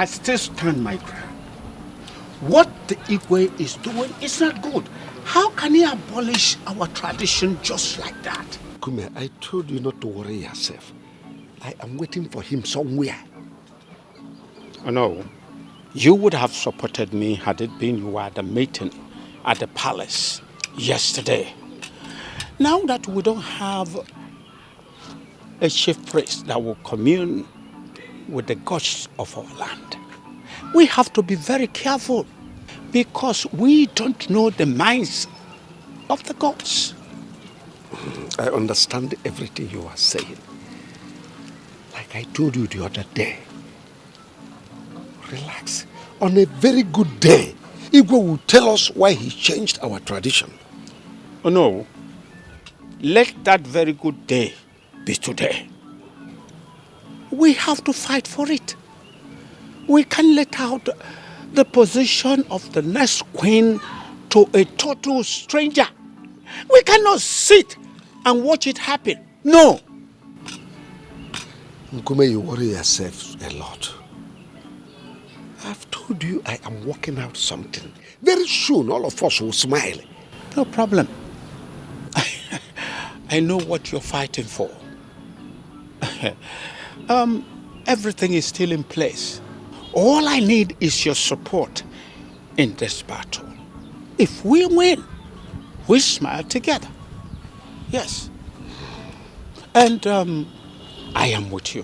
I still stand my ground. What the Igwe is doing is not good. How can he abolish our tradition just like that? Kume, I told you not to worry yourself. I am waiting for him somewhere. Oh, no. You would have supported me had it been you were at the meeting at the palace yesterday. Now that we don't have a chief priest that will commune with the gods of our land, we have to be very careful because we don't know the minds of the gods. I understand everything you are saying. Like I told you the other day, relax. On a very good day, Igwe will tell us why he changed our tradition. Oh no, let that very good day be today. We have to fight for it. We can't let out the position of the next queen to a total stranger. We cannot sit and watch it happen. No. Nkume, you worry yourself a lot. I've told you I am working out something. Very soon all of us will smile. No problem. I know what you're fighting for. Everything is still in place. All I need is your support in this battle. If we win, we smile together. Yes. And I am with you.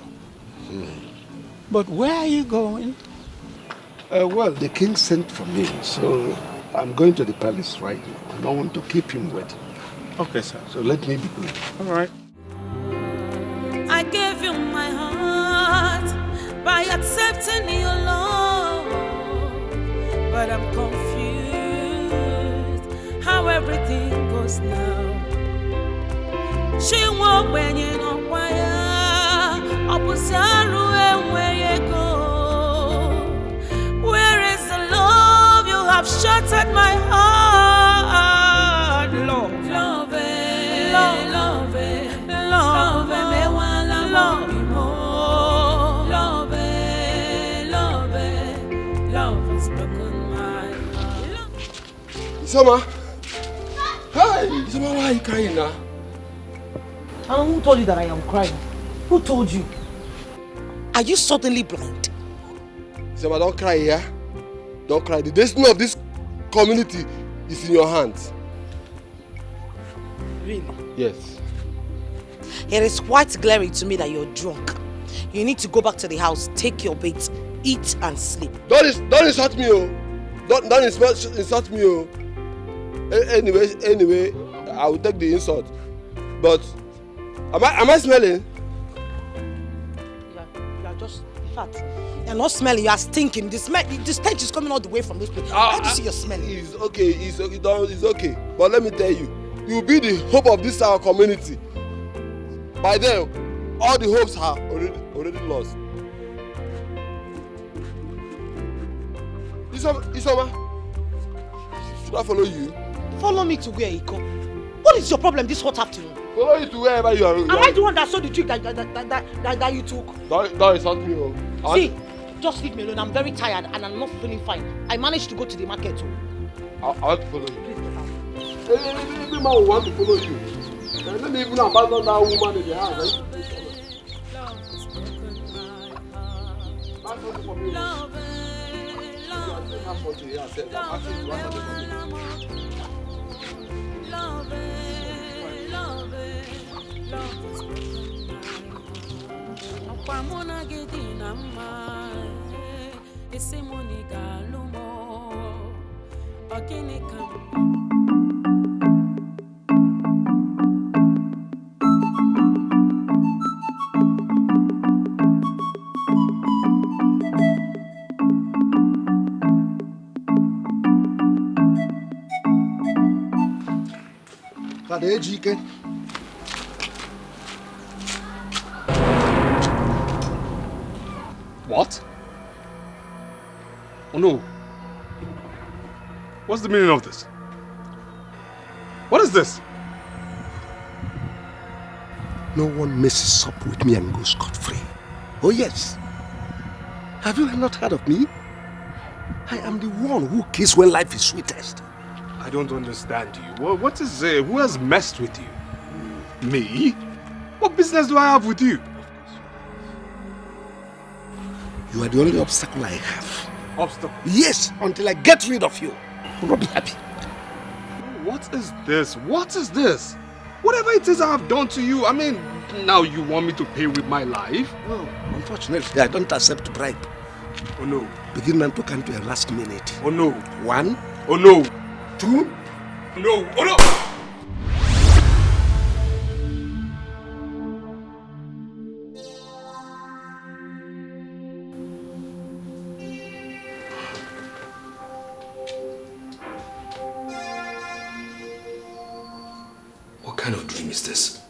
But where are you going? Well, the king sent for me, so I'm going to the palace right now. I don't want to keep him waiting. Okay, sir. So let me be going. All right. I gave you my heart by accepting your love, but I'm confused how everything goes now. She won't when you know why. Opposite where you go. Where is the love you have shattered my heart? Love, love, love, love, love, me wanna love you more. Love, love, love has broken my heart. Isoma! Hi! Isoma, why are you crying now? And who told you that I am crying? Who told you? Are you suddenly blind? Isoma, don't cry here. Don't cry. The destiny of this community is in your hands. Really? Yes. It is quite glaring to me that you're drunk. You need to go back to the house, take your bait, eat and sleep. Don't insult me, oh. Don't insult me, oh. Anyway, I will take the insult. But am I smelling? You are just, in fact, you're not smelling, you are stinking. The stench is coming all the way from this place. How do you see you're smelling? It's okay, it's okay. But let me tell you, you'll be the hope of this our community. By then, all the hopes are already lost. Isoma, should I follow you? Follow me to where, Iko? What is your problem this hot afternoon? Follow you to wherever you are. Am I the one that saw the trick that you took? Don't insult me, oh. See, just leave me alone. I'm very tired and I'm not feeling fine. I managed to go to the market too. I want to follow you. Please get out. Every man will want to follow you. Let me even abandon that woman in the house. What? Oh no. What's the meaning of this? What is this? No one messes up with me and goes scot-free. Oh yes. Have you not heard of me? I am the one who kisses when life is sweetest. I don't understand you. What is it? Who has messed with you? Me? What business do I have with you? You are the only obstacle I have. Obstacle? Yes, until I get rid of you. I will not be happy. What is this? What is this? Whatever it is I have done to you, I mean, now you want me to pay with my life? No, unfortunately, I don't accept bribe. Oh no. Begin and to come to a last minute. Oh no. 1. Oh no. 2. No. Oh no. What kind of dream is this?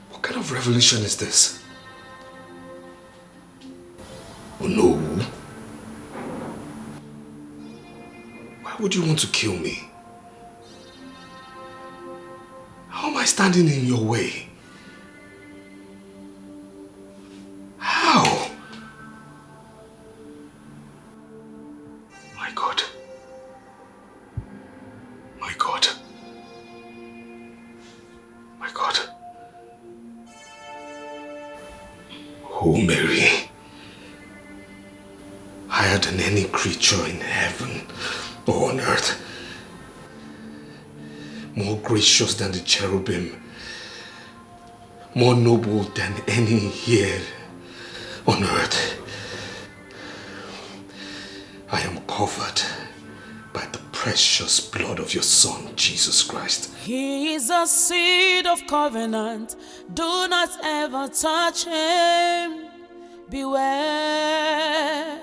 What kind of revelation is this? Oh no. Why would you want to kill me? How am I standing in your way? How? My God. My God. My God. Oh, Mary. Higher than any creature in heaven or on earth. More gracious than the cherubim. More noble than any here on earth. I am covered by the precious blood of your Son, Jesus Christ. He is a seed of covenant. Do not ever touch him. Beware.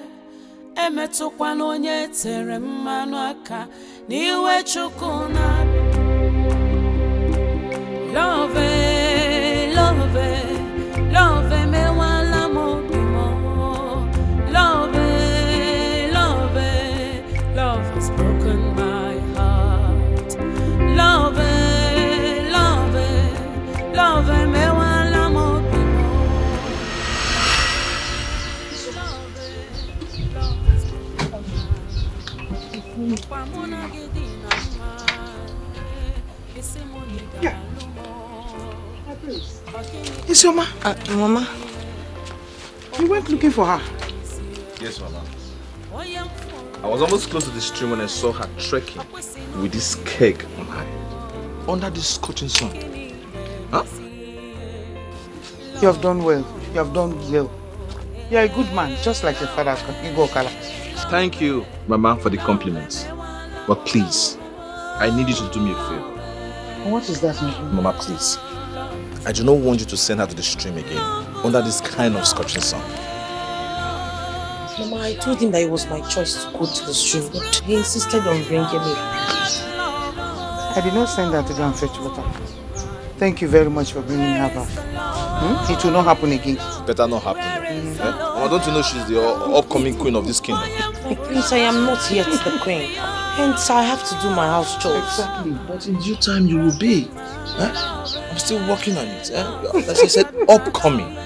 Emetụkwana onye tere mmanụ aka n'iwe Chukwu na love, love, love mewala mobi mo. Love, love, love has broken my heart. Love, love, love mewala mobi mo. Yeah. Isioma, Mama. You went looking for her. Yes, Mama. I was almost close to the stream when I saw her trekking with this keg on her head, under this scorching sun. Huh? You have done well. You have done well. You are a good man, just like your father, Igbo Okala. Thank you, Mama, for the compliments. But please, I need you to do me a favor. What is that, Mama, please. I do not want you to send her to the stream again, under this kind of scorching sun. Mama, I told him that it was my choice to go to the stream, but he insisted on bringing me. I did not send her to go and fetch water. Thank you very much for bringing her back. It will not happen again. Better not happen. Mama, don't you know she's the upcoming queen of this kingdom? Prince, I am not yet the queen. Hence, I have to do my house chores. Exactly. But in due time, you will be. I'm still working on it. Like I said, upcoming.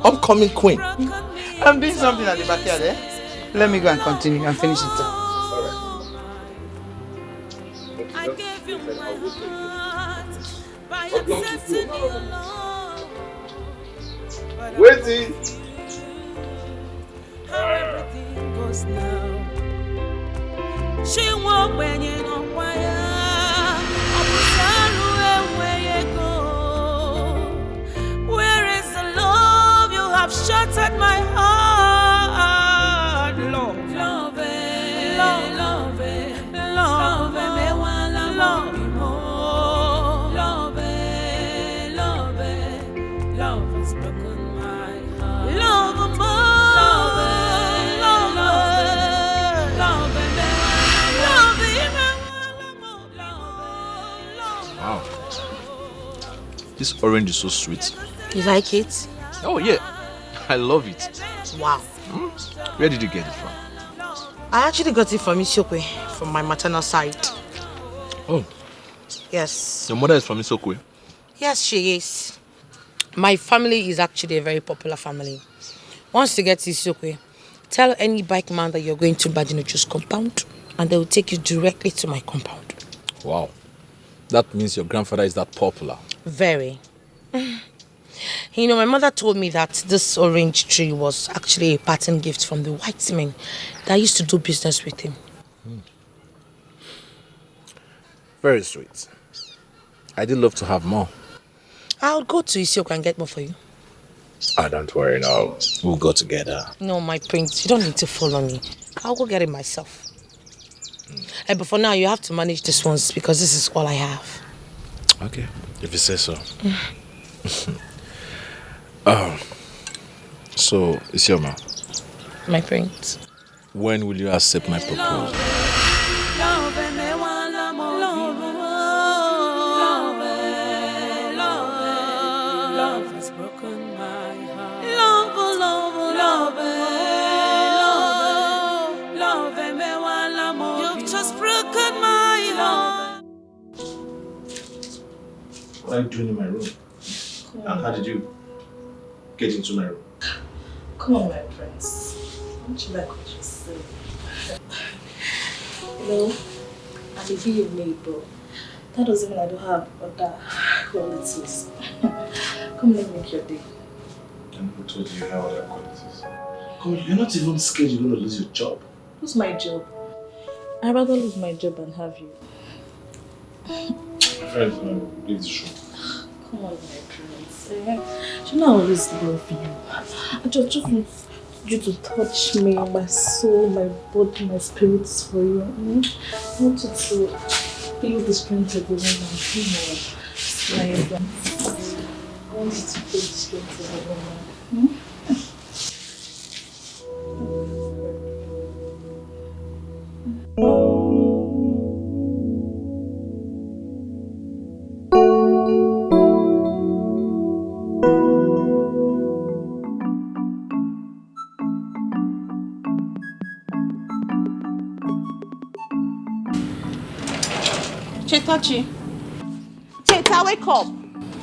Upcoming queen. I'm doing something at the backyard, Let me go and continue and finish it. I gave you my heart by accepting your love. Waiting. How everything goes now. She won't when you know why. Where is the love you have shattered my heart? Love, love, love, love, love, me wanna love you more. Love, love, love has broken my heart. Love more, love, love, love, love, Wow. This orange is so sweet. You like it? Oh yeah, I love it. Wow. Where did you get it from? I actually got it from Isiokwe, from my maternal side. Oh. Yes. Your mother is from Isokwe? Yes, she is. My family is actually a very popular family. Once you get to Isokwe, tell any bike man that you're going to Badinocho's compound and they will take you directly to my compound. Wow. That means your grandfather is that popular. Very. You know, my mother told me that this orange tree was actually a parting gift from the white men that used to do business with him. Very sweet. I did love to have more. I'll go to Isiokwe and get more for you. Don't worry now. We'll go together. No, my prince, you don't need to follow me. I'll go get it myself. But for now, you have to manage this ones because this is all I have. Okay, if you say so. So, Isioma. My prince. When will you accept my proposal? Love has broken my heart. You've just broken my heart. What are you doing in my room? And how did you get into my room? Come on, my prince. Don't you like what you say? You know, I may be your neighbor. That doesn't mean I don't have other qualities. Come, let me make your day. And who told you you have other qualities? Come on, you're not even scared you're going to lose your job. Lose my job? I'd rather lose my job and have you. My friend, leave the show. Come on, my prince. You know I always love you. I just want you to touch me, my soul, my body, my spirit is for you. I want you to feel the strength of the woman. I want you to feel the strength of the woman. Chetachi. Cheta, wake up.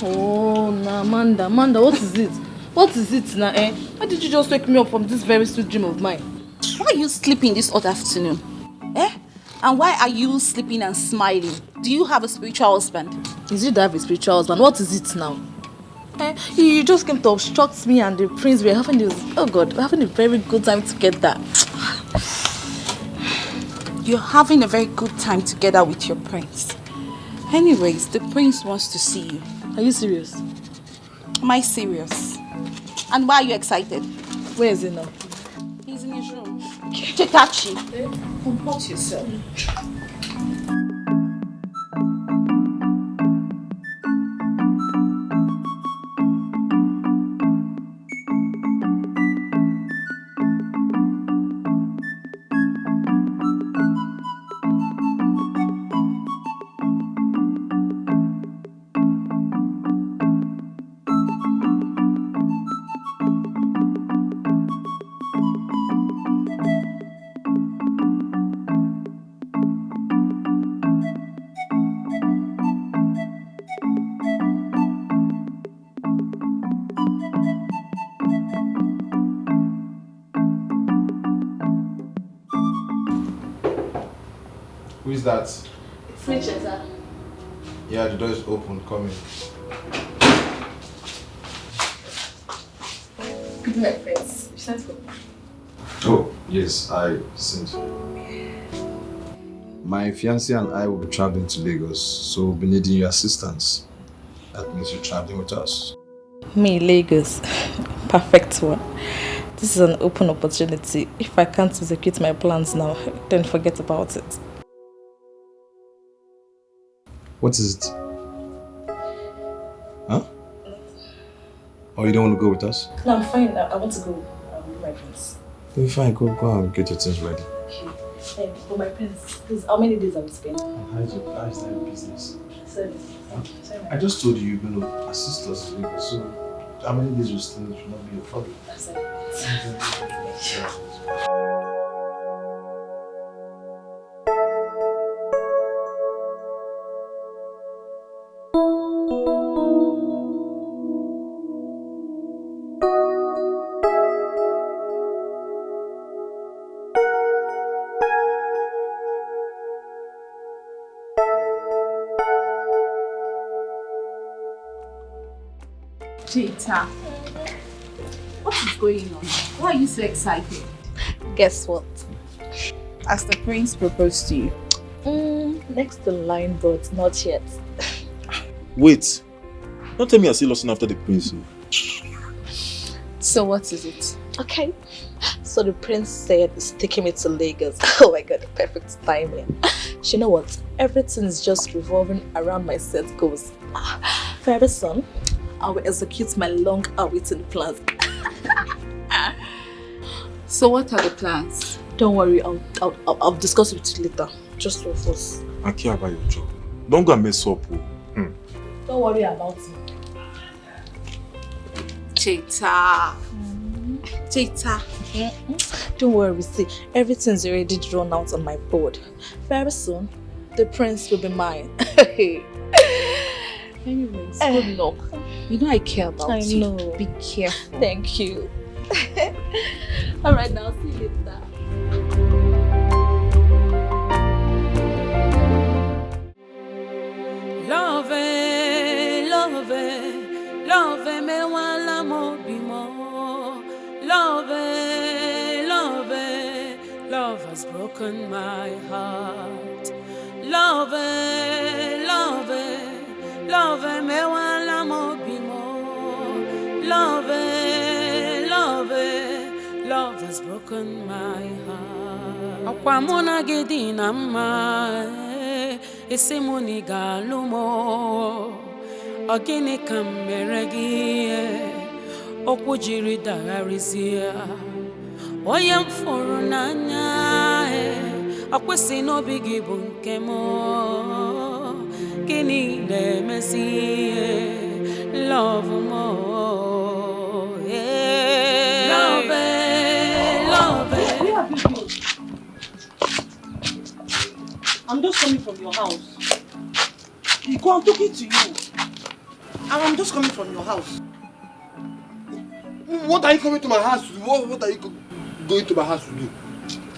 Oh, nah, Amanda, what is it? What is it now, eh? Why did you just wake me up from this very sweet dream of mine? Why are you sleeping this odd afternoon? Eh? And why are you sleeping and smiling? Do you have a spiritual husband? Is it that I have a spiritual husband? What is it now? Eh? You just came to obstruct me and the prince. We're having a very good time together. You're having a very good time together with your prince. Anyways, the prince wants to see you. Are you serious? Am I serious? And why are you excited? Where is he now? He's in his room. Chetachi. Comport yourself. Who is that? It's Richard, sir. Yeah, the door is open. Come in. Good night, friends. You sent for me. Oh, yes, I sent you. My fiancé and I will be traveling to Lagos, so we'll be needing your assistance. That means you're traveling with us. Me, Lagos. Perfect one. This is an open opportunity. If I can't execute my plans now, then forget about it. What is it? Huh? Or you don't want to go with us? No, I'm fine. I want to go with my friends. Then fine, go and get your things ready. Okay. But my friends, please, how many days are we spending? How is that business? 7. Huh? I just told you you're going to assist us in Lagos, so how many days you stay should not be a problem. That's it. Cheetah, what is going on? Why are you so excited? Guess what? Has the prince proposed to you? Next in line, but not yet. Wait. Don't tell me you're still lusting after the prince. So what is it? Okay. So the prince said he's taking me to Lagos. Oh my god, the perfect timing. You know what? Everything is just revolving around my set goals. Very soon, I will execute my long-awaited plans. So what are the plans? Don't worry, I'll discuss it with you later. Just two of us. I care about your job. Don't go and mess up. Don't worry about it. Cheetah. Cheetah. Don't worry, see, everything's already drawn out on my board. Very soon, the prince will be mine. Anyways, good luck. You know I care about you. I know. Be careful. Thank you. Alright, now see you later. Love, love, love me wala mo bimo. Love, love, love has broken my heart. Love, love, love me wala mo bimo. Love, love, love has broken my heart. Akwa muna gidi na ma. Ese muni galumo ogini kameregi okwu jiri dagharizia onye mfuru n'anya akwesi n'obi gị bụ nke m gịnị na-emezi love mo love love. Where have you been? I'm just coming from your house. Go, I'm talking to you. I'm just coming from your house. What are you coming to my house to do? What are you going to my house to do?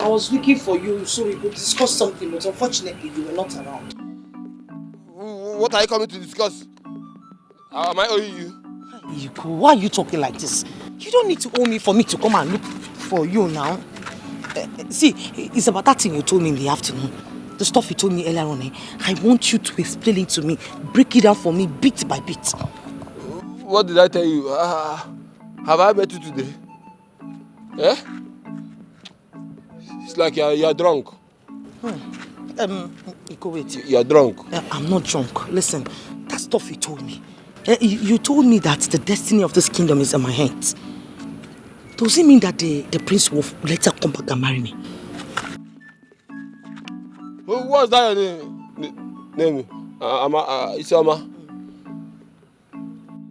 I was looking for you so we could discuss something, but unfortunately you were not around. What are you coming to discuss? Am I owing you? Iko, why are you talking like this? You don't need to owe me for me to come and look for you now. See, it's about that thing you told me in the afternoon. The stuff you told me earlier on, I want you to explain it to me. Break it down for me bit by bit. What did I tell you? Have I met you today? Eh? It's like you're drunk. Iko, wait. You're drunk. I'm not drunk. Listen, that stuff you told me. You told me that the destiny of this kingdom is in my hands. Does it mean that the prince will later come back and marry me? What's that your name? Isama.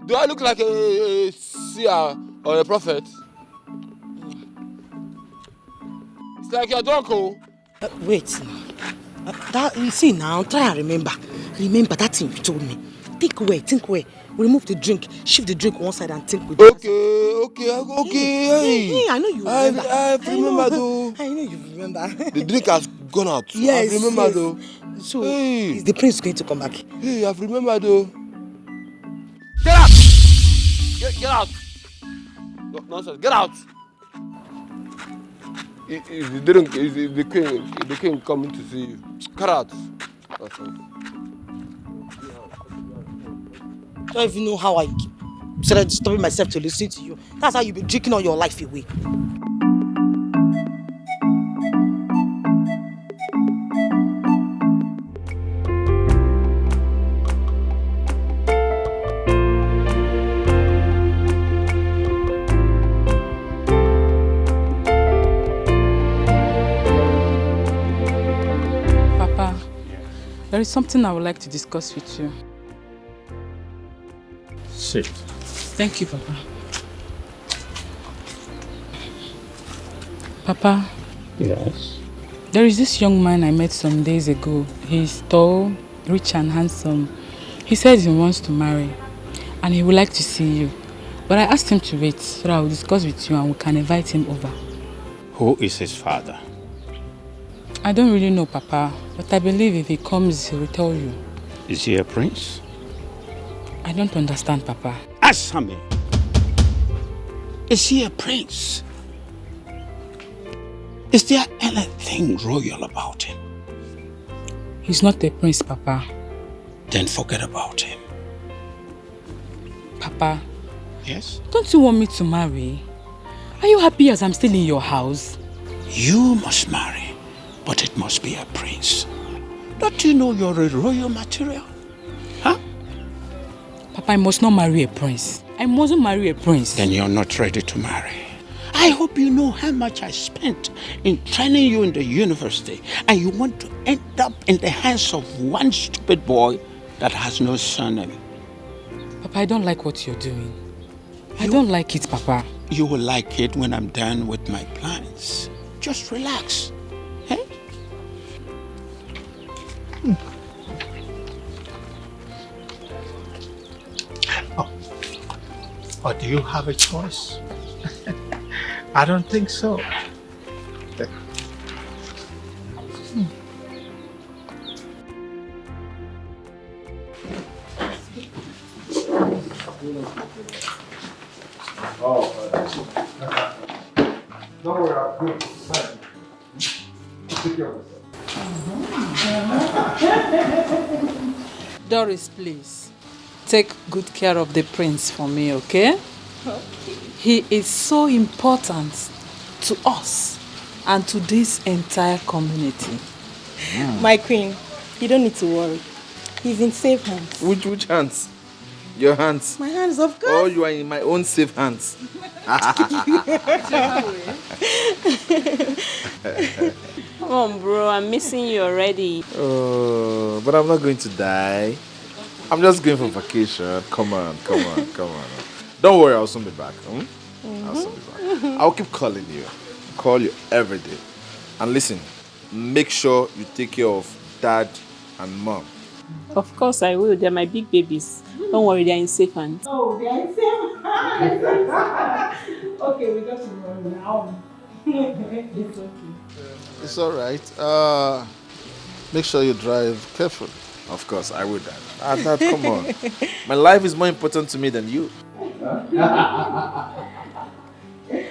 Do I look like a seer or a prophet? It's like you're drunk, oh. Wait. You see now, try and remember. Remember that thing you told me. Think away. Remove the drink, shift the drink one side and think with Okay. Hey, I know you remember. I remember though. I know you remember. The drink has gone out. Yes. I remember though. So, is the prince going to come back? Hey, I've remembered though. Get out! Get out! No, nonsense. Get out! Is the king coming to see you? Get out! I don't even know how I started stopping myself to listen to you. That's how you've been drinking all your life away. Papa, there is something I would like to discuss with you. Sit. Thank you, Papa. Papa. Yes? There is this young man I met some days ago. He's tall, rich and handsome. He says he wants to marry and he would like to see you. But I asked him to wait so that I will discuss with you and we can invite him over. Who is his father? I don't really know, Papa, but I believe if he comes, he will tell you. Is he a prince? I don't understand, Papa. Answer me. Is he a prince? Is there anything royal about him? He's not a prince, Papa. Then forget about him. Papa. Yes? Don't you want me to marry? Are you happy as I'm still in your house? You must marry, but it must be a prince. Don't you know you're a royal material? Huh? Papa, I must not marry a prince. I mustn't marry a prince. Then you're not ready to marry. I hope you know how much I spent in training you in the university, and you want to end up in the hands of one stupid boy that has no surname. Papa, I don't like what you're doing. I don't like it, Papa. You will like it when I'm done with my plans. Just relax. Hey? Oh, do you have a choice? I don't think so. Don't worry, I'm good. Take care of yourself. Doris, please. Take good care of the prince for me, okay? He is so important to us and to this entire community. My queen, you don't need to worry. He's in safe hands. Which hands? Your hands? My hands, of course. Oh, you are in my own safe hands. Come on, bro. I'm missing you already. Oh, but I'm not going to die. I'm just going for vacation. Come on. Don't worry, I'll soon be back. I'll soon be back. I'll keep calling you. Call you every day. And listen, make sure you take care of Dad and Mom. Of course I will. They're my big babies. Don't worry, they're in safe hands. Oh, they are in safe hands. Okay, we got to run now. It's okay. It's all right. Make sure you drive carefully. Of course, I will, Dad. Dad, come on. My life is more important to me than you. All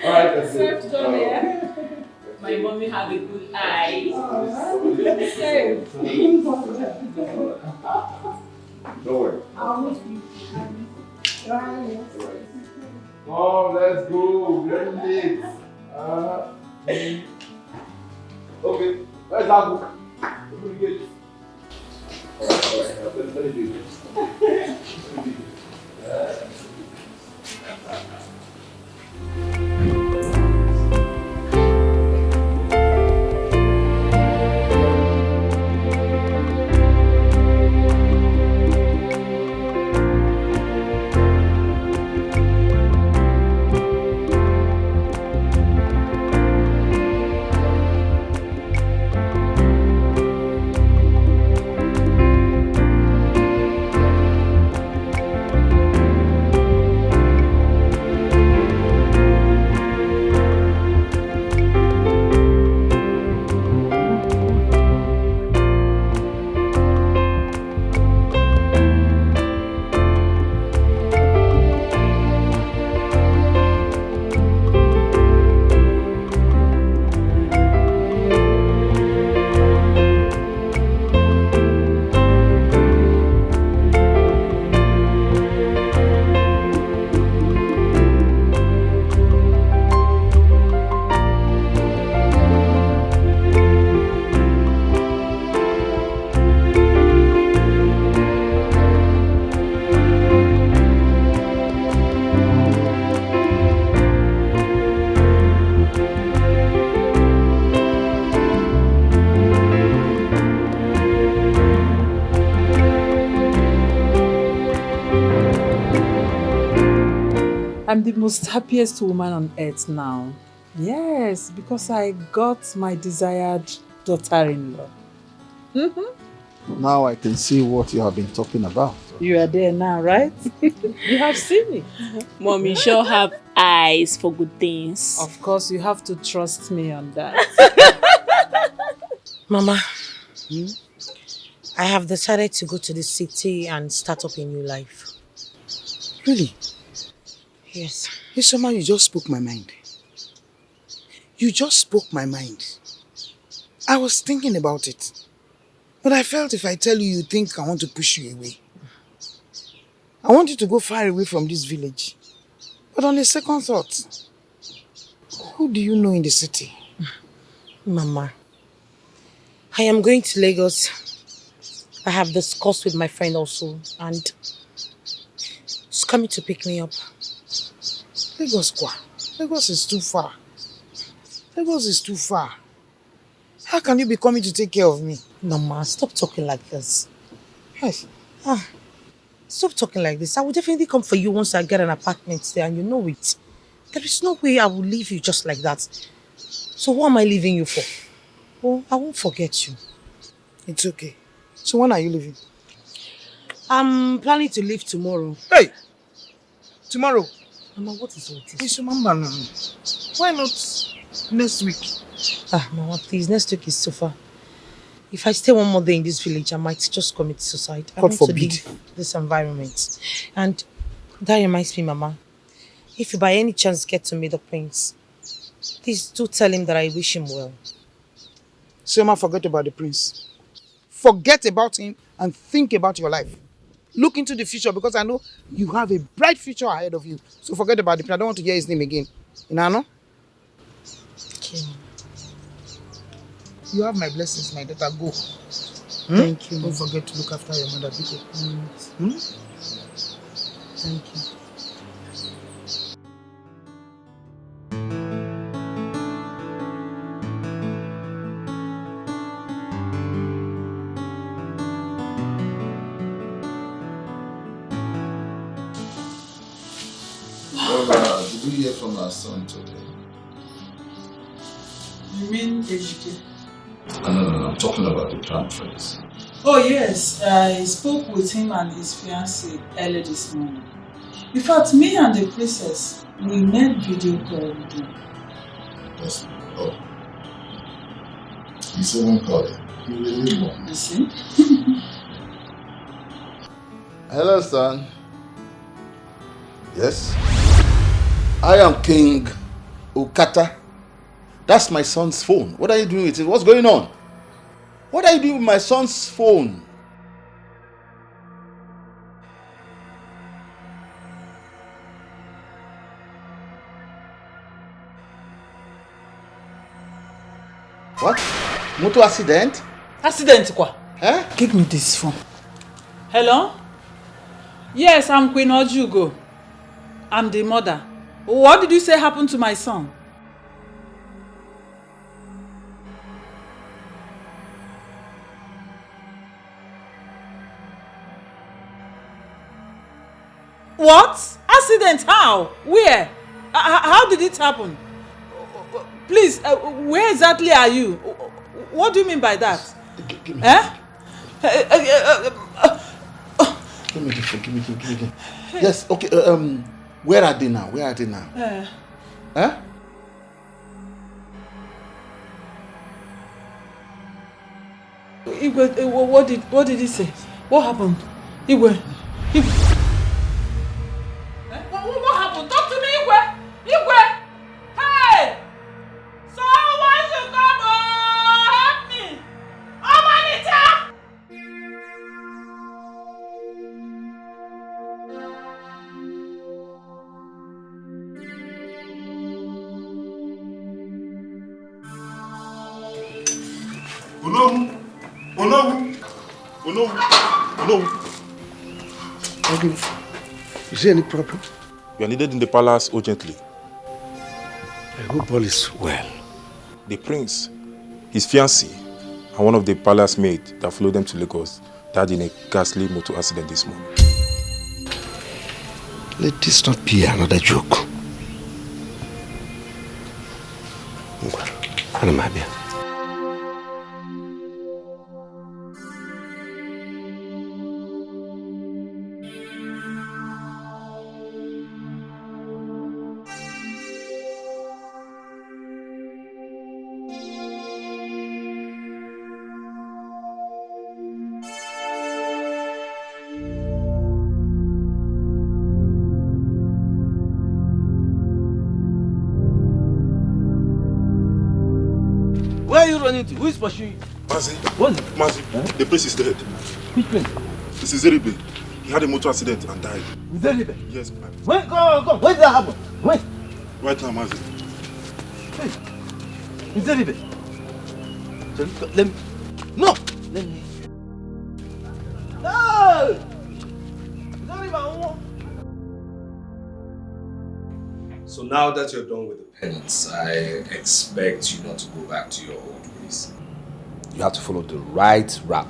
right, Safe journey, My mommy have a good eye. Safe. Don't worry. I'll miss you. Oh, let's go. Very late. Okay, where's that book? Open the gate. All right. Let me do this. I'm the most happiest woman on earth now. Yes, because I got my desired daughter-in-law. Now I can see what you have been talking about. You are there now, right? You have seen it. Mom, you sure have eyes for good things. Of course, you have to trust me on that. Mama, I have decided to go to the city and start up a new life. Really? Yes. Isoma, you just spoke my mind. You just spoke my mind. I was thinking about it. But I felt if I tell you, you think I want to push you away. I want you to go far away from this village. But on the second thought, who do you know in the city? Mama, I am going to Lagos. I have discussed with my friend also, and she's coming to pick me up. Lagos, kwa? Lagos is too far. Lagos is too far. How can you be coming to take care of me? Mama, stop talking like this. Yes. Stop talking like this. I will definitely come for you once I get an apartment there, and you know it. There is no way I will leave you just like that. So what am I leaving you for? Oh, I won't forget you. It's okay. So when are you leaving? I'm planning to leave tomorrow. Hey! Tomorrow? Mama, what is all this? It's Mama now. Why not next week? Mama, please, next week is too far. If I stay one more day in this village, I might just commit suicide. I want to leave this environment. And that reminds me, Mama, if you by any chance get to meet the prince, please do tell him that I wish him well. Sema, forget about the prince. Forget about him and think about your life. Look into the future because I know you have a bright future ahead of you. So forget about the prince. I don't want to hear his name again. You know? Okay. You have my blessings, my daughter. Go. Thank you. Don't forget to look after your mother, people. Thank you. Did you hear from our son today? You mean Ejike? No, I'm talking about the conference. Oh yes, I spoke with him and his fiancée early this morning. In fact, me and the princess, we made video call with him. Yes. Oh. You said one call. You really want. You see? Hello, son. Yes? I am King Ukata. That's my son's phone. What are you doing with it? What's going on? What are you doing with my son's phone? What? Motor accident? Accident quoi? Eh? Give me this phone. Hello? Yes, I'm Queen Ojugo. I'm the mother. What did you say happened to my son? What? Accident? How? Where? How did it happen? Please, where exactly are you? What do you mean by that? Give me. Eh? Give me the phone. Give me. Yes, okay. Where are they now? Huh? Igwe, what did he say? What happened? Igwe. What happened? Talk to me, Igwe. Igwe. Hey! Someone should come help me. Amanita! Onowu. Okay. Is there any problem? You are needed in the palace urgently. I hope all is well. The prince, his fiancée, and one of the palace maids that followed them to Lagos died in a ghastly motor accident this morning. Let this not be another joke. Anamabia. Where are you running to? Who is pursuing you? Mazi. What? Mazi, the prince is dead. Which prince? This is Zeribe. He had a motor accident and died. Zeribe? Yes, man. When? Come. When did that happen? When? Right now, Mazi. Hey. Zeribe. Let me. No! Let me. No! So now that you're done with the penance, I expect you not to go back to your old ways. You have to follow the right route,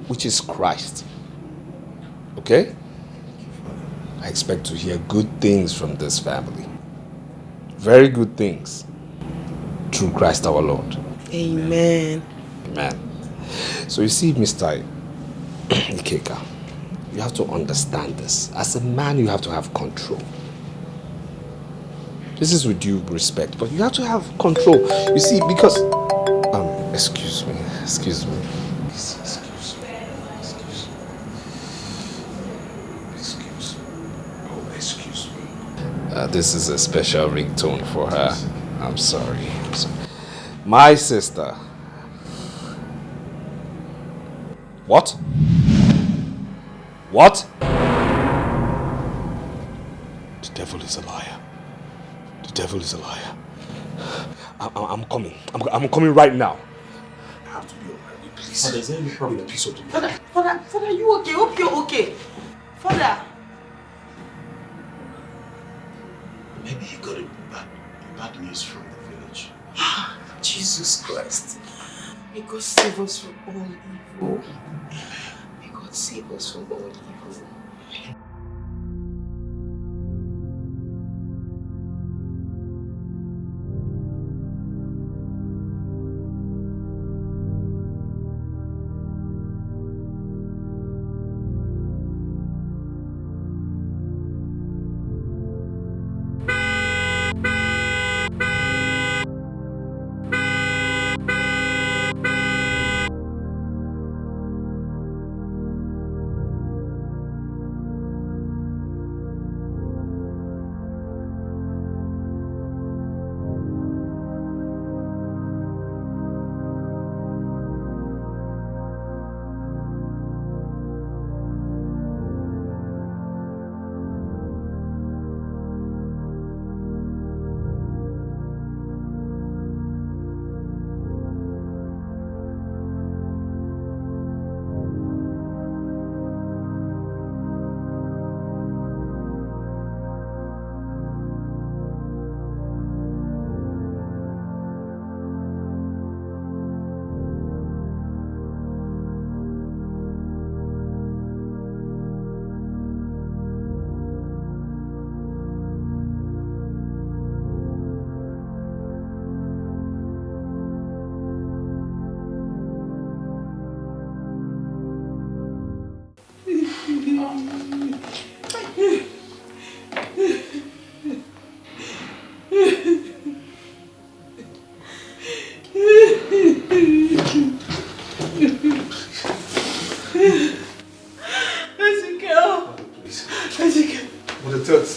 which is Christ. Okay? I expect to hear good things from this family. Very good things. Through Christ our Lord. Amen. Amen. So you see, Mr. Ikeka, you have to understand this. As a man, you have to have control. This is with due respect, but you have to have control. You see, because... excuse me. Please, excuse me. Excuse me. This is a special ringtone for her. I'm sorry. My sister. What? What? The devil is a liar. The devil is a liar. I'm coming. I'm coming right now. I have to be on my way, please. Father, is there any problem? Please hold me. Father, you okay? Hope you're okay. Father. Maybe he got bad news from the village. Jesus Christ. May God save us from all evil. May God save us from all evil.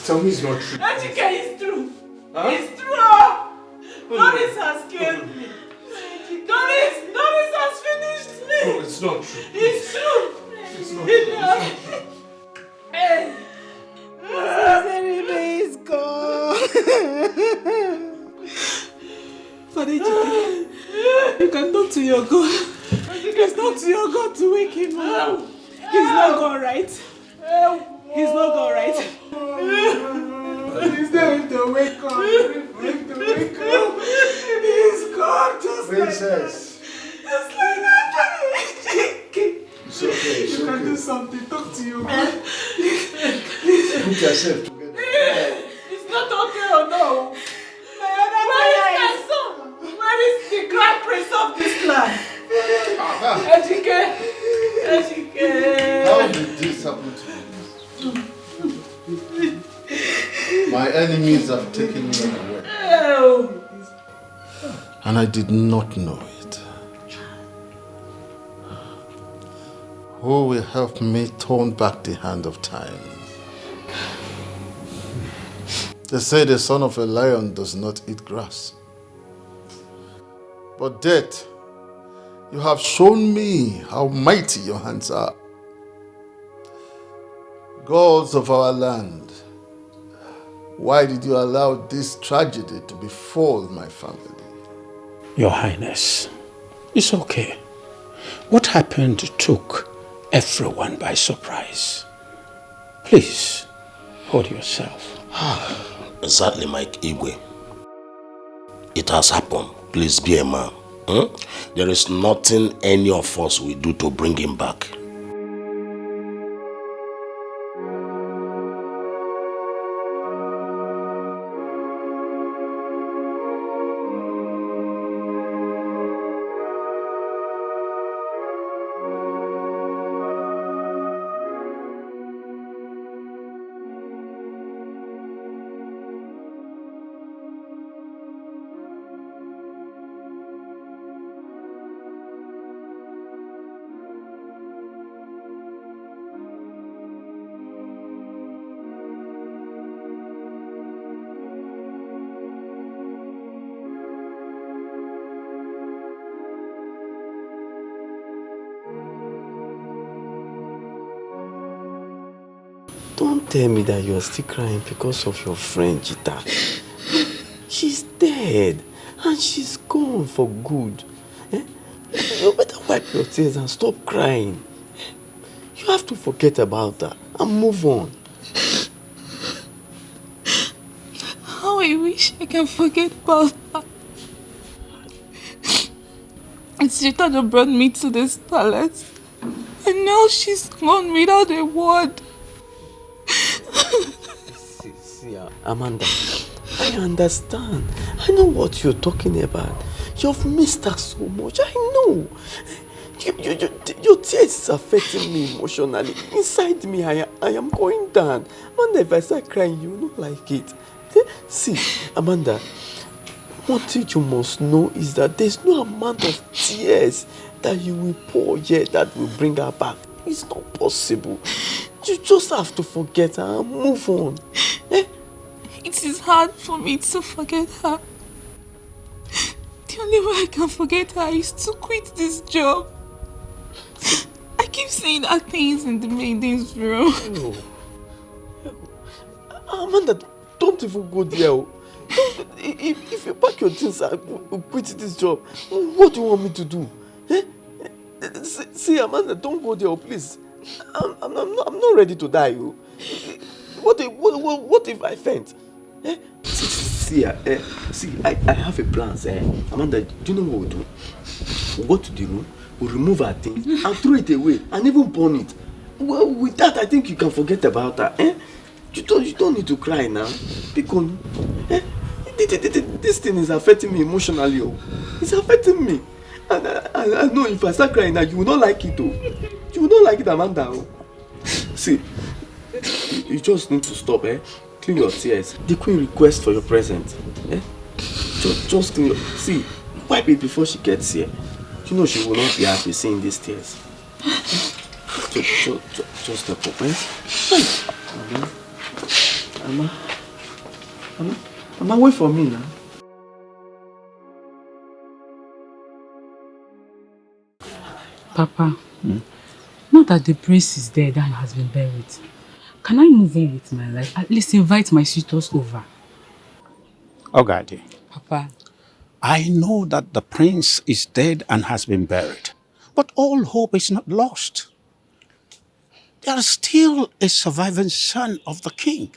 Tell me it's not true. Ejike, it's true. Huh? It's true. Doris has killed me. Doris has finished me. No, it's not true. It's true. It's not true. Zeribe is gone. Father Ejike, you can talk to your God. You can talk to your God to wake him up. He's not gone, right? He's not gone, right? He's there to wake up. He's gone just Princess. Just like that. It's okay, it's You can okay. do something. Talk to your God. Put yourself together. It's not okay or no. Where is my son? Where is the grand prince of this land? Ejike. How did this happen to you? My enemies have taken me away. And I did not know it. Who will help me turn back the hand of time? They say the son of a lion does not eat grass. But death, you have shown me how mighty your hands are. Gods of our land, why did you allow this tragedy to befall my family? Your Highness, it's okay. What happened took everyone by surprise. Please, hold yourself. Exactly, Mike Igwe. It has happened. Please be a man. There is nothing any of us will do to bring him back. Don't tell me that you are still crying because of your friend, Chita. She's dead and she's gone for good. You better wipe your tears and stop crying. You have to forget about her and move on. How I wish I can forget about her. It's Chita that brought me to this palace. And now she's gone without a word. See, Amanda, I understand. I know what you're talking about. You've missed her so much. I know. Your tears is affecting me emotionally. Inside me, I am going down. Amanda, if I start crying, you will not like it. See, Amanda, one thing you must know is that there's no amount of tears that you will pour yet that will bring her back. It's not possible. You just have to forget her and move on. It is hard for me to forget her. The only way I can forget her is to quit this job. I keep saying that things in the maiden's room. Amanda, don't even go there. If you pack your things and quit this job, what do you want me to do? See, Amanda, don't go there, please. I'm not ready to die. What if I faint? See, I have a plan. Amanda, do you know what we'll do? We'll go to the room, we'll remove our things and throw it away and even burn it. Well, with that, I think you can forget about her. You don't need to cry now. Because this thing is affecting me emotionally. It's affecting me. And I know if I start crying now, you will not like it. You will not like it, Amanda. See, you just need to stop. Clean your tears. The queen requests for your present. Just clean your... See, wipe it before she gets here. You know she will not be happy seeing these tears. Just step up, Amma, wait for me now. Papa, now that the prince is dead and has been buried, can I move on with my life? At least invite my sisters over. Ogadi. Papa. I know that the prince is dead and has been buried, but all hope is not lost. There is still a surviving son of the king.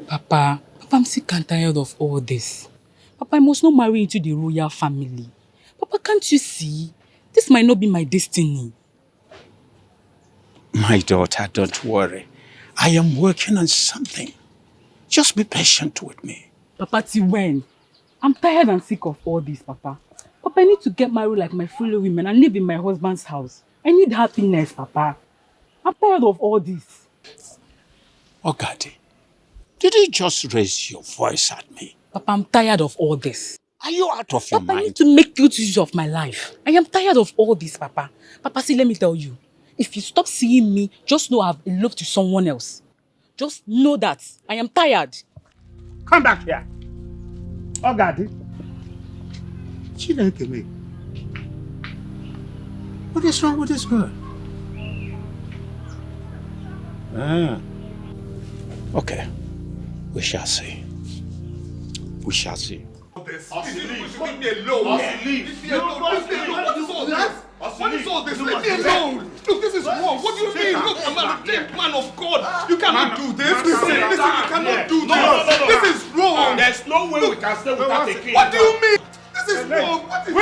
Papa, I'm sick and tired of all this. Papa, I must not marry into the royal family. Papa, can't you see? This might not be my destiny. My daughter, don't worry. I am working on something. Just be patient with me. Papa, till when? I'm tired and sick of all this, Papa. Papa, I need to get married like my fellow women and live in my husband's house. I need happiness, Papa. I'm tired of all this. Ogadi, did you just raise your voice at me? Papa, I'm tired of all this. Are you out of your Papa, mind? I need to make good use of my life. I am tired of all this, Papa. Papa, see, let me tell you. If you stop seeing me, just know I've eloped to someone else. Just know that. I am tired. Come back here. Ogadi. Chineke me. What is wrong with this girl? Ah. Okay. We shall see. We shall see. Leave me alone. Leave me alone. What is all this? Leave me alone. Look, this is wrong. What do you mean? Look, I'm a man of God. You cannot do this. Listen, you cannot do this. This is wrong. There's no way we can stay without a king. What do you mean? This is wrong. What is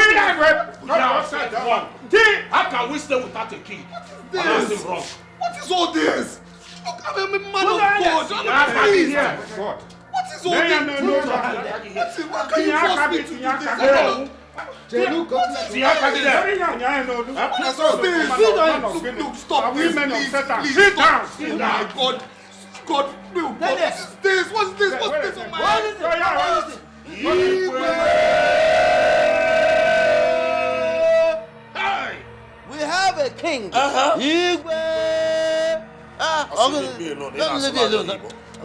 this? How can we stay without a king? What is wrong? What is all this? Look, I'm a man of God. I'm a priest. What is all this? Why can you force me to do this? Look, stop this, please. Sit down. Oh my God. God, no. What's this? What's this? What's this on my head? We have a king. Leave me alone.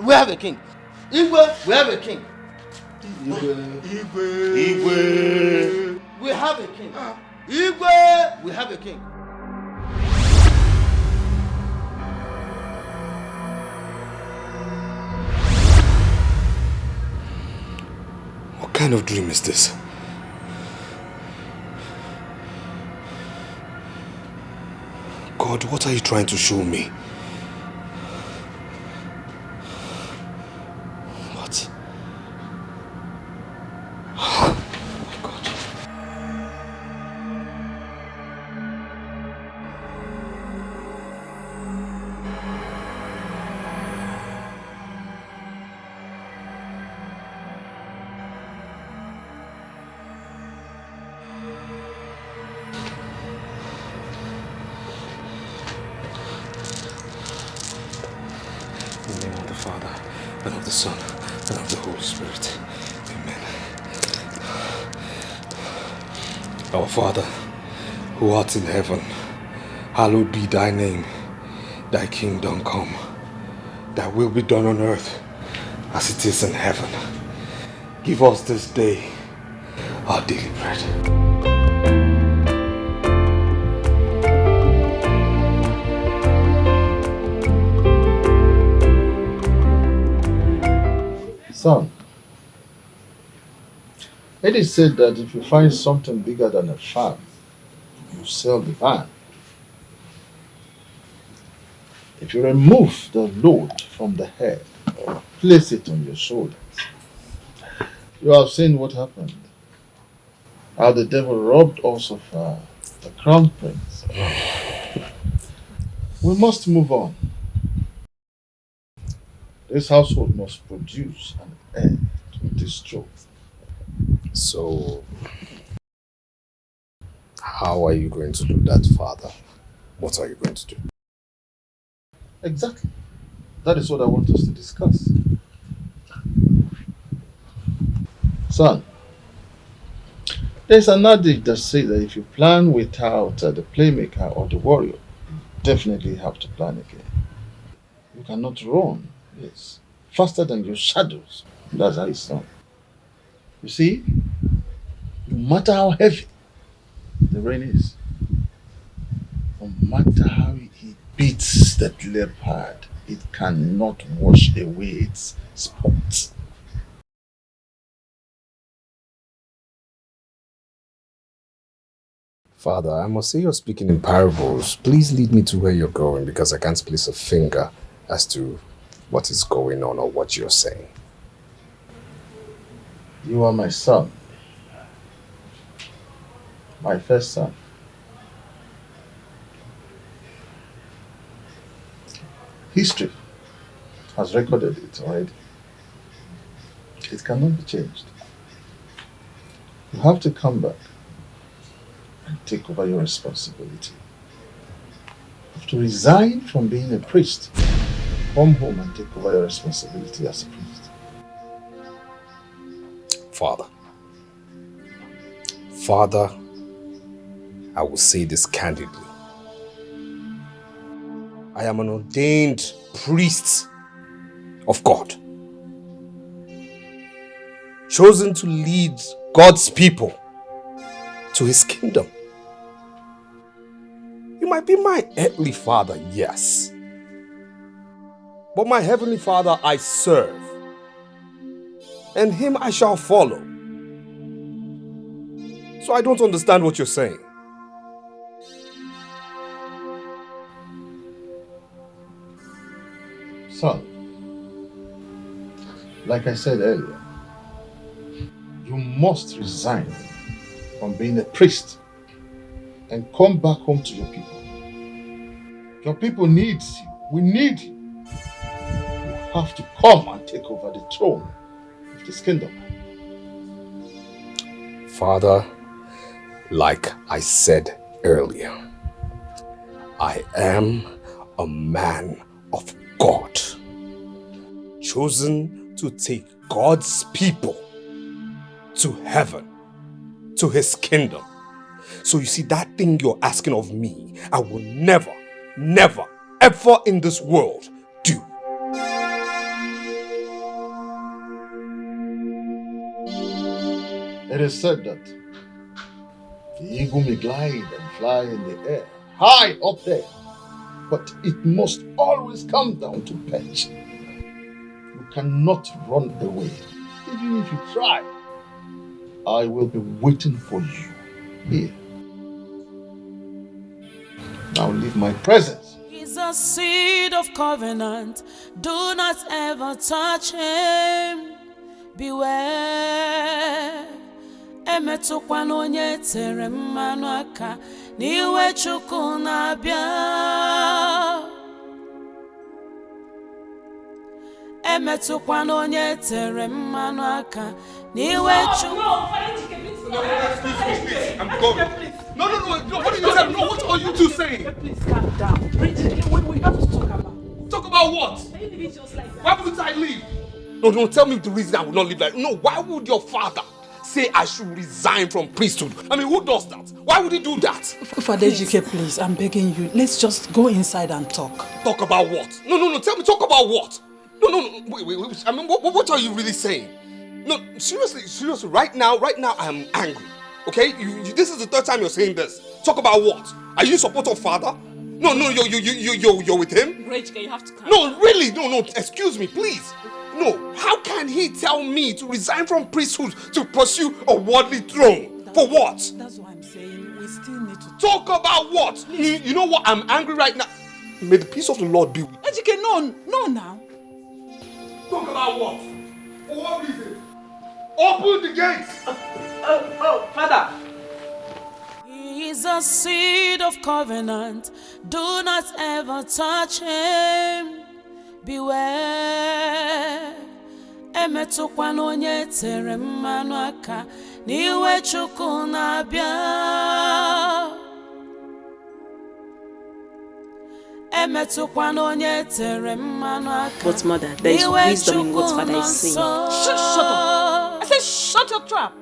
We have a king. Igwe, we have a king. Igwe. We have a king. Igwe, we have a king. What kind of dream is this? God, what are you trying to show me? What? Oh my God. In the name of the Father, and of the Son, and of the Holy Spirit. Amen. Our Father, who art in heaven, hallowed be thy name. Thy kingdom come. Thy will be done on earth as it is in heaven. Give us this day our daily bread. Son, it is said that if you find something bigger than a farm, you sell the van. If you remove the load from the head, place it on your shoulders. You have seen what happened. How the devil robbed us of the crown prince. We must move on. This household must produce an heir to this throne. So, how are you going to do that, Father? What are you going to do? Exactly. That is what I want us to discuss. Son, there's an adage that says that if you plan without the playmaker or the warrior, you definitely have to plan again. You cannot run, yes, faster than your shadows. That's how it's done. You see, no matter how heavy the rain is, no matter how it beats that leopard, it cannot wash away its spots. Father, I must say you're speaking in parables. Please lead me to where you're going because I can't place a finger as to what is going on or what you're saying. You are my son. My first son. History has recorded it already. It cannot be changed. You have to come back and take over your responsibility. You have to resign from being a priest. Come home and take over your responsibility as a priest. Father, I will say this candidly. I am an ordained priest of God, chosen to lead God's people to his kingdom. You might be my earthly father, yes. But my heavenly Father I serve, and him I shall follow. So I don't understand what you're saying. Son, like I said earlier, you must resign from being a priest and come back home to your people. Your people need you. We need you. You have to come and take over the throne of this kingdom. Father, like I said earlier, I am a man of God, chosen to take God's people to heaven, to his kingdom. So you see, that thing you're asking of me, I will never, ever in this world do. It is said that the eagle may glide and fly in the air, high up there, but it must always come down to perch. You cannot run away. Even if you try, I will be waiting for you here. Now leave my presence. He's a seed of covenant. Do not ever touch him. Beware. Emetụkwana onye tere mmanụ aka n'iwe Chukwu na-abịa. Emetụkwana onye tere mmanụ aka n'iwe Chukwu. I'm going. No, what are you saying? No, what are you two saying? Please calm down. Bridget, we have to talk about. Talk about what? Can you leave it just like that? Why would I leave? No, tell me the reason I would not leave like that. No, why would your father say I should resign from priesthood? I mean, who does that? Why would he do that? Father Ejike, please, I'm begging you. Let's just go inside and talk. Talk about what? No, tell me, talk about what? No, wait. I mean, what are you really saying? No, seriously, right now, I'm angry. Okay? This is the third time you're saying this. Talk about what? Are you in support of father? No, you're with him? Rachel, you have to come. No, really, no, excuse me, please. No, how can he tell me to resign from priesthood to pursue a worldly throne? For what? That's what I'm saying. We still need to talk about what? You know what? I'm angry right now. May the peace of the Lord be with you. Ejike, no now. Talk about what? For what reason? Open the gates! Father. He is a seed of covenant. Do not ever touch him. Beware. Emetụkwana onye tere mmanụ aka n'iwe Chukwu na-abịa. Emetụkwana onye tere mmanụ aka. But mother, there is wisdom in what father is saying. Shut up. I said shut your trap.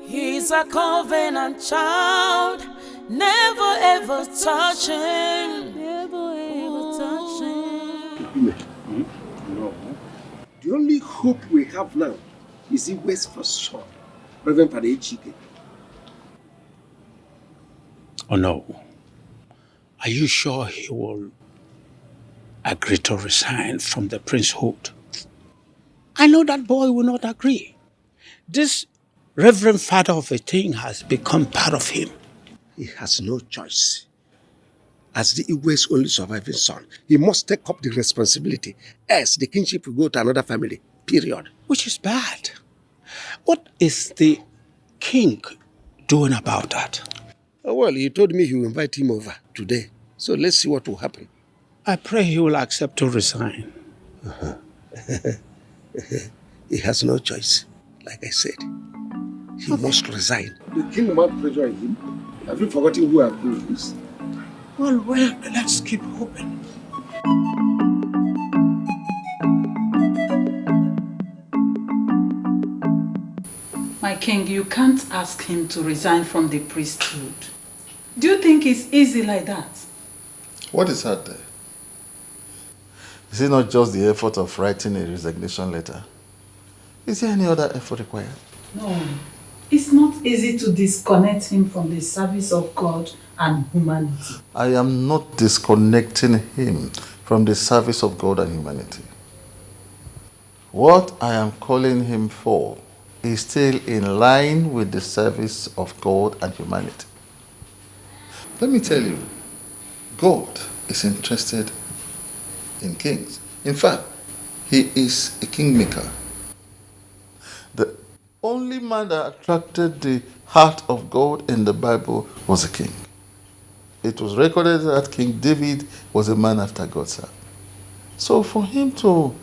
He's a covenant child. Never ever touch him. Never ever touch him. No. The only hope we have now is the West for sure. Reverend Father Ejike. Oh no. Are you sure he will agree to resign from the princehood? I know that boy will not agree. This Reverend Father of a thing has become part of him. He has no choice. As the Igwe's only surviving son, he must take up the responsibility, else the kingship will go to another family, period. Which is bad. What is the king doing about that? Oh, well, he told me he will invite him over today. So let's see what will happen. I pray he will accept to resign. He has no choice, like I said. He must resign. The king will not pressure him. Have you forgotten who approved this? Well, let's keep hoping. My king, you can't ask him to resign from the priesthood. Do you think it's easy like that? What is hard there? Is it not just the effort of writing a resignation letter? Is there any other effort required? No. It's not easy to disconnect him from the service of God and humanity. I am not disconnecting him from the service of God and humanity. What I am calling him for is still in line with the service of God and humanity. Let me tell you, God is interested in kings. In fact, he is a kingmaker. The only man that attracted the heart of God in the Bible was a king. It was recorded that King David was a man after God's heart. So for him to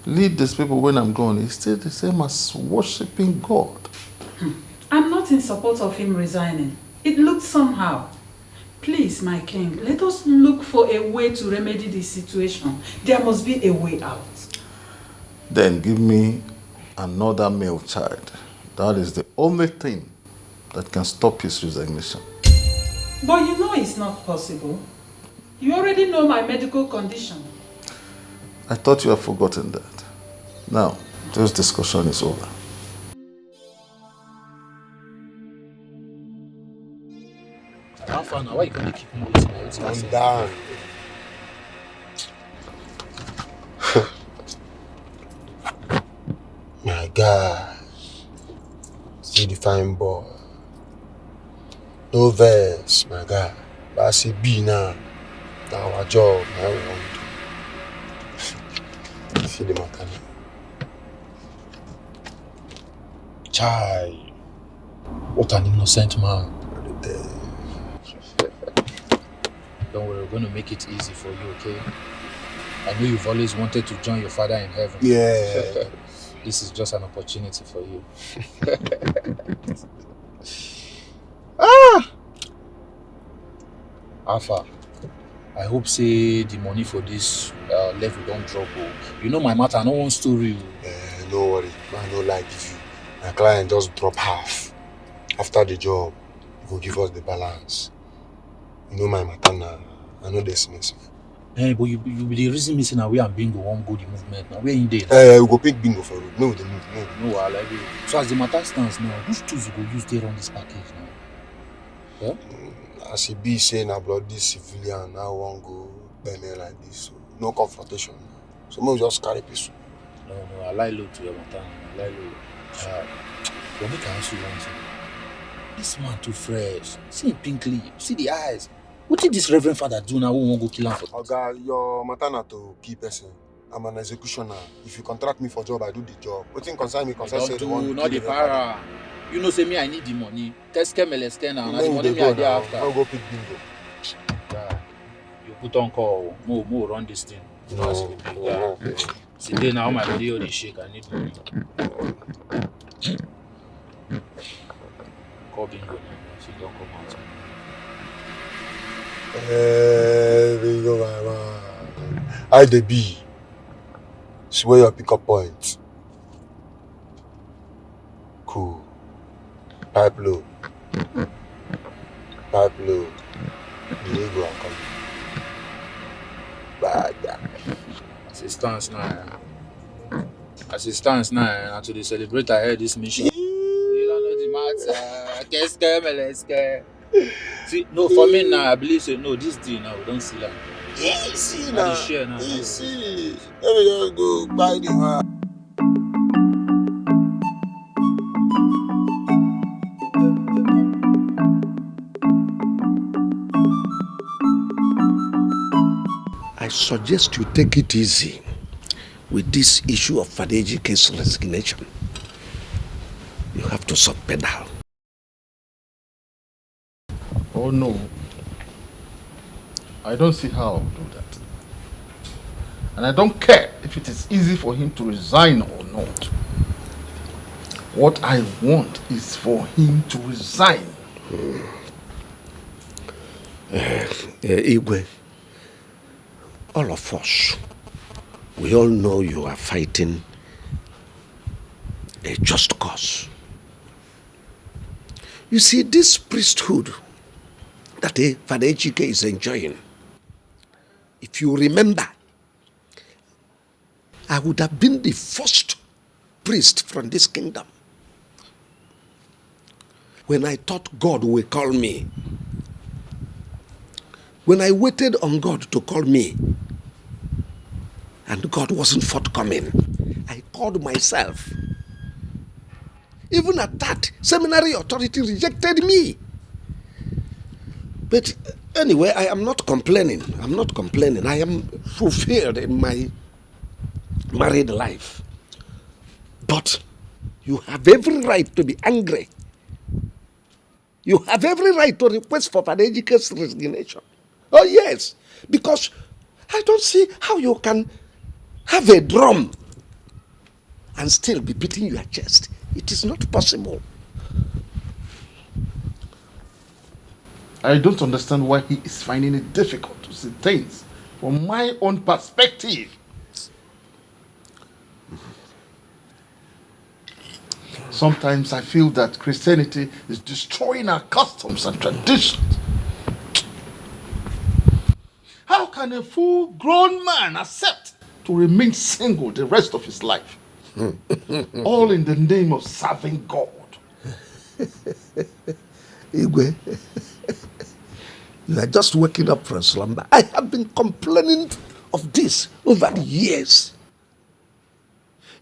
lead these people when I'm gone is still the same as worshiping God. I'm not in support of him resigning. It looks somehow. Please, my king, let us look for a way to remedy this situation. There must be a way out. Then give me another male child. That is the only thing that can stop his resignation. But you know it's not possible. You already know my medical condition. I thought you had forgotten that. Now, this discussion is over. How far now? Why you gonna keep me waiting? Calm down. My God. See the fine boy. No verse, my God. But I say B now. Now our job, I want. See the matter now. Child. What an innocent man. Don't worry, we're going to make it easy for you, okay? I know you've always wanted to join your father in heaven. Yeah. This is just an opportunity for you. Alpha, I hope say the money for this level don't drop. You know my matter, no one story. No worry, I no like give you. My client just drop half. After the job, he will give us the balance. You know my matter now. I know this mess. Hey, but you be the reason missing away and bingo won't go the movement now. Where in there? We go pick bingo for road. No, the move. No, I like it. So as the matter stands now, which tools you go use there on this package now? Yeah? As he be saying about this civilian, I won't go Benin like this. So no confrontation. So maybe just carry peace. No, I lie low to your matter. I lie low. But make I ask you one thing. This man too fresh. See him pink lip. See the eyes. What did this reverend father do now? Who won't go kill him for? Oga, your matter na to key person. I'm an executioner. If you contract me for job, I do the job. What thing concern me? Concern say Don't do, not the para. You know, say me, I need the money. Teske meleske now. The money me I dey after. I'll go pick bingo. God, you put on call. More run this thing. No. See, then now my body already shake. I need money. Call bingo now. See, don't come out. Bingo, my man. I the B. Swear your pick up point. Cool. Pipe low. The ego are coming. Bad guy. Assistance now. And to celebrate ahead this mission. You don't know the matter. Keske. See, no, for me now, I believe so. No, this deal now, we don't see that. Easy now. Share now. Easy. Let me just go buy the man. I suggest you take it easy with this issue of Fadeji case resignation. You have to sub-pedal. Oh no. I don't see how I'll do that. And I don't care if it is easy for him to resign or not. What I want is for him to resign. Igwe, all of us, we all know you are fighting a just cause. You see, this priesthood that Father Ejike is enjoying, if you remember, I would have been the first priest from this kingdom when I thought God would call me, when I waited on God to call me, and God wasn't forthcoming, I called myself. Even at that, seminary authority rejected me. But anyway, I am not complaining. I'm not complaining. I am fulfilled in my married life. But you have every right to be angry. You have every right to request for Padejike's resignation. Oh yes, because I don't see how you can have a drum and still be beating your chest. It is not possible. I don't understand why he is finding it difficult to see things from my own perspective. Sometimes I feel that Christianity is destroying our customs and traditions. How can a full-grown man accept to remain single the rest of his life? All in the name of serving God. Igwe, you are just waking up from slumber. I have been complaining of this over the years.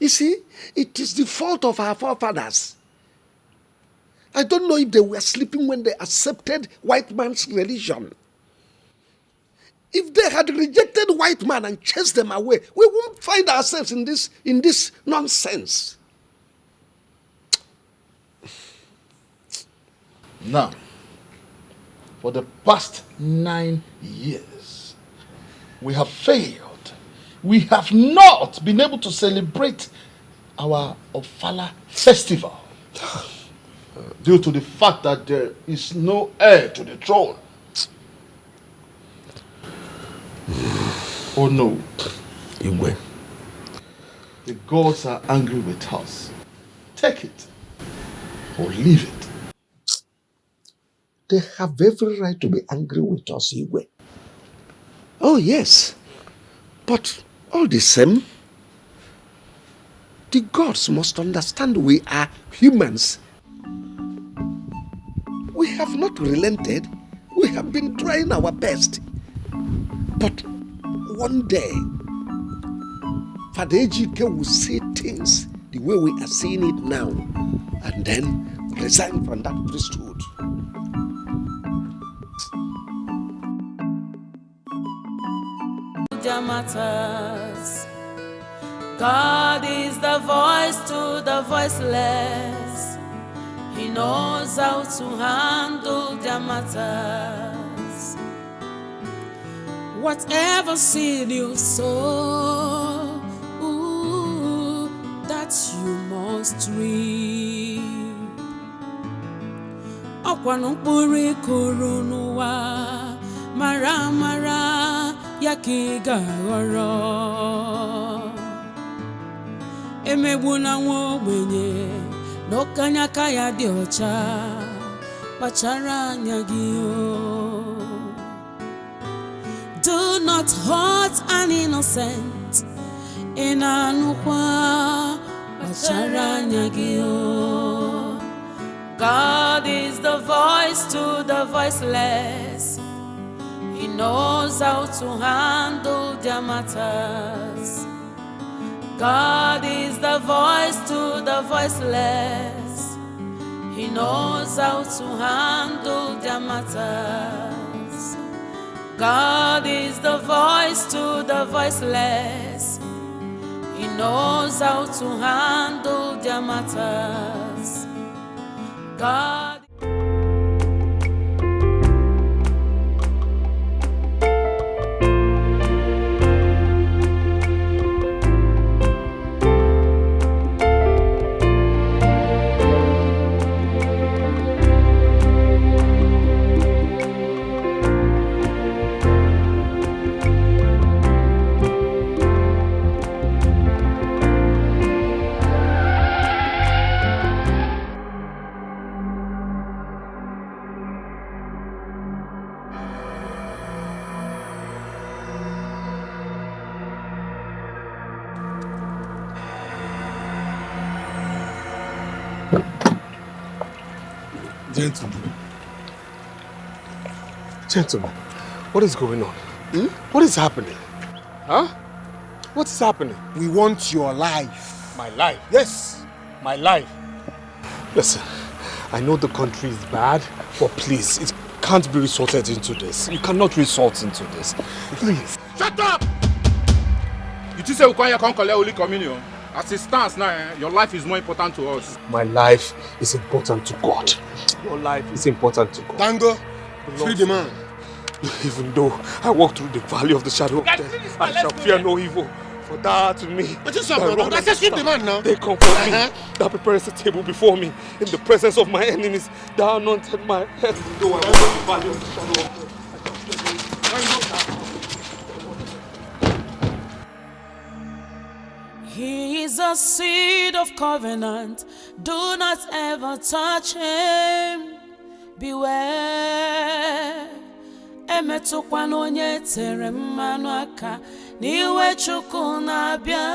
You see, it is the fault of our forefathers. I don't know if they were sleeping when they accepted white man's religion. If they had rejected white man and chased them away, we won't find ourselves in this nonsense. Now, for the past 9 years, we have failed. We have not been able to celebrate our Ofala festival due to the fact that there is no heir to the throne. Oh no. Igwe. The gods are angry with us. Take it or leave it. They have every right to be angry with us, Igwe. Oh yes. But all the same, the gods must understand we are humans. We have not relented. We have been trying our best. But one day, Father Ejike will see things the way we are seeing it now, and then resign from that priesthood. Matters. God is the voice to the voiceless. He knows how to handle their matters. Whatever seed you sow, that you must reap. Ọkwanụ mkpụrụ ịkụrụ n'ụwa, mara mara ya ka ị ga-aghọrọ. Emegbuna nwa ogbenye n'ọkanya aka ya dị ọcha, kpachara anya gị o. Do not hurt an innocent, ị na-anụkwa, kpachara anya gị o. God is the voice to the voiceless. He knows how to handle their matters. God is the voice to the voiceless. He knows how to handle their matters. God is the voice to the voiceless. He knows how to handle their matters. God. Gentlemen. Gentlemen, what is going on? What is happening? Huh? What is happening? We want your life. My life? Yes, my life. Listen, I know the country is bad, but please, it can't be resorted into this. You cannot resort into this. Please. Shut up! You think say we can't collect Holy Communion? As it stands now, your life is more important to us. My life is important to God. Your life is important to God. Tango, free the man. Even though I walk through the valley of the shadow of death, I shall fear no evil. For thou art with me. What is up, man? That's free the man now. They comfort me. Thou preparest a table before me in the presence of my enemies. Thou anointed my head. Though I walk through the valley of the shadow of death, I shall fear no evil. He is a seed of covenant. Do not ever touch him. Beware. Emetụkwana onye tere mmanụ aka n'iwe Chukwu na-abịa.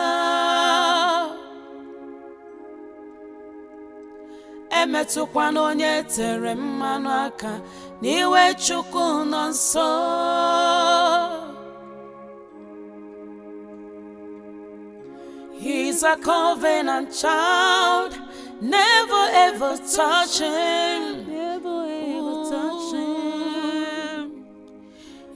Emetụkwana onye tere mmanụ aka n'iwe Chukwu nọ nso. He's a covenant child. Never ever touch him. Never ever touch him.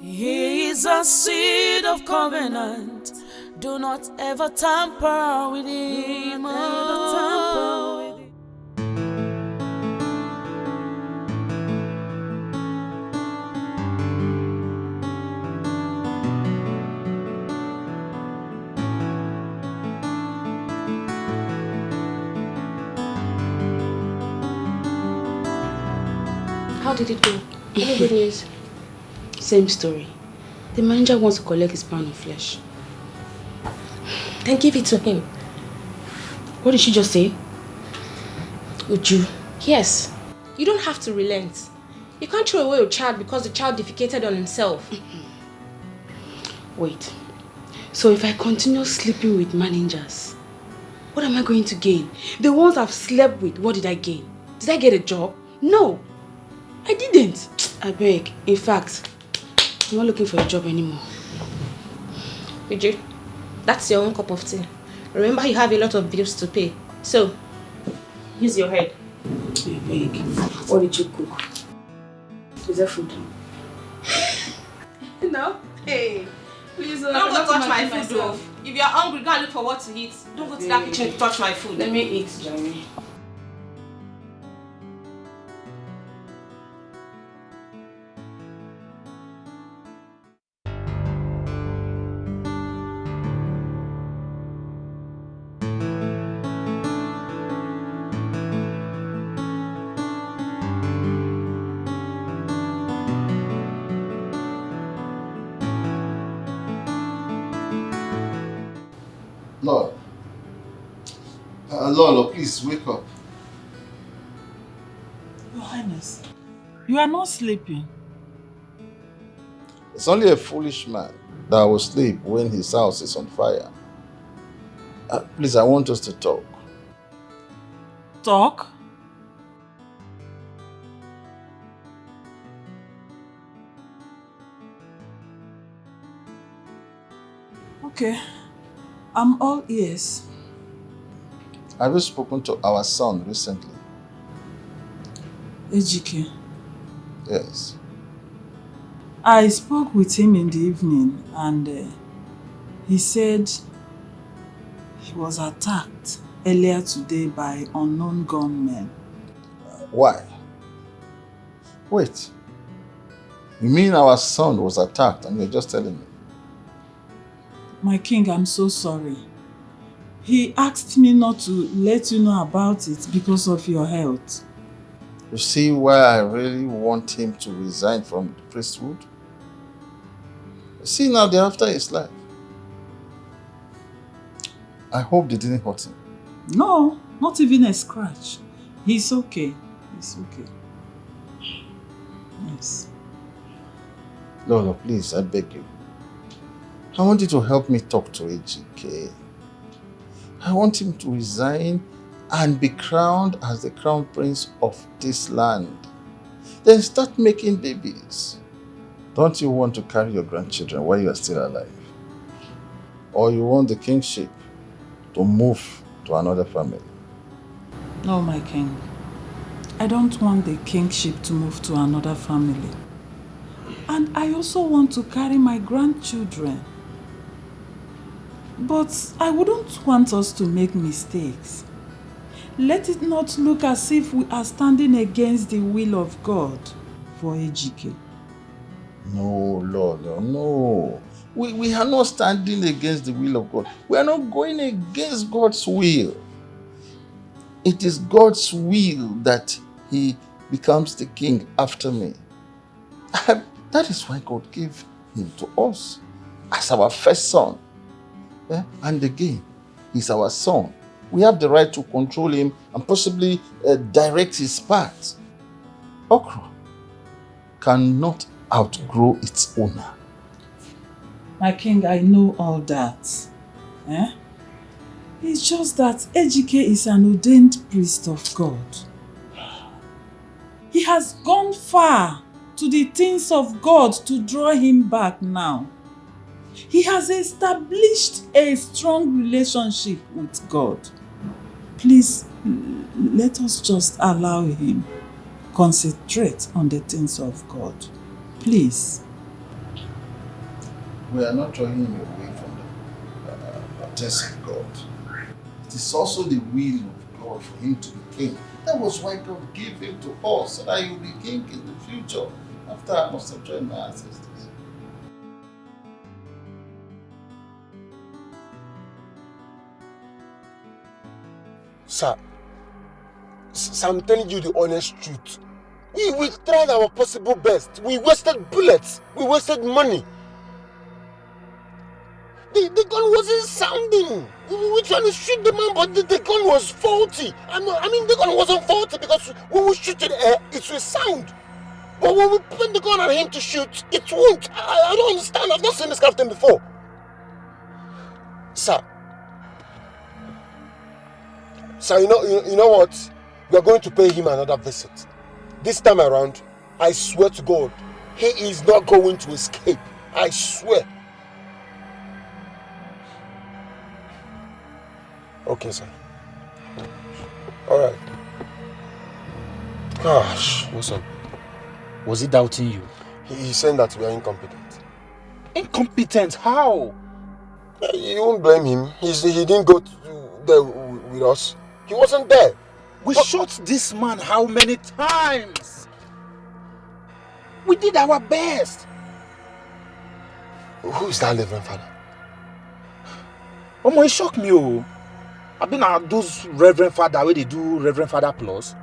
He is a seed of covenant. Do not ever tamper with him. Never tamper with him. How did it go? Any good news? Same story. The manager wants to collect his pound of flesh. Then give it to him. What did she just say? Uju. Yes. You don't have to relent. You can't throw away your child because the child defecated on himself. Wait. So if I continue sleeping with managers, what am I going to gain? The ones I've slept with, what did I gain? Did I get a job? No. I didn't. I beg. In fact, I'm not looking for a job anymore. Uju, that's your own cup of tea. Remember, you have a lot of bills to pay. So, use your head. I beg. What did you cook? Is there food? No? Hey. Please don't go touch my food though. If you're hungry, go and look for what to eat. Don't go to that kitchen to touch my food. Let me eat, Jeremy. Lord. Lolo, please wake up. Your Highness, you are not sleeping. It's only a foolish man that will sleep when his house is on fire. Please, I want us to talk. Talk? Okay, I'm all ears. Have you spoken to our son recently? Ejike. Yes. I spoke with him in the evening and he said he was attacked earlier today by unknown gunmen. Why? Wait. You mean our son was attacked and you're just telling me? My king, I'm so sorry. He asked me not to let you know about it because of your health. You see why I really want him to resign from the priesthood? See now, they're after his life. I hope they didn't hurt him. No, not even a scratch. He's okay. He's okay. Yes. Lolo, please, I beg you. I want you to help me talk to Ejike. I want him to resign and be crowned as the crown prince of this land. Then start making babies. Don't you want to carry your grandchildren while you are still alive? Or you want the kingship to move to another family? No, my king. I don't want the kingship to move to another family. And I also want to carry my grandchildren. But I wouldn't want us to make mistakes. Let it not look as if we are standing against the will of God for Ejike. No, Lord, no. We are not standing against the will of God. We are not going against God's will. It is God's will that he becomes the king after me. That is why God gave him to us as our first son. And again, he's our son. We have the right to control him and possibly direct his path. Okra cannot outgrow its owner. My king, I know all that. It's just that Ejike is an ordained priest of God. He has gone far to the things of God to draw him back now. He has established a strong relationship with God. Please, let us just allow him concentrate on the things of God. Please. We are not drawing him away from the things of God. It is also the will of God for him to be king. That was why God gave him to us, so that he will be king in the future, after I must have joined my ancestors. Sir, I'm telling you the honest truth. We tried our possible best. We wasted bullets. We wasted money. The gun wasn't sounding. We were trying to shoot the man, but the gun was faulty. I mean, the gun wasn't faulty because when we shoot in the air, it will sound. But when we point the gun at him to shoot, it won't. I don't understand. I've not seen this kind of thing before. Sir, you know what? We are going to pay him another visit. This time around, I swear to God, he is not going to escape. I swear. Okay, sir. Alright. Gosh. What's up? Was he doubting you? He's saying that we are incompetent. Incompetent? How? You won't blame him. He didn't go there with us. He wasn't there. We shot this man how many times? We did our best. Who is that Reverend Father? Omo, it shocked me. Oh. I've been at those Reverend Father where they do Reverend Father Plus.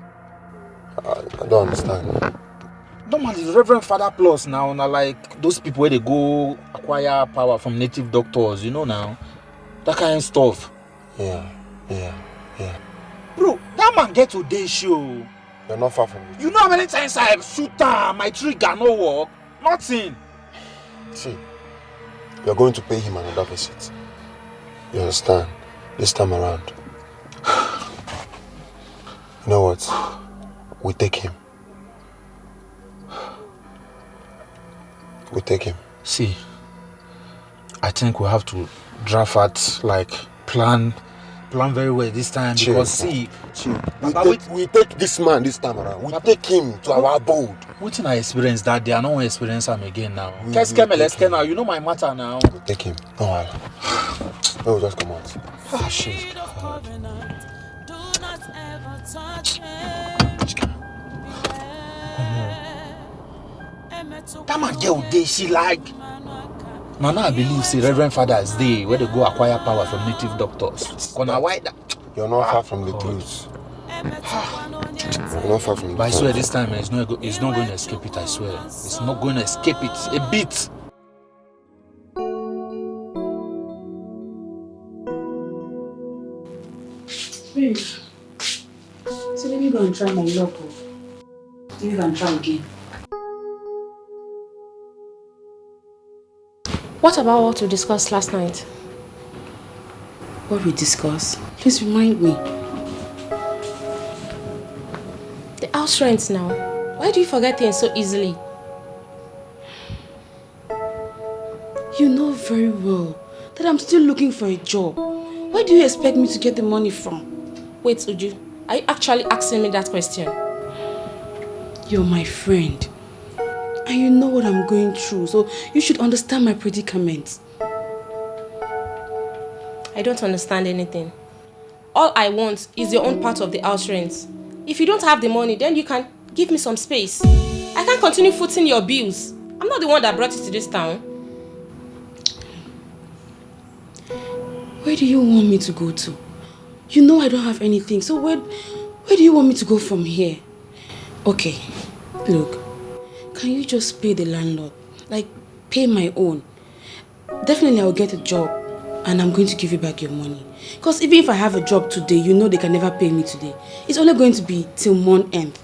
I don't understand. Normally, Reverend Father Plus now like those people where they go acquire power from native doctors, you know now. That kind of stuff. Yeah. Bro, that man get to day show. You're not far from it. You know how many times I shoot her, my trigger no work? Nothing. See, you're going to pay him another visit. You understand? This time around. You know what? We take him. We take him. See, I think we have to draft out, like, plan very well this time. Chill. Because see, we take this man this time around. We take him to our abode. What I experienced that day, I don't want to experience him again now. Now, you know my matter now. We take him. No worry. We'll just come out. Ah, shit. That man girl day, she like. Now I believe see Reverend Father's Day where they go acquire power from native doctors. You're not far from the truth. You're not far from the truth. But I swear this time it's not going to escape it, I swear. It's not going to escape it a bit. Babe, so let me go and try my luck. Let me go and try again. What about what we discussed last night? What we discussed? Please remind me. The house rent now. Why do you forget things so easily? You know very well that I'm still looking for a job. Where do you expect me to get the money from? Wait, Uju. Are you actually asking me that question? You're my friend. And you know what I'm going through, so you should understand my predicament. I don't understand anything. All I want is your own part of the house rent. If you don't have the money, then you can give me some space. I can't continue footing your bills. I'm not the one that brought you to this town. Where do you want me to go to? You know I don't have anything, so where do you want me to go from here? Okay, look, can you just pay the landlord? Like, pay my own. Definitely I'll get a job and I'm going to give you back your money. Because even if I have a job today, you know they can never pay me today. It's only going to be till month end.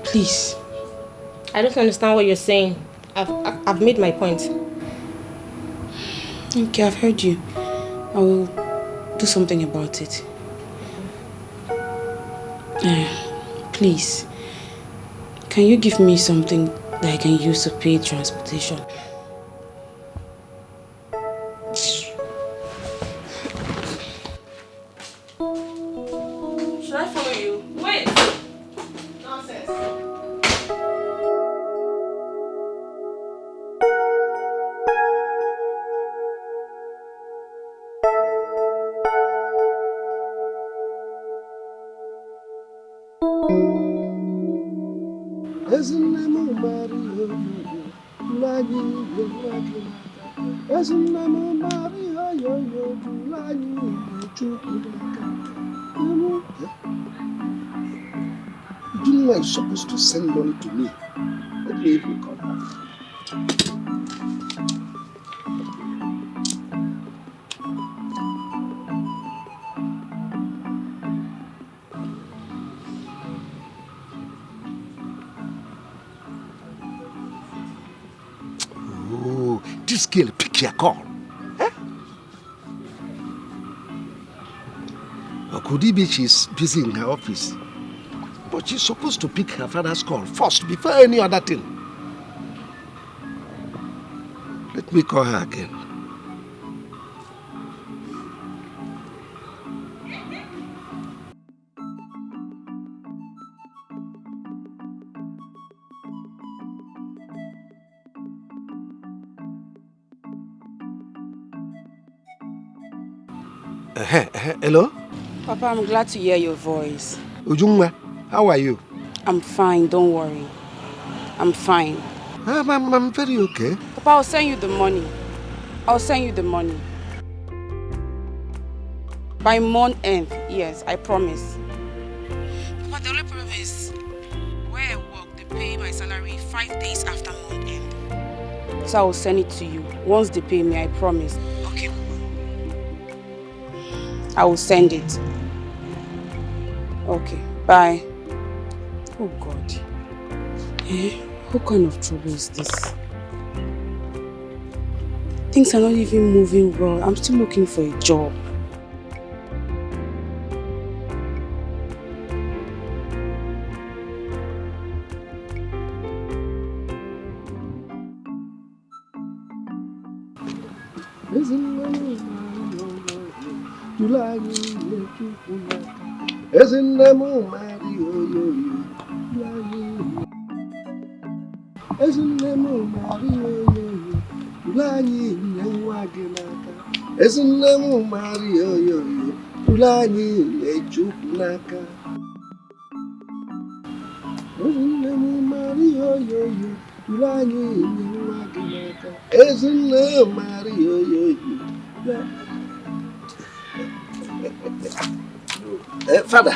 Please. I don't understand what you're saying. I've made my point. Okay, I've heard you. I will do something about it. Please, can you give me something that I can use to pay transportation? Should I follow you? Wait! Nonsense. Junior is supposed to send money to me. What do you even call that? Oh, this girl pick your call. Eh? Or could it be she's busy in her office? But she's supposed to pick her father's call first before any other thing. Let me call her again. Hello? Papa, I'm glad to hear your voice. Ujungwa, how are you? I'm fine, don't worry. I'm fine. I'm very okay. Papa, I'll send you the money. I'll send you the money. By month end, yes, I promise. Papa, the only problem is where I work, they pay my salary 5 days after month end. So I will send it to you. Once they pay me, I promise. Okay, I will send it. Okay, bye. Oh God. What kind of trouble is this? Things are not even moving well. I'm still looking for a job. Father.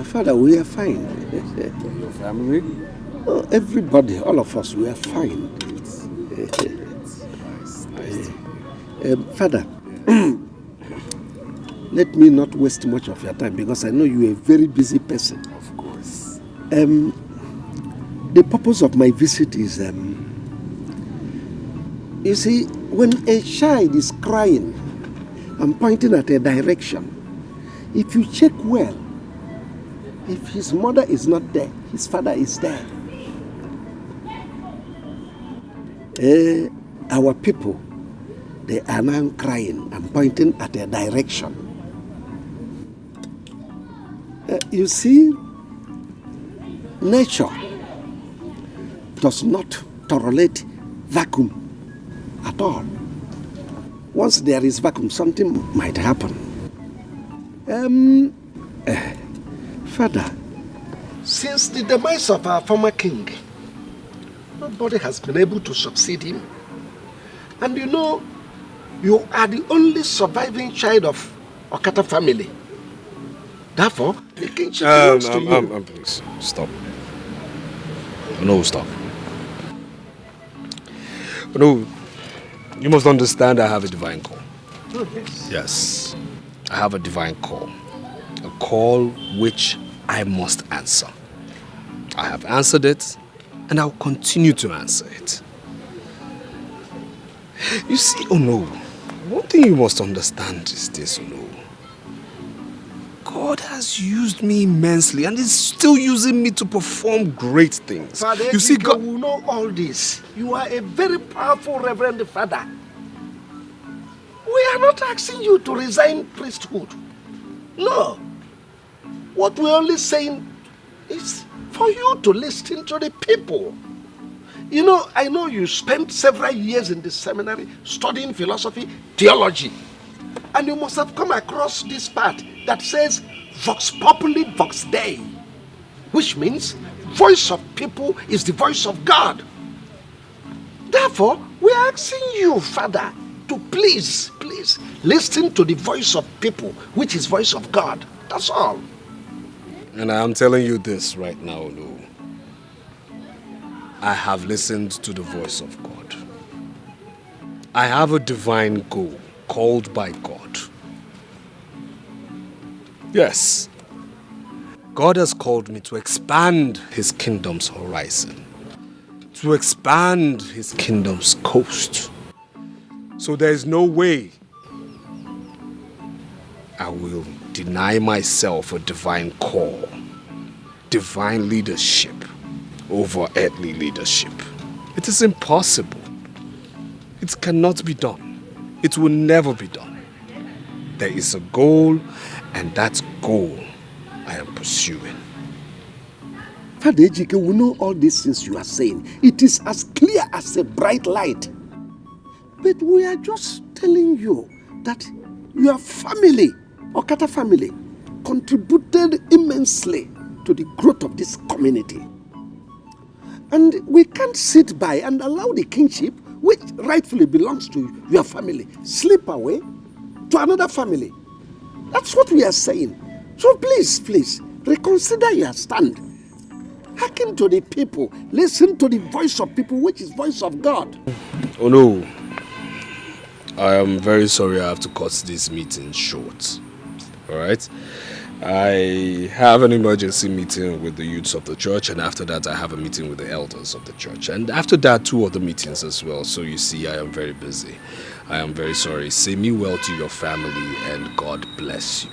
Father, we are fine. Your family? Oh, everybody, all of us, we are fine. Father, let me not waste much of your time because I know you are a very busy person. Of course. The purpose of my visit is You see, when a child is crying and pointing at a direction, if you check well, if his mother is not there, his father is there. Our people, they are now crying and pointing at a direction. You see, nature does not tolerate vacuum at all. Once there is vacuum, something might happen. Father, since the demise of our former king, nobody has been able to succeed him. And you know, you are the only surviving child of Okata family. Therefore, the kingship belongs to you. Please, stop. No, stop. No, you must understand I have a divine call. Oh, yes. Yes, I have a divine call. A call which I must answer. I have answered it, and I'll continue to answer it. You see, Ono, one thing you must understand is this, Ono. God has used me immensely and is still using me to perform great things. Father, you see, God will know all this. You are a very powerful Reverend Father. We are not asking you to resign priesthood. No. What we're only saying is for you to listen to the people. You know, I know you spent several years in the seminary studying philosophy, theology. And you must have come across this part that says, Vox Populi, Vox Dei. Which means, voice of people is the voice of God. Therefore, we are asking you, Father, to please listen to the voice of people, which is voice of God. That's all. And I am telling you this right now, Lou. I have listened to the voice of God. I have a divine goal called by God. Yes. God has called me to expand His kingdom's horizon, to expand His kingdom's coast. So there is no way I will deny myself a divine call, divine leadership over earthly leadership. It is impossible. It cannot be done. It will never be done. There is a goal, and that goal I am pursuing. Father Ejike will know all these things you are saying. It is as clear as a bright light. But we are just telling you that your family, Okata family, contributed immensely to the growth of this community. And we can't sit by and allow the kingship, which rightfully belongs to your family, slip away to another family. That's what we are saying. So please, reconsider your stand. Hearken to the people. Listen to the voice of people, which is voice of God. Oh no. I am very sorry I have to cut this meeting short. Alright? I have an emergency meeting with the youths of the church, and after that I have a meeting with the elders of the church. And after that, 2 other meetings as well. So you see, I am very busy. I am very sorry. Say me well to your family, and God bless you.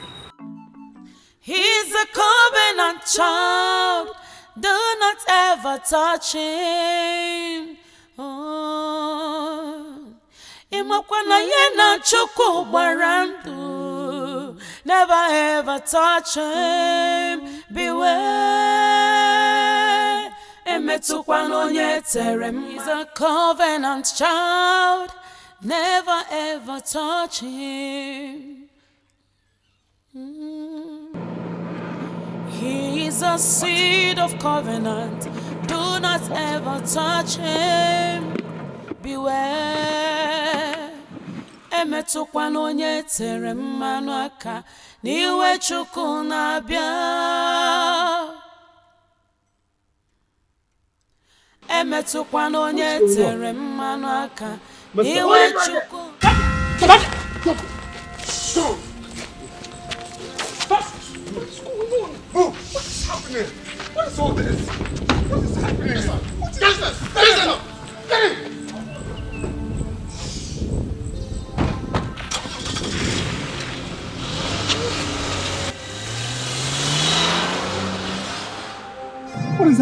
He's a covenant child. Do not ever touch him. Imakwana yena chukwu barandu. Never ever touch him. Beware. Emetukwana onye terem. He's a covenant child. Never ever touch him. He is a seed of covenant. Do not ever touch him. Beware. Emetukwana onye tere mmanụ aka n'iwe Chukwu na-abịa. Emetukwana onye tere mmanụ aka n'iwe Chukwu. What's going on? Oh, what is happening? What is all this? What is happening? What is this? Get him!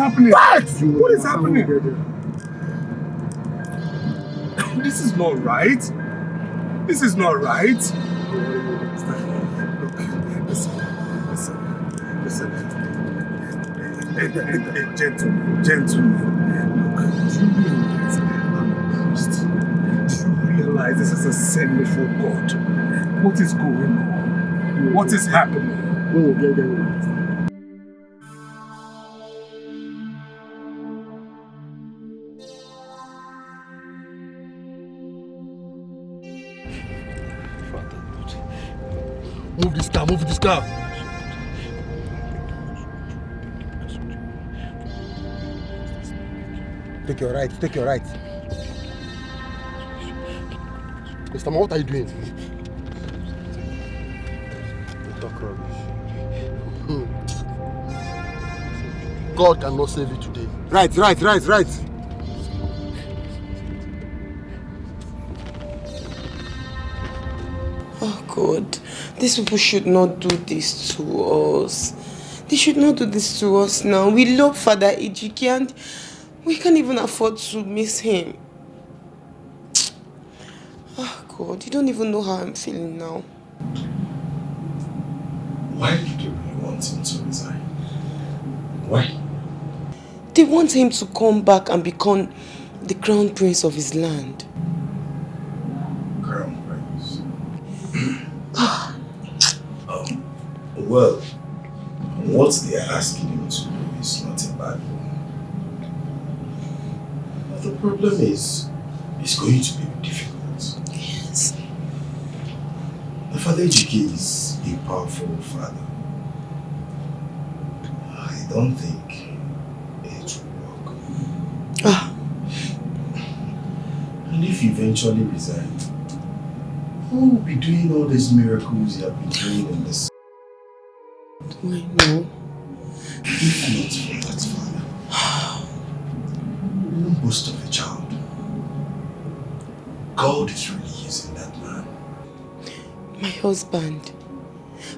happening? What? What is happening? This is not right. This is not right. Look, listen. Gentlemen. Look, do you realize I'm a priest? Do you realize this is a sin before God? What is going on? What is happening? Move this car. Take your right. Mr. Man, what are you doing? You talk rubbish. God cannot save you today. Right. Oh God, these people should not do this to us. They should not do this to us now. We love Father Ejike and we can't even afford to miss him. Oh God, you don't even know how I'm feeling now. Why do you really want him to resign? Why? They want him to come back and become the crown prince of his land. Crown prince? Well, what they are asking him to do is not a bad one. But the problem is, it's going to be difficult. Yes. The Father Ejike is a powerful father. I don't think it will work. And if you eventually resign, who will be doing all these miracles you have been doing in this? Do I know? If not for that father, you won't boast of a child. God is really using that man. My husband,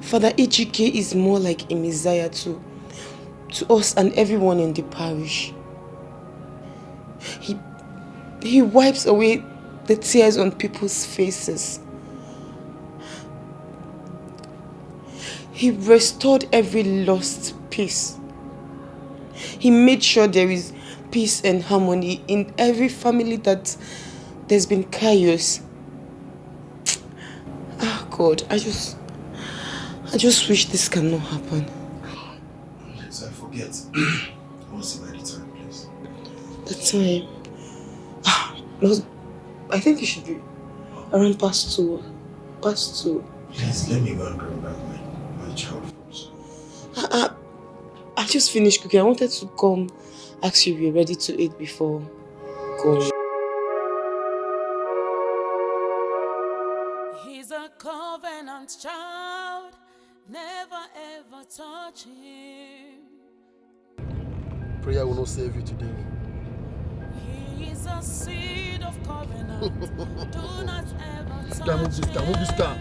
Father Ejike is more like a Messiah to us and everyone in the parish. He wipes away the tears on people's faces. He restored every lost peace. He made sure there is peace and harmony in every family that there's been chaos. Ah, God, I just wish this cannot happen. Yes, I forget. What's the right time, please? The time? I think it should be around past 2. Please, let me go and bring back my child first. I just finished cooking. I wanted to come ask you if you're ready to eat before going. He's a covenant child, never ever touch him. Prayer will not save you today. He is a seed of covenant. Do not ever touch him. Move this car.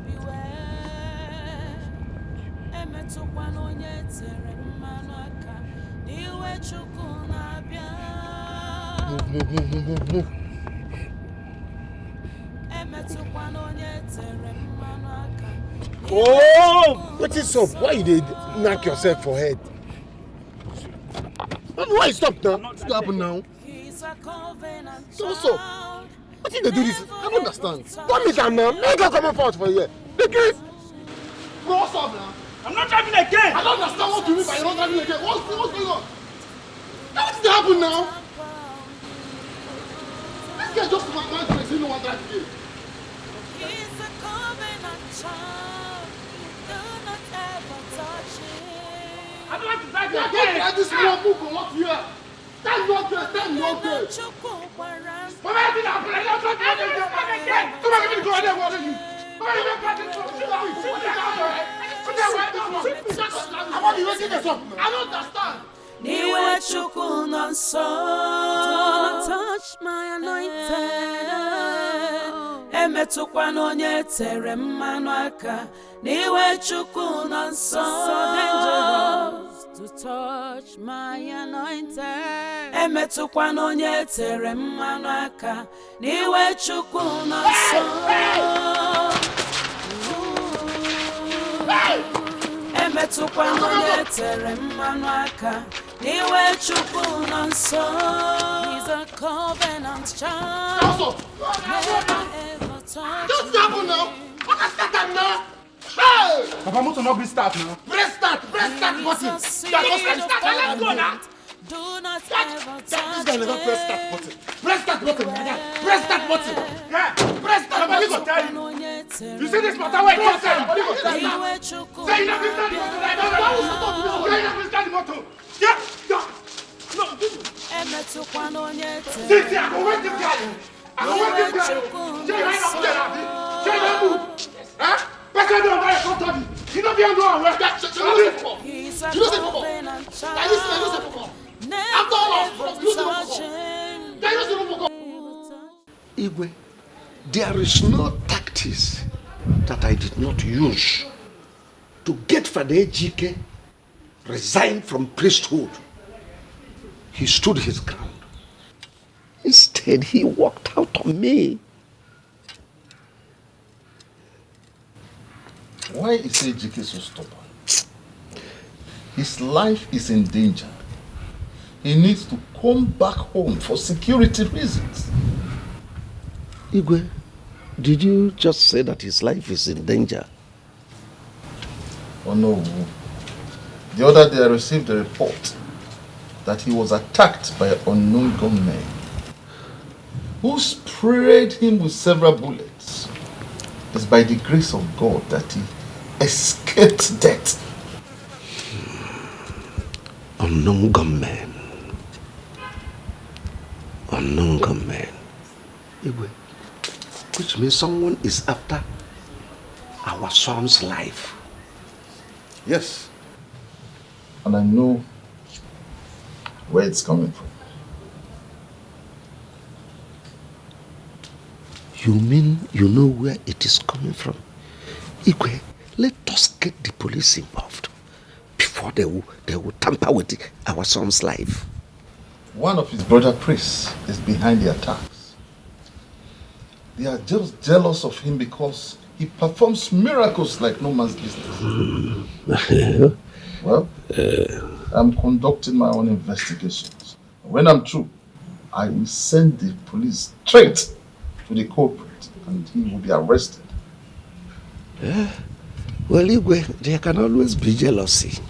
Beware. Emetụkwa n'onye tere mmanụ aka. N'iwe Chukwu na-abịa. Move. Emetụkwa n'onye tere mmanụ aka. Oh! What is up? Why you did knock yourself for head? Why you stop now? What's going to happen now? So. What did they do this? I don't understand. Don't make them now. Make her come forward for here. The case. What's up now? I'm not driving again. I don't understand what you mean by you're not driving again. What's going on? What did happen now? This guy just my friend say no one drive again. He's a covenant child. Do not ever touch him. I don't like to drive again. again. I just want to move what here. Time not good. Come on, get up. I don't drive again. Come on, give me the car there. What are you? Come on, I want you to this up. I don't understand. N'iwe Chukwu nọ nso. Do not touch my anointed. Emetụkwa n'onye tere mmanụ aka. N'iwe Chukwu nọ nso. So dangerous. to touch my anointed. Emetụkwana onye tere mmanụ aka n'iwe Chukwu nọ nso. Emetụkwana onye tere mmanụ aka n'iwe Chukwu nọ nso. He's a covenant child. Never ever touch Just double now. What is that now? Hey! Papa, motor not be start now. Press start button. Let's go now. Do not ever touch This guy never press start button. Press start button, madam. Press start button. Yeah. Press start button. Go tell you. You see this matter where you say? What you tell you? Say you not be start the motor. Say you not be start the motor. Yeah. No. See, I go wait this guy. I go wait this guy. Say you ain't not there, Abi. Say you not move. Huh? Better don't buy a contact. You don't be on the way. You don't say football. Like this, you don't say football. After all, you don't say football. Igwe, there is no tactics that I did not use to get Father Ejike resigned from priesthood. He stood his ground. Instead, he walked out on me. Why is Ejike so stubborn? His life is in danger. He needs to come back home for security reasons. Igwe, did you just say that his life is in danger? Oh no. The other day I received a report that he was attacked by unknown gunmen who sprayed him with several bullets. It's by the grace of God that he escaped death. Unknown gunmen. Unknown gunmen. Igwe, which means someone is after our son's life. Yes. And I know where it's coming from. You mean you know where it is coming from? Igwe, let us get the police involved before they will tamper with our son's life. One of his brother priests is behind the attacks. They are just jealous of him because he performs miracles like no man's business. Well, I'm conducting my own investigations. When I'm through, I will send the police straight to the culprit and he will be arrested. Well, Igwe, there can always be jealousy.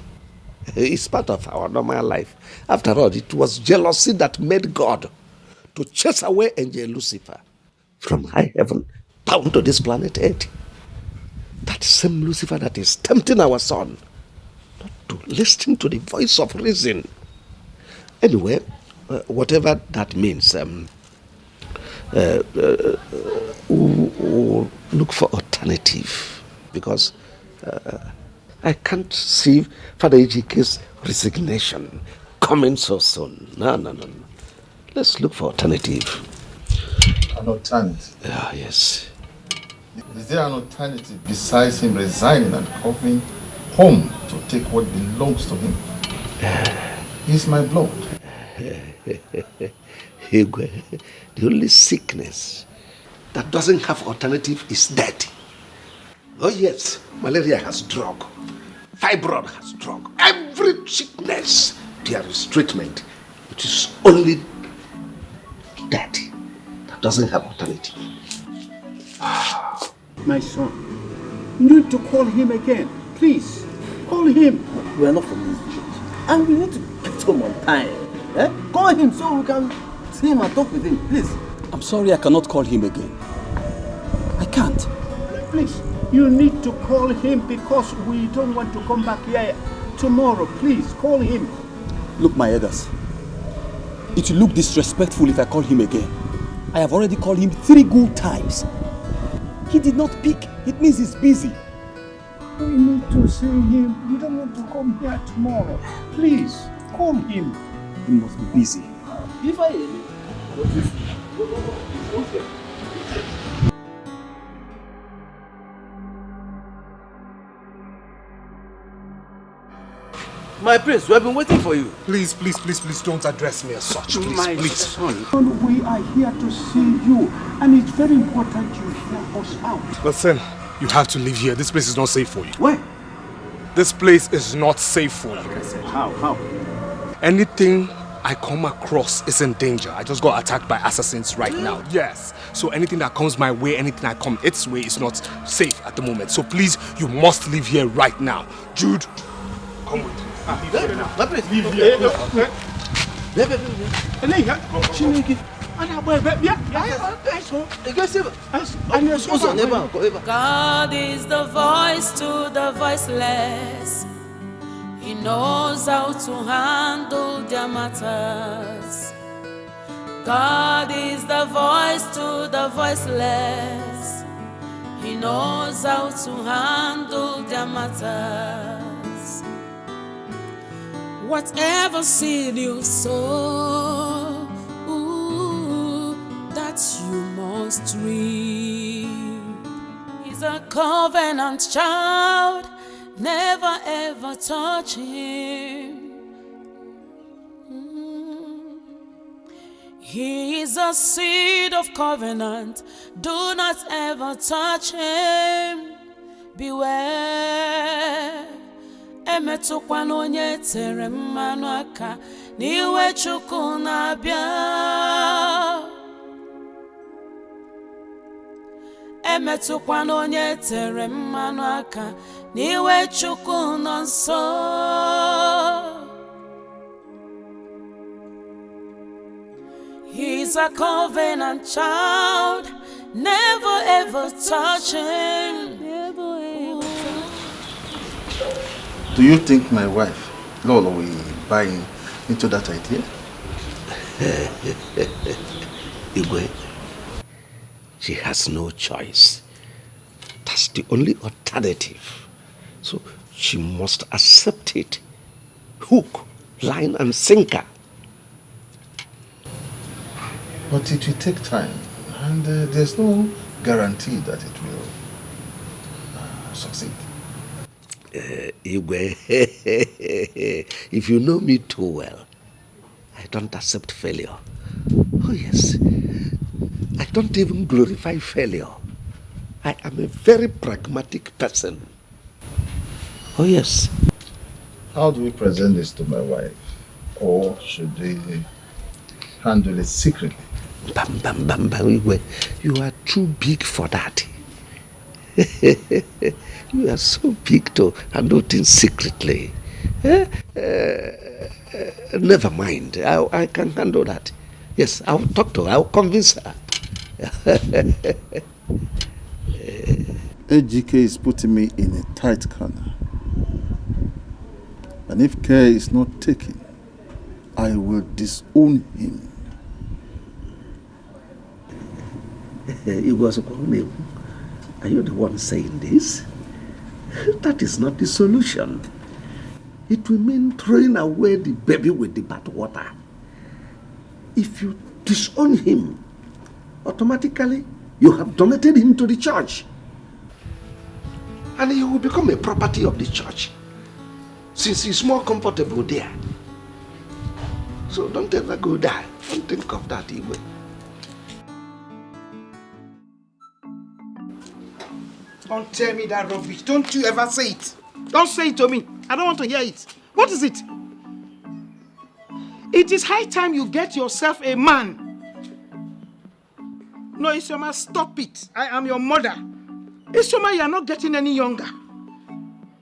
It's part of our normal life. After all, it was jealousy that made God to chase away angel Lucifer from high heaven down to this planet Earth. That same Lucifer that is tempting our son not to listen to the voice of reason. Anyway, whatever that means, we'll look for alternative because I can't see Father Ejike's resignation coming so soon. No. Let's look for alternative. An alternative? Yes. Is there an alternative besides him resigning and coming home to take what belongs to him? He's my blood. The only sickness that doesn't have alternative is death. Oh yes, malaria has drug. Fibroid has drug. Every sickness, there is treatment. It is only death that doesn't have alternative. My son, you need to call him again. Please, call him. We are not from this village. And we need to get home on time. Call him so we can see him and talk with him, please. I'm sorry I cannot call him again. I can't. Please, you need to call him because we don't want to come back here tomorrow. Please, call him. Look, my elders, it will look disrespectful if I call him again. I have already called him 3 good times. He did not pick. It means he's busy. We need to see him. You don't want to come here tomorrow. Please, call him. He must be busy. If I My prince, we have been waiting for you. Please, please, please, please don't address me as such. Please, My please. son. We are here to see you, and it's very important you hear us out. Listen, you have to leave here. This place is not safe for you. Where? This place is not safe for you. How? Anything I come across is in danger. I just got attacked by assassins right now. Yes. So anything that comes my way, anything that comes its way is not safe at the moment. So please, you must leave here right now. Jude, come with me. My prince. Leave here. God is the voice to the voiceless. He knows how to handle their matters. God is the voice to the voiceless. He knows how to handle their matters. Whatever seed you sow, that you must reap. He's a covenant child, never ever touch him. He is a seed of covenant, do not ever touch him. Beware. Emetụkwana onye tere mmanụ aka n'iwe Chukwu na-abịa. Emetụkwana onye tere mmanụ aka n'iwe Chukwu nọ nso. He's a covenant child, never ever touch him. Never ever touch. Do you think my wife, Lola, will buy into that idea? Igwe, she has no choice. That's the only alternative. So she must accept it. Hook, line, and sinker. But it will take time, and there's no guarantee that it will succeed. Igwe, if you know me too well, I don't accept failure. Oh yes, I don't even glorify failure. I am a very pragmatic person. Oh yes. How do we present this to my wife? Or should we handle it secretly? Bam, bam, bam, bam, Igwe, you are too big for that. You are so big to handle things secretly. Never mind. I can handle that. Yes, I'll talk to her. I'll convince her. AGK is putting me in a tight corner. And if care is not taken, I will disown him. Are you the one saying this? That is not the solution. It will mean throwing away the baby with the bathwater. If you disown him, automatically you have donated him to the church. And he will become a property of the church, since he's more comfortable there. So don't ever go there. Don't think of that even. Don't tell me that rubbish. Don't you ever say it. Don't say it to me. I don't want to hear it. What is it? It is high time you get yourself a man. No, Isioma, stop it. I am your mother. Isioma, you are not getting any younger.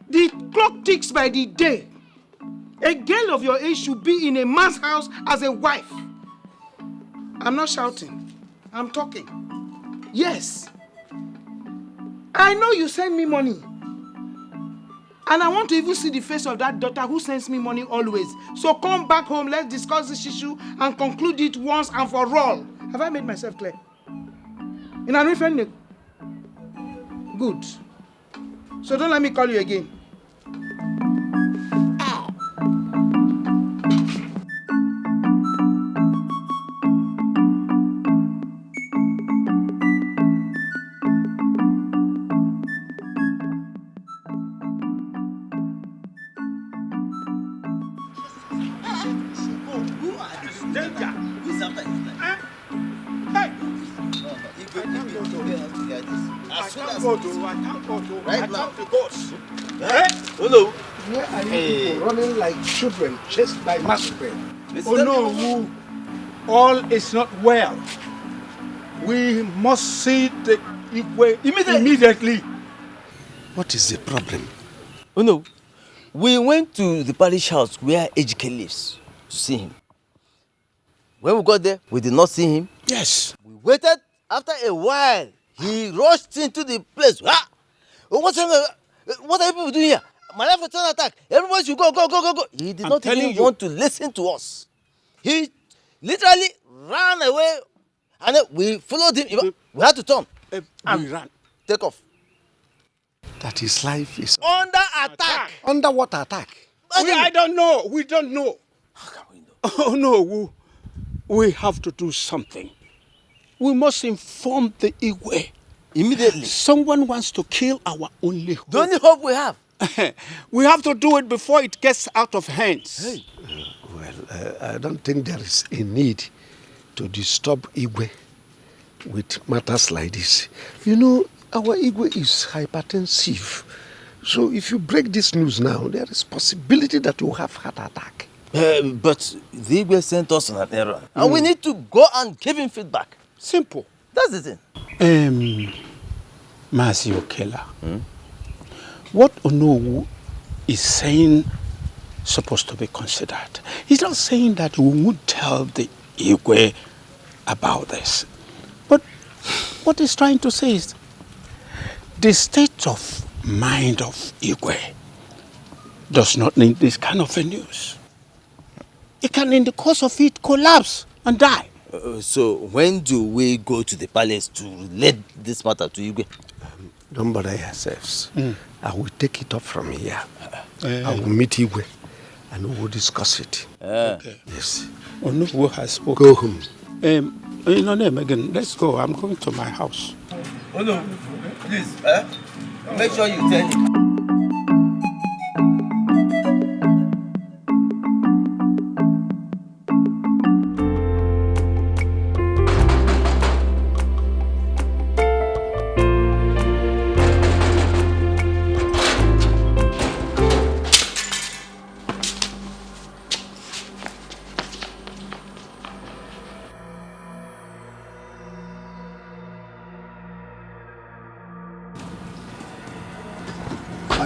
The clock ticks by the day. A girl of your age should be in a man's house as a wife. I'm not shouting. I'm talking. Yes. I know you send me money. And I want to even see the face of that daughter who sends me money always. So come back home, let's discuss this issue and conclude it once and for all. Have I made myself clear? In an friend? Good. So don't let me call you again. It's after his life. As soon as right now. Oh no. Where are you people running like children chased by masquerade? Oh no, all is not well. We must see the Igwe immediately. What is the problem? Oh no. We went to the parish house where Ejike lives to see him. When we got there, we did not see him. Yes. We waited. After a while, he rushed into the place. Ah! What are you people doing here? My life was under attack. Everybody should go. He did not even want to listen to us. He literally ran away, and then we followed him. We had to turn. We ran. Take off. That his life is under attack. Under what attack? I don't know. We don't know. How can we know? Oh no, we have to do something. We must inform the Igwe. Immediately. Someone wants to kill our only hope. The only hope we have. We have to do it before it gets out of hands. Hey. I don't think there is a need to disturb Igwe with matters like this. You know, our Igwe is hypertensive. So if you break this news now, there is possibility that you have heart attack. But the Igwe sent us on an errand. And we need to go and give him feedback. Simple. That's the thing. Mazi Okela, what Onowu is saying supposed to be considered. He's not saying that we would tell the Igwe about this. But what he's trying to say is the state of mind of Igwe does not need this kind of a news. It can, in the course of it, collapse and die. So when do we go to the palace to let this matter to Igwe? Don't bother yourselves. I will take it up from here. I will meet Igwe and we will discuss it. Okay. Yes. Onubu has spoken. Go home. Megan, let's go. I'm going to my house. Oh no, please, make sure you tell him.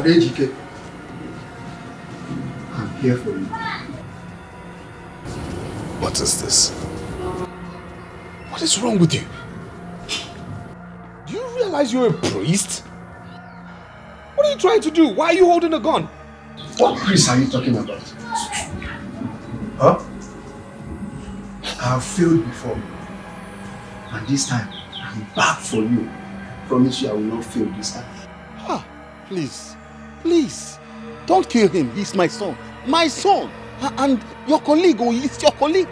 Ejike, I'm here for you. What is this? What is wrong with you? Do you realize you're a priest? What are you trying to do? Why are you holding a gun? What priest are you talking about? Huh? I have failed before. And this time, I'm back for you. I promise you I will not fail this time. Please, please, don't kill him. He's my son. My son. And your colleague, he's your colleague.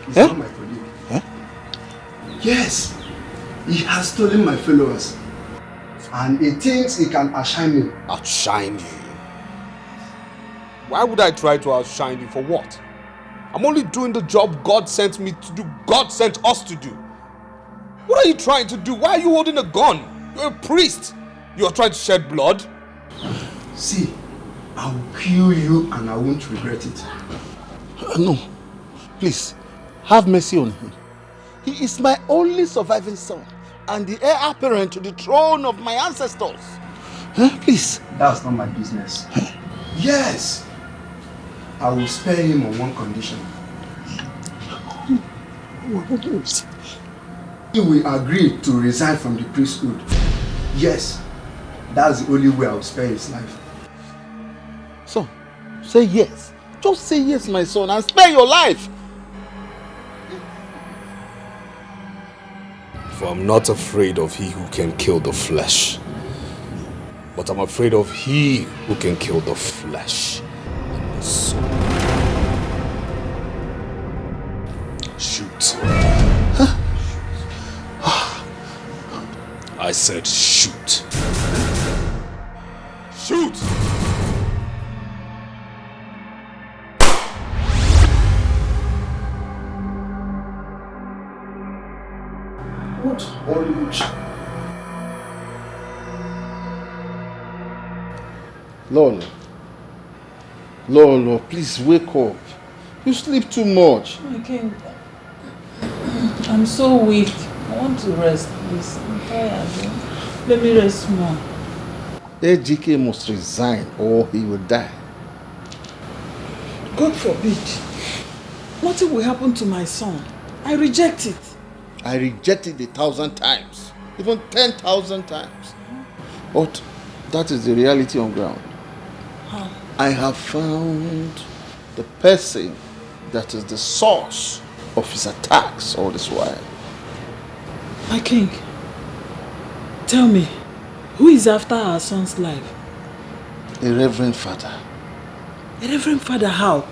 He's not my colleague. Huh? Yes. He has stolen my followers. And he thinks he can outshine me. Outshine you? Why would I try to outshine you? For what? I'm only doing the job God sent me to do. God sent us to do. What are you trying to do? Why are you holding a gun? You're a priest. You're trying to shed blood? See, I will kill you and I won't regret it. No, please, have mercy on him. He is my only surviving son and the heir apparent to the throne of my ancestors. Please. That's not my business. Yes, I will spare him on one condition. He will agree to resign from the priesthood. Yes. That's the only way I'll spare his life. So, say yes. Just say yes, my son, and spare your life. For I'm not afraid of he who can kill the flesh, but I'm afraid of he who can kill the flesh and the soul. Shoot. Huh? I said shoot. Shoot! What horrible Lolo. Lolo, please wake up. You sleep too much. I can't. I'm so weak. I want to rest, please. I'm tired. Let me rest more. AGK must resign or he will die. God forbid. Nothing will happen to my son. I reject it. I reject it 1,000 times. Even 10,000 times. But that is the reality on ground. How? I have found the person that is the source of his attacks all this while. My king, tell me, who is after our son's life? A reverend father. A reverend father, how?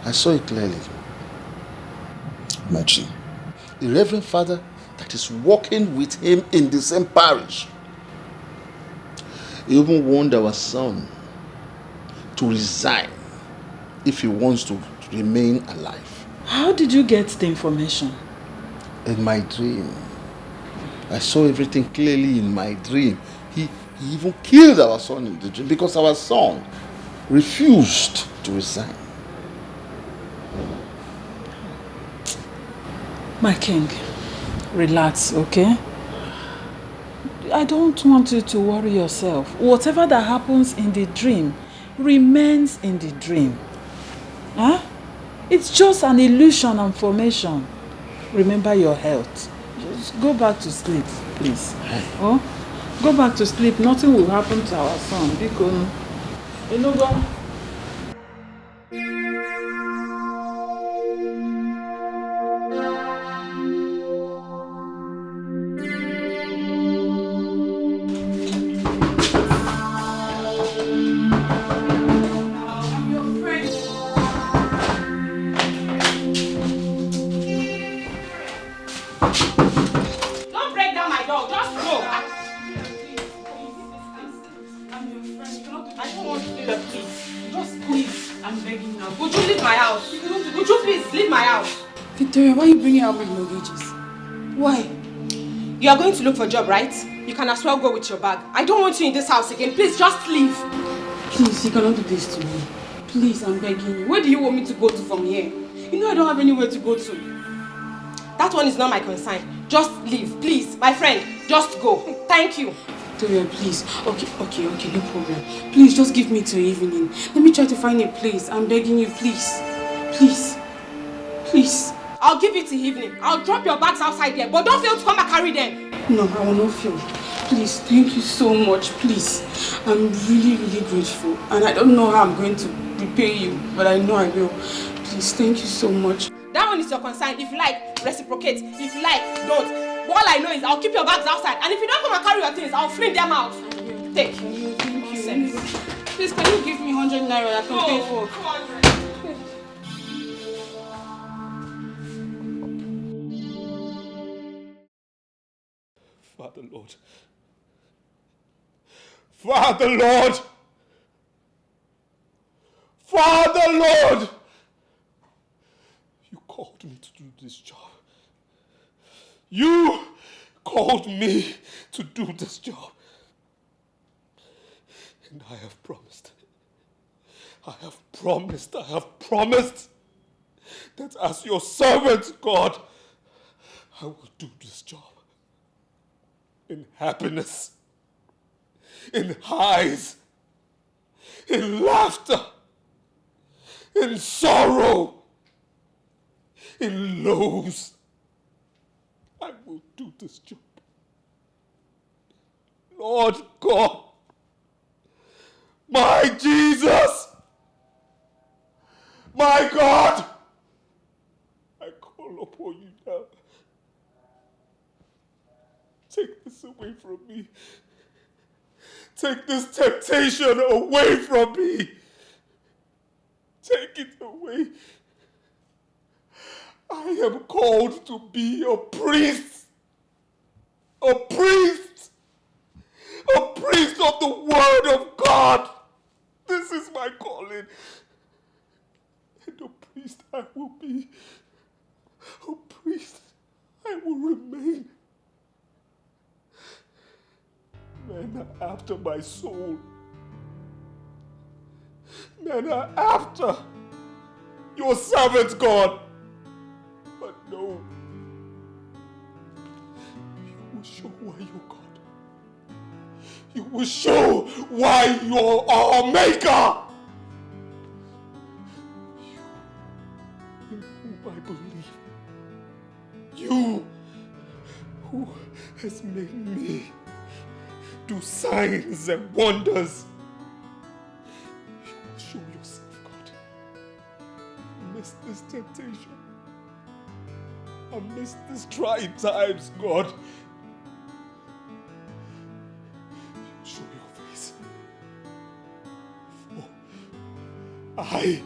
I saw it clearly. Machi. A reverend father that is working with him in the same parish. He even warned our son to resign if he wants to remain alive. How did you get the information? In my dream. I saw everything clearly in my dream. He even killed our son in the dream because our son refused to resign. My king, relax, okay? I don't want you to worry yourself. Whatever that happens in the dream remains in the dream. Huh? It's just an illusion and formation. Remember your health. Just go back to sleep, please. Oh? Go back to sleep. Nothing will happen to our son. Because, you know what? Don't break down my door. Just go. I don't want to do that, please. Just please. I'm begging now. Would you leave my house? Would you please leave my house? Victoria, why are you bringing out my luggages? Why? You are going to look for a job, right? You can as well go with your bag. I don't want you in this house again. Please, just leave. Please, you cannot do this to me. Please, I'm begging you. Where do you want me to go to from here? You know I don't have anywhere to go to. That one is not my concern. Just leave, please. My friend, just go. Thank you. Victoria, please. Okay, no problem. Please, just give me till evening. Let me try to find a place. I'm begging you, please. Please. Please. I'll give you till evening. I'll drop your bags outside there, but don't fail to come and carry them. No, I will not fail. Please, thank you so much. Please. I'm really, really grateful. And I don't know how I'm going to repay you, but I know I will. Please, thank you so much. That one is your concern. If you like, reciprocate. If you like, don't. But all I know is I'll keep your bags outside. And if you don't come and carry your things, I'll fling them out. Take. Thank you. Please, can you give me 100 naira I can pay for? 200. Father Lord. Father Lord. Father Lord. You called me to do this job. You called me to do this job. And I have promised. I have promised that as your servant, God, I will do this job. In happiness, in highs, in laughter, in sorrow, in lows. I will do this job. Lord God, my Jesus, my God, I call upon you now. Take this away from me. Take this temptation away from me. Take it away. I am called to be a priest. A priest. A priest of the Word of God. This is my calling. And a priest I will be. A priest I remain. Men are after my soul. Men are after your servant, God. But no, you will show why you're God. You will show why you're our maker. You, in whom I believe. You, who has made me do signs and wonders. You will show yourself, God. Amidst this temptation, amidst these trying times, God. Show your face. For I,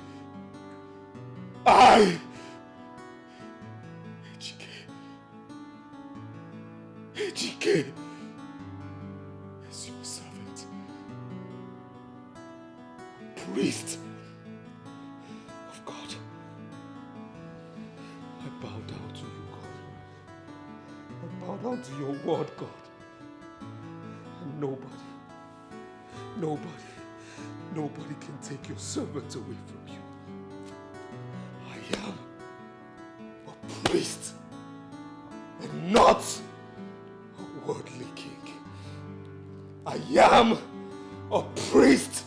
Ejike, is your servant, priest of God. I bow down to you, God. I bow down to your word, God. And nobody can take your servant away from you. I am a priest and not a worldly king. I am a priest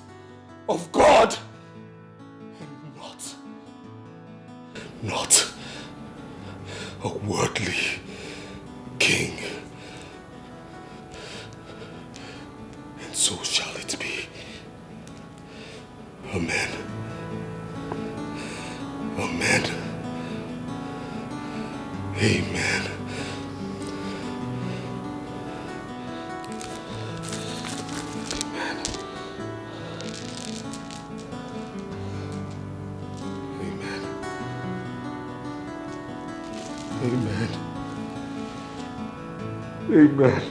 of God and not a worldly king. And so shall it be. Amen. Amen. Amen. Amen. Amen.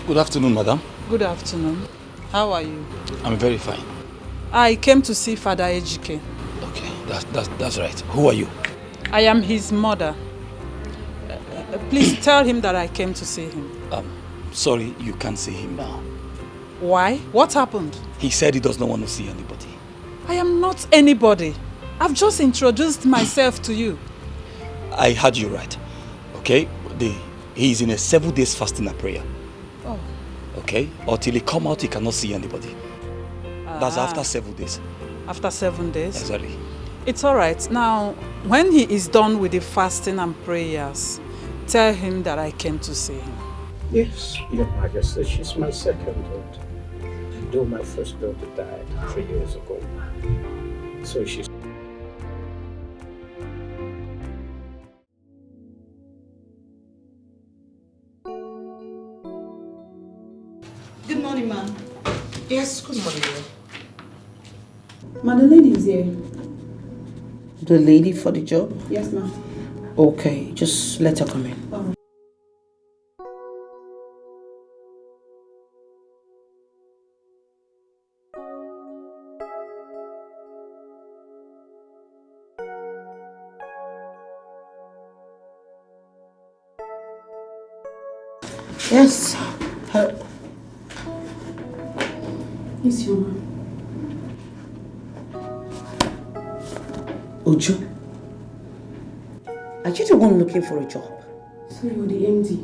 Good afternoon, madam. Good afternoon. How are you? I'm very fine. I came to see Father Ejike. Okay, that's right. Who are you? I am his mother. Please tell him that I came to see him. Sorry, you can't see him now. Why? What happened? He said he does not want to see anybody. I am not anybody. I've just introduced myself to you. I heard you right. Okay? He is in a 7 days fasting and prayer. Oh. Okay? Until he come out, he cannot see anybody. That's after 7 days. After 7 days? Exactly. It's all right. Now, when he is done with the fasting and prayers, tell him that I came to see him. Yes, Your Majesty, she's my second daughter. Though my first daughter died 3 years ago. So she's... Good morning, ma'am. Yes, good morning. Ma, the lady is here. The lady for the job? Yes, ma'am. Okay, just let her come in. Oh. Yes. Yes, Your Honor. Ojo, are you the one looking for a job? So you're the MD?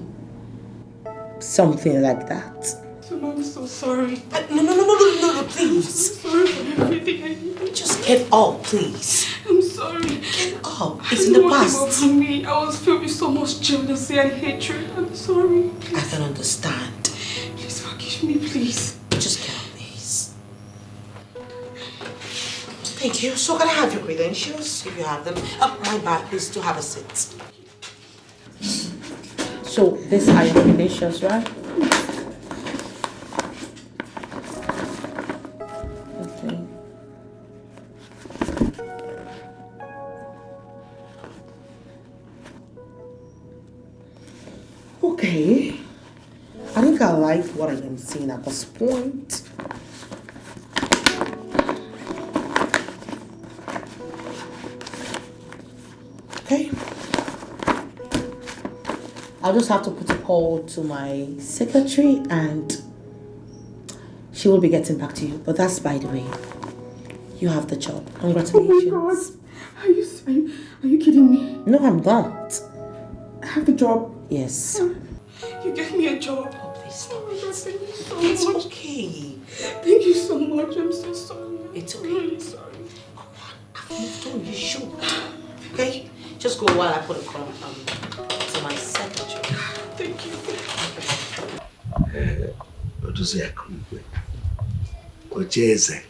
Something like that. So I'm so sorry. No, please. I'm sorry for everything I did. Just get up, please. I'm sorry. Get up. It's in the past. For me. I was filled with so much jealousy and hatred. I'm sorry. Please. I can understand. Please forgive me, please. Just get up, please. Thank you. So can I have your credentials if you have them? My bad, please do have a seat. So these are your credentials, right? Okay. I think I like what I am seeing at this point. Okay. I'll just have to put a call to my secretary and she will be getting back to you. But that's by the way. You have the job. Congratulations. Oh my God. Are you kidding me? No, I'm not. I have the job. Yes. You gave me a job. Oh, please. Oh my God, thank you so It's much. okay. Thank you so much. I'm so sorry. It's okay. I'm really sorry. Come on, I've moved on. You should. Okay? Just go while I put a call to my secretary. Thank you. What does he accomplish? Ojeze.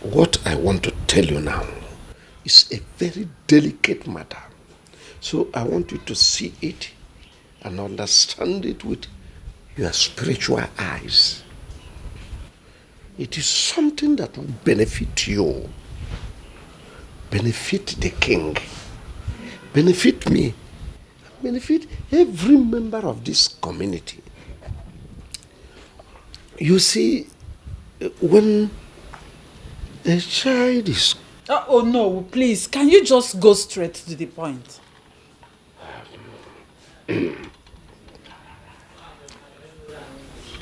What I want to tell you now is a very delicate matter. So I want you to see it and understand it with your spiritual eyes. It is something that will benefit you, benefit the king, benefit me, benefit every member of this community. You see, when a child is... Oh no, please, can you just go straight to the point?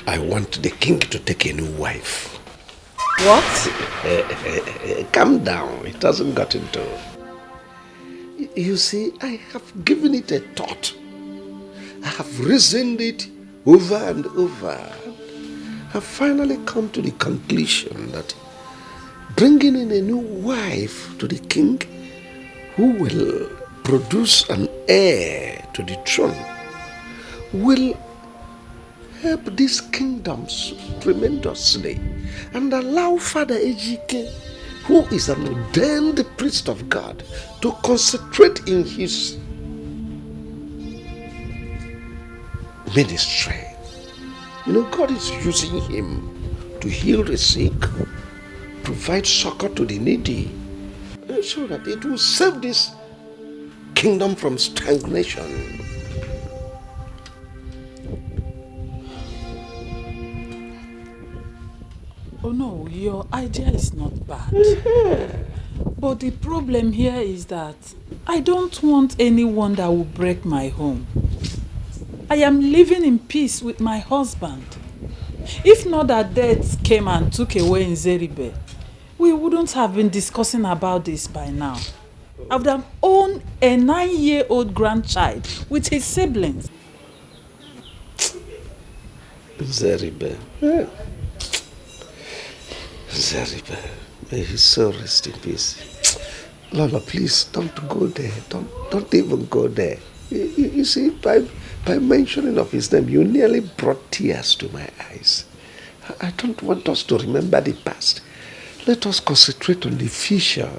I want the king to take a new wife. What? Calm down, it hasn't got into... You see, I have given it a thought. I have reasoned it over and over. I've finally come to the conclusion that bringing in a new wife to the king who will produce an heir to the throne will help these kingdoms tremendously and allow Father Ejike, who is an ordained priest of God, to concentrate in his ministry. You know, God is using him to heal the sick, provide succor to the needy, so that it will save this kingdom from stagnation. Oh no, your idea is not bad. But the problem here is that I don't want anyone that will break my home. I am living in peace with my husband. If not that death came and took away Nzeribe, we wouldn't have been discussing about this by now. I would have owned a 9-year-old grandchild with his siblings. Nzeribe. Nzeribe. May his soul rest in peace. Lola, please don't go there. Don't even go there. You see, by mentioning of his name, you nearly brought tears to my eyes. I don't want us to remember the past. Let us concentrate on the future.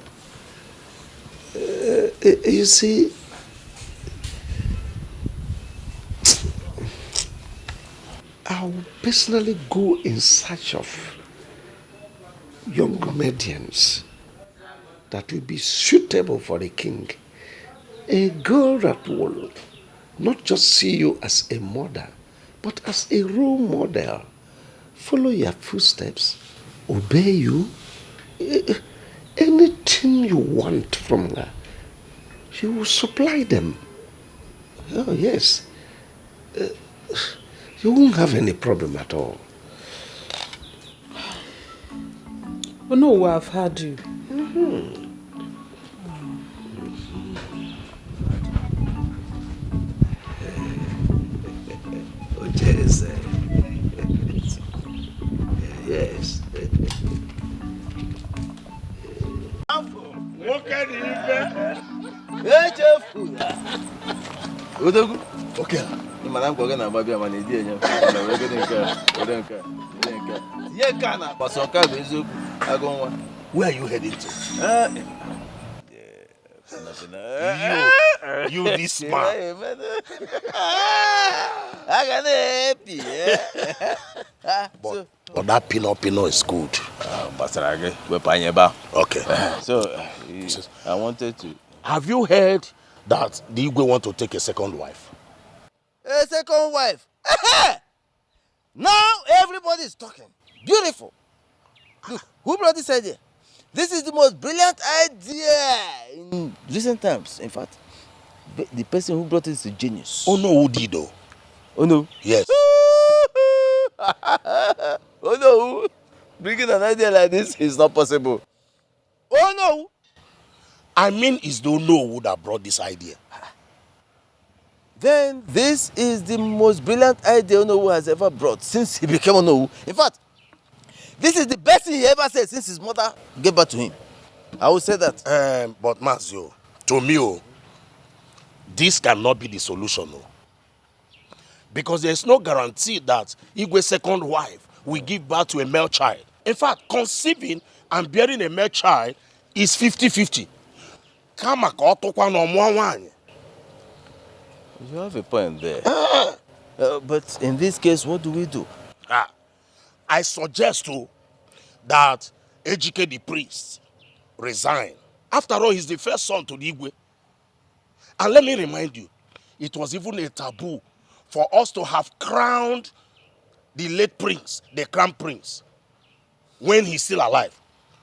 You see, I'll personally go in search of young medians that will be suitable for the king. A girl that will not just see you as a mother, but as a role model. Follow your footsteps, obey you. Anything you want from her, she will supply them. Oh, yes. You won't have any problem at all. Oh no, I've heard you. Yes. Odogu. Okay. Madam Gogana, Baby, and Indian. Where are you heading to? You this man. I can help you. But that Pino is good. Okay. So, I wanted to. Have you heard that the Igwe want to take a second wife? A second wife. Now everybody is talking. Beautiful. Look, who brought this idea? This is the most brilliant idea in recent times. In fact, the person who brought it is a genius. Oh no, who did though? Oh no. Yes. Oh no. Bringing an idea like this is not possible. Oh no. I mean, it's the Ono who that brought this idea. Then this is the most brilliant idea Ono has ever brought since he became Ono. In fact, this is the best thing he ever said since his mother gave birth to him. I would say that. But Mazio, to me, this cannot be the solution. Because there is no guarantee that Igwe's second wife will give birth to a male child. In fact, conceiving and bearing a male child is 50-50. You have a point there. But in this case, what do we do? I suggest that Ejike the priest resign. After all, he's the first son to the Igwe. And let me remind you, it was even a taboo for us to have crowned the late prince, the crown prince, when he's still alive.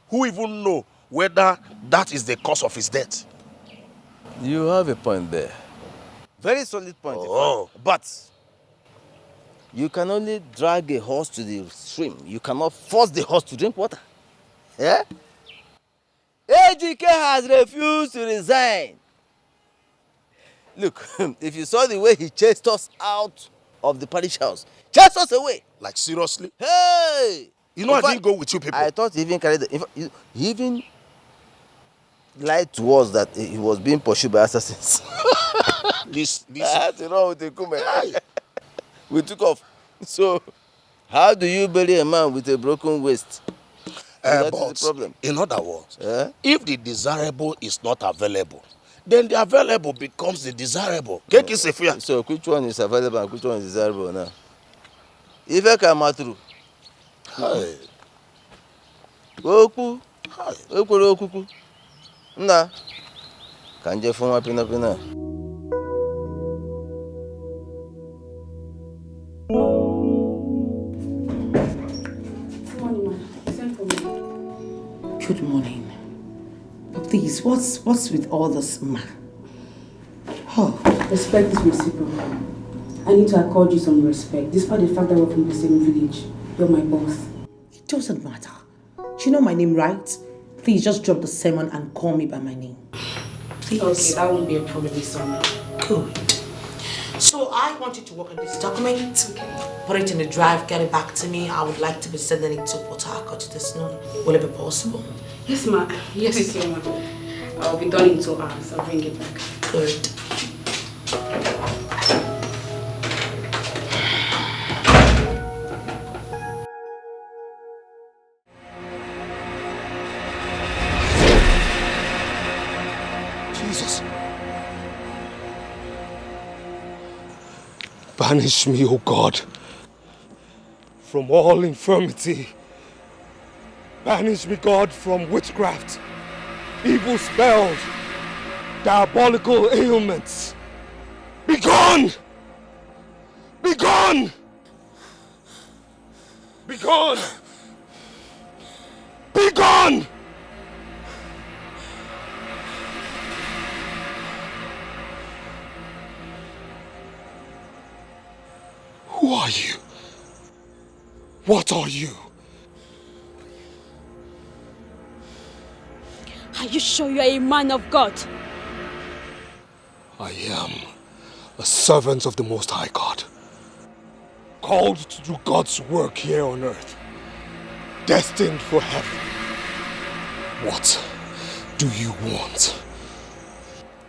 Who even know whether that is the cause of his death? You have a point there. Very solid point. But you can only drag a horse to the stream. You cannot force the horse to drink water. Yeah? AGK has refused to resign. Look, if you saw the way he chased us out of the parish house, chased us away. Like seriously? Hey! You know, I didn't go with you people. I thought he even carried the... He even lied to us that he was being pursued by assassins. This. That's wrong with the Kume. We took off. So, how do you bury a man with a broken waist? That is the problem. In other words, if the desirable is not available, then the available becomes the desirable. So, which one is available and which one is desirable now? If I come out through. Oku. Oku. Nah. Can't you form a pina? Good morning. But please, what's with all this, ma? Oh. Respect is reciprocal. I need to accord you some respect, despite the fact that we're from the same village. You're my boss. It doesn't matter. You know my name, right? Please just drop the sermon and call me by my name. Please. Okay, that won't be a problem this summer. Good. So I want you to work on this document, put it in the drive, get it back to me. I would like to be sending it to Port Harcourt this noon. Will it be possible? Yes, ma. Yes, ma. I'll be done in 2 hours. I'll bring it back. Good. Jesus. Banish me, O God, from all infirmity. Banish me, God, from witchcraft, evil spells, diabolical ailments. Be gone! Be gone! Be gone! Be gone! Who are you? What are you? Are you sure you are a man of God? I am a servant of the Most High God, called to do God's work here on earth, destined for heaven. What do you want?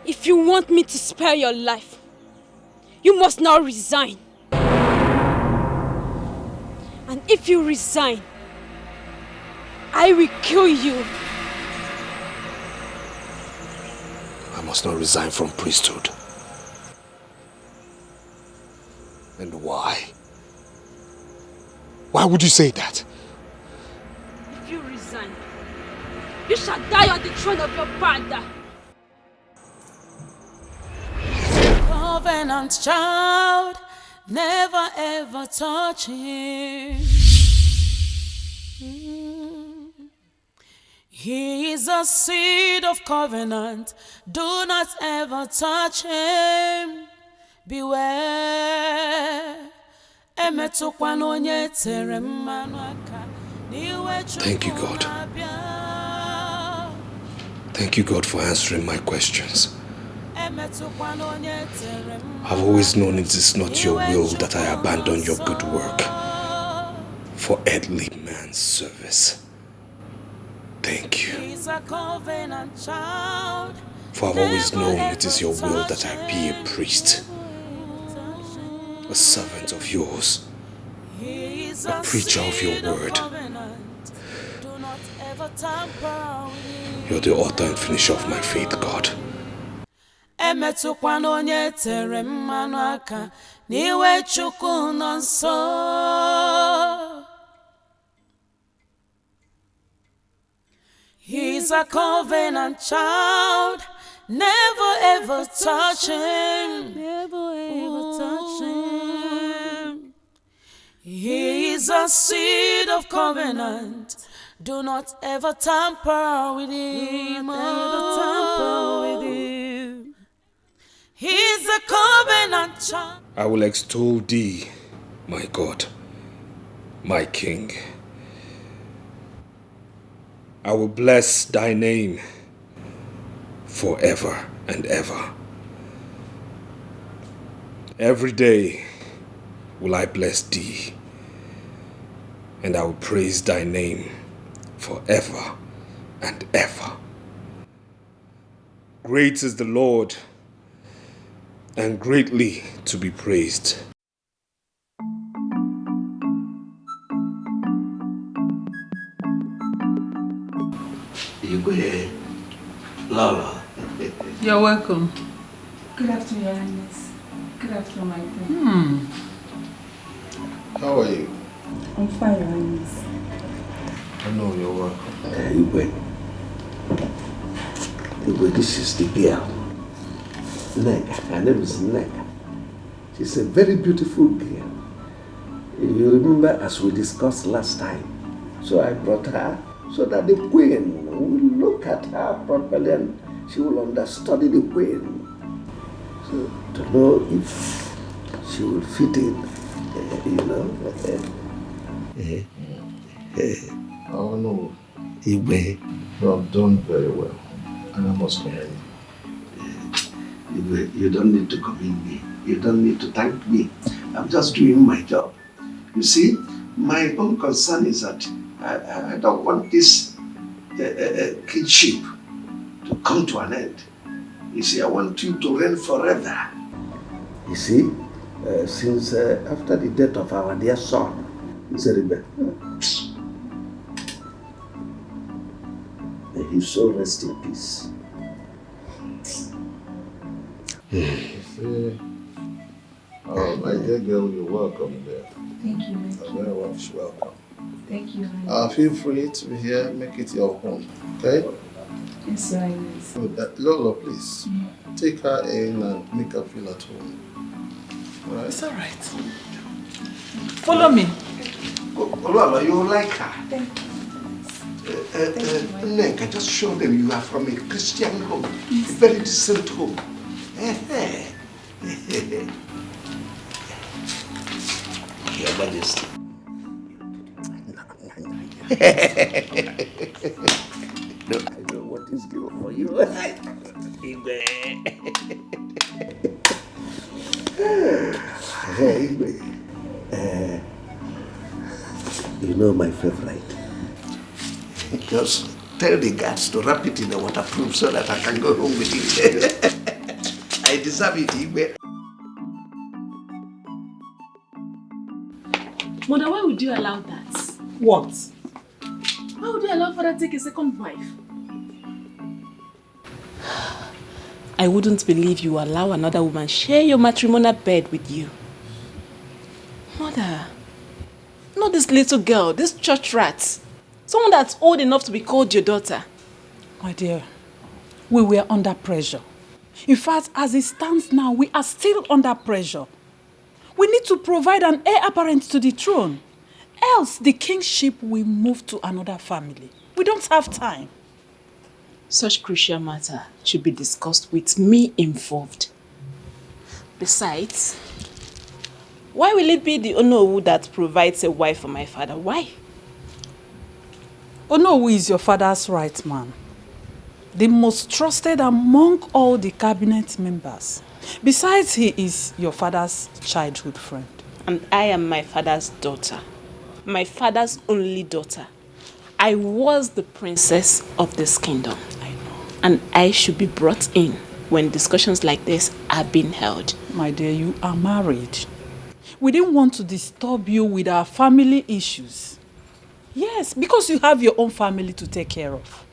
If you want me to spare your life, You must now resign. And if you resign, I will kill you. I must not resign from priesthood. And why? Why would you say that? If you resign, you shall die on the throne of your father. Covenant child, never ever touch him. He is a seed of covenant. Do not ever touch him. Beware. Thank you, God. Thank you, God, for answering my questions. I've always known it is not your will that I abandon your good work for earthly man's service. Thank you. For I've always known it is your will that I be a priest, a servant of yours, a preacher of your word. You're the author and finisher of my faith, God. He's a covenant child. Never ever touch him. Never ever touch him. He is a seed of covenant. Do not ever tamper with him. He's a covenant child. I will extol thee, my God, my King. I will bless thy name forever and ever. Every day will I bless thee, and I will praise thy name forever and ever. Great is the Lord, and greatly to be praised. Laura. You're welcome. Good afternoon, Your Highness. Good afternoon, my friend. How are you? I'm fine, Your Highness. I know you're welcome. Igwe, this is the girl. Nega. Her name is Nega. She's a very beautiful girl. You remember as we discussed last time. So I brought her so that the queen will look at her properly and she will understudy the queen. So to know if she will fit in, Oh no. Igwe. You have done very well. And I must commend you. You don't need to commend me. You don't need to thank me. I'm just doing my job. You see, my own concern is that I don't want this kidship to come to an end. You see, I want you to reign forever. You see, since after the death of our dear son, Zeribe, may his soul rest in peace. My dear girl, you're welcome there. Thank you, my You're very much welcome. Thank you, Feel free to be here, make it your home, okay? Yes, Your Highness. Lola, please, take her in and make her feel at home. Right? It's all right. Follow me. Lola, you like her? Thank you. Neka, just show them you are from a Christian home, a very decent home. Your Majesty. No, I know what is good for you. You know my favorite. Just tell the guards to wrap it in a waterproof so that I can go home with it. I deserve it, Igwe. Mother, why would you allow that? What? Why would you allow father to take a second wife? I wouldn't believe you allow another woman share your matrimonial bed with you. Mother, not this little girl, this church rat. Someone that's old enough to be called your daughter. My dear, we were under pressure. In fact, as it stands now, we are still under pressure. We need to provide an heir apparent to the throne. Else, the kingship will move to another family. We don't have time. Such crucial matter should be discussed with me involved. Besides, why will it be the Onowu that provides a wife for my father? Why? Onowu is your father's right man. The most trusted among all the cabinet members. Besides, he is your father's childhood friend. And I am my father's daughter. My father's only daughter. I was the princess of this kingdom. I know. And I should be brought in when discussions like this are being held. My dear, you are married. We didn't want to disturb you with our family issues. Yes, because you have your own family to take care of.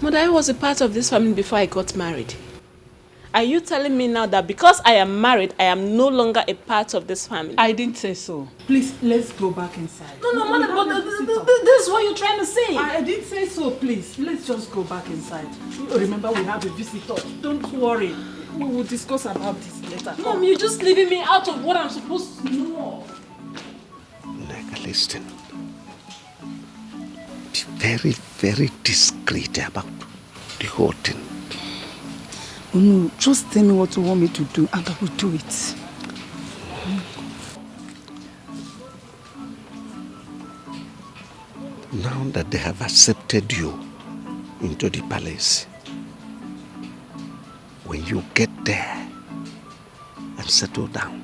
Mother, I was a part of this family before I got married. Are you telling me now that because I am married, I am no longer a part of this family? I didn't say so. Please, let's go back inside. No, Mother, but this is what you're trying to say. I didn't say so, please. Let's just go back inside. Remember, we have a visitor. Don't worry. We will discuss about this later. Mom, you're just leaving me out of what I'm supposed to know. Nigga, listen. Be very, very discreet about the whole thing. Oh no, just tell me what you want me to do and I will do it. Now that they have accepted you into the palace, when you get there and settle down,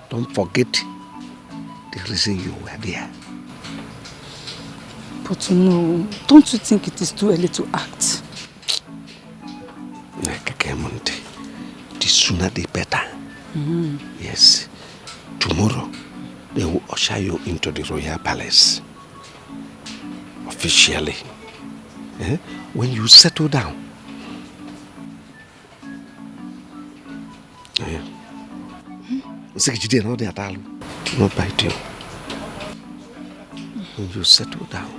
don't forget the reason you were there. But no, don't you think it is too early to act? The sooner the better. Yes. Tomorrow, they will usher you into the royal palace. Officially. When you settle down. Not bite you. When you settle down,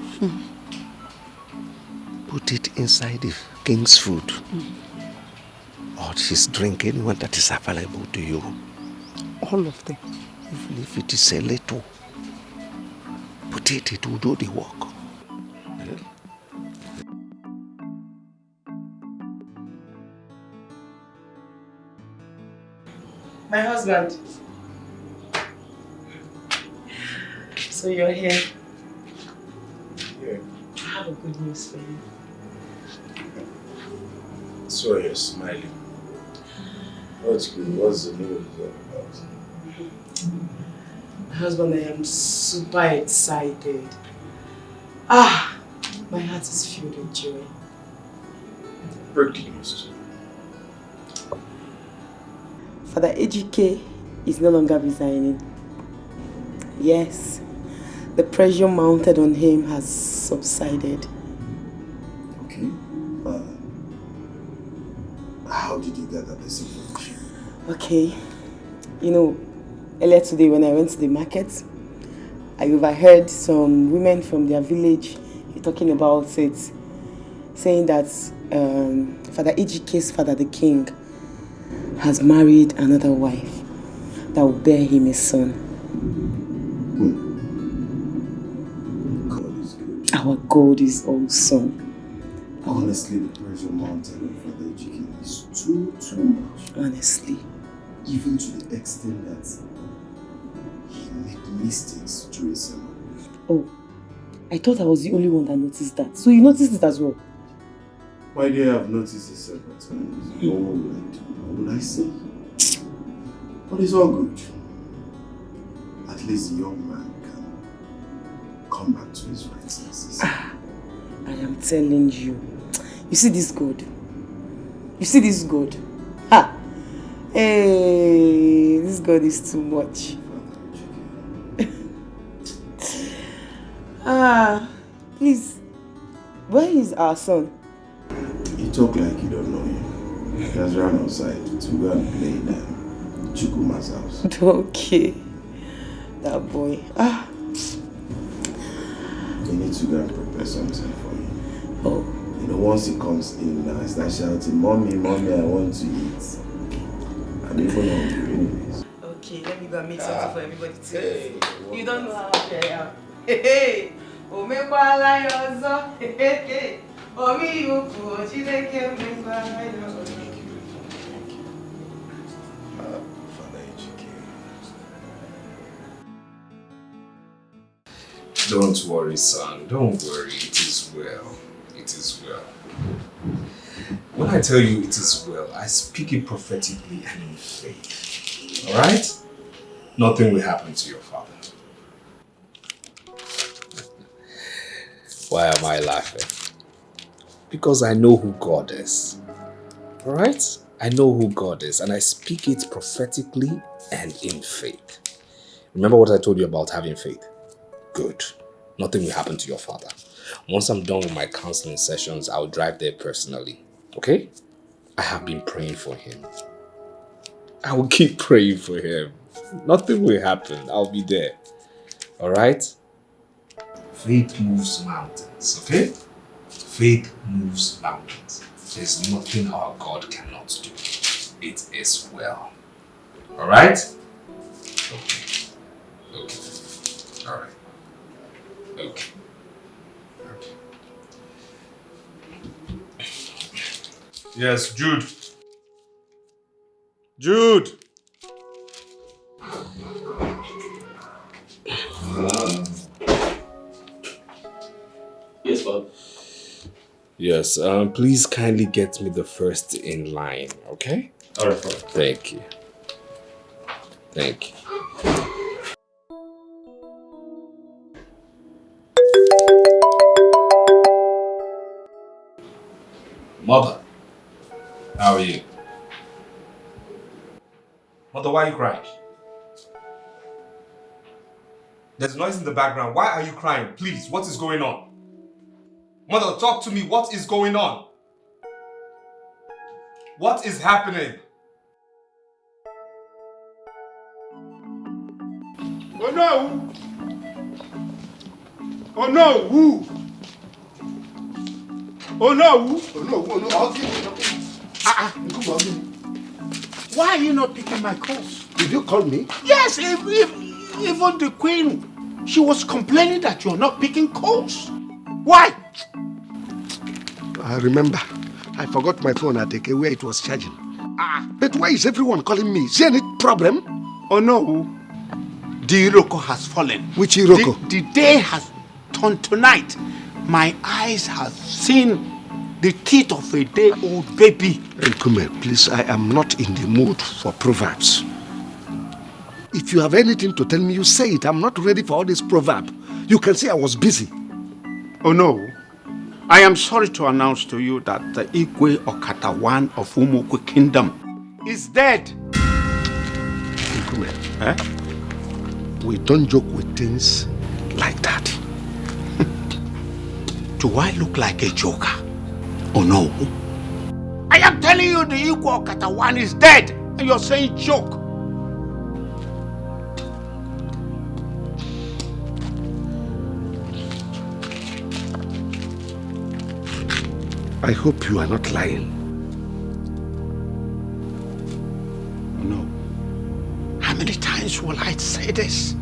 put it inside the king's food. Or his drink, anyone that is available to you. All of them. Even if it is a little, put it will do the work. My husband. So you're here. Yeah. I have a good news for you. So you're smiling. What's good? What's the news all about? My husband, I am super excited. My heart is filled with joy. Break the news. Father Ejike is no longer resigning. Yes, the pressure mounted on him has subsided. Okay. How did you get that this information? Okay, earlier today when I went to the market, I overheard some women from their village talking about it, saying that Father Ejike's father, the king, has married another wife that will bear him a son. God is good. Our God is awesome. Honestly, the pressure mounted on Father Ejike is too much. Honestly. Even to the extent that he made mistakes during sermon. Oh, I thought I was the only one that noticed that. So you noticed it as well? My dear, I've noticed it several times. What will I say? But it's all good. At least the young man can come back to his right senses. I am telling you. You see this God? You see this God? Ha! Hey, this God is too much. Please, where is our son? You talk like you don't know him. He has run outside to go and play in Chukuma's house. Okay. That boy. You need to go and prepare something for him. Oh. You know, once he comes in now, I start shouting, Mommy, Mommy, I want to eat. I'm even hungry anyways. Okay, let me go and make something for everybody to eat. You don't know how happy I am. Hey, Omekwala yozo. Hey, Omi yuku, Chineke Omekwala yozo. Don't worry, son. Don't worry. It is well. It is well. When I tell you it is well, I speak it prophetically and in faith. Alright? Nothing will happen to your father. Why am I laughing? Because I know who God is. Alright? I know who God is and I speak it prophetically and in faith. Remember what I told you about having faith? Good. Nothing will happen to your father. Once I'm done with my counseling sessions, I'll drive there personally. Okay? I have been praying for him. I will keep praying for him. Nothing will happen. I'll be there. Alright? Faith moves mountains, okay? Faith moves mountains. There's nothing our God cannot do. It is well. Alright? Okay. Okay. Alright. Okay. Yes, Jude. Jude! Yes, Bob. Yes, please kindly get me the first in line, okay? Alright, Bob. Thank you. Thank you. Mother, how are you? Mother, why are you crying? There's noise in the background. Why are you crying? Please, what is going on? Mother, talk to me. What is going on? What is happening? Oh no! Oh no! Who? Oh no! Oh no, I'll give you. Why are you not picking my calls? Did you call me? Yes, even the queen, she was complaining that you're not picking calls. Why? I remember. I forgot my phone at the where it was charging. But why is everyone calling me? Is there any problem? Oh no. The Iroko has fallen. Which Iroko? The day has turned to night. My eyes have seen the teeth of a day-old baby. Nkume, please, I am not in the mood for proverbs. If you have anything to tell me, you say it. I'm not ready for all this proverb. You can say I was busy. Oh no. I am sorry to announce to you that the Igwe Okatawan of Umukwe Kingdom is dead. Nkume, we don't joke with things like that. Do I look like a joker? Oh no. I am telling you the Igwe Okatawan is dead and you're saying joke. I hope you are not lying. No. How many times will I say this?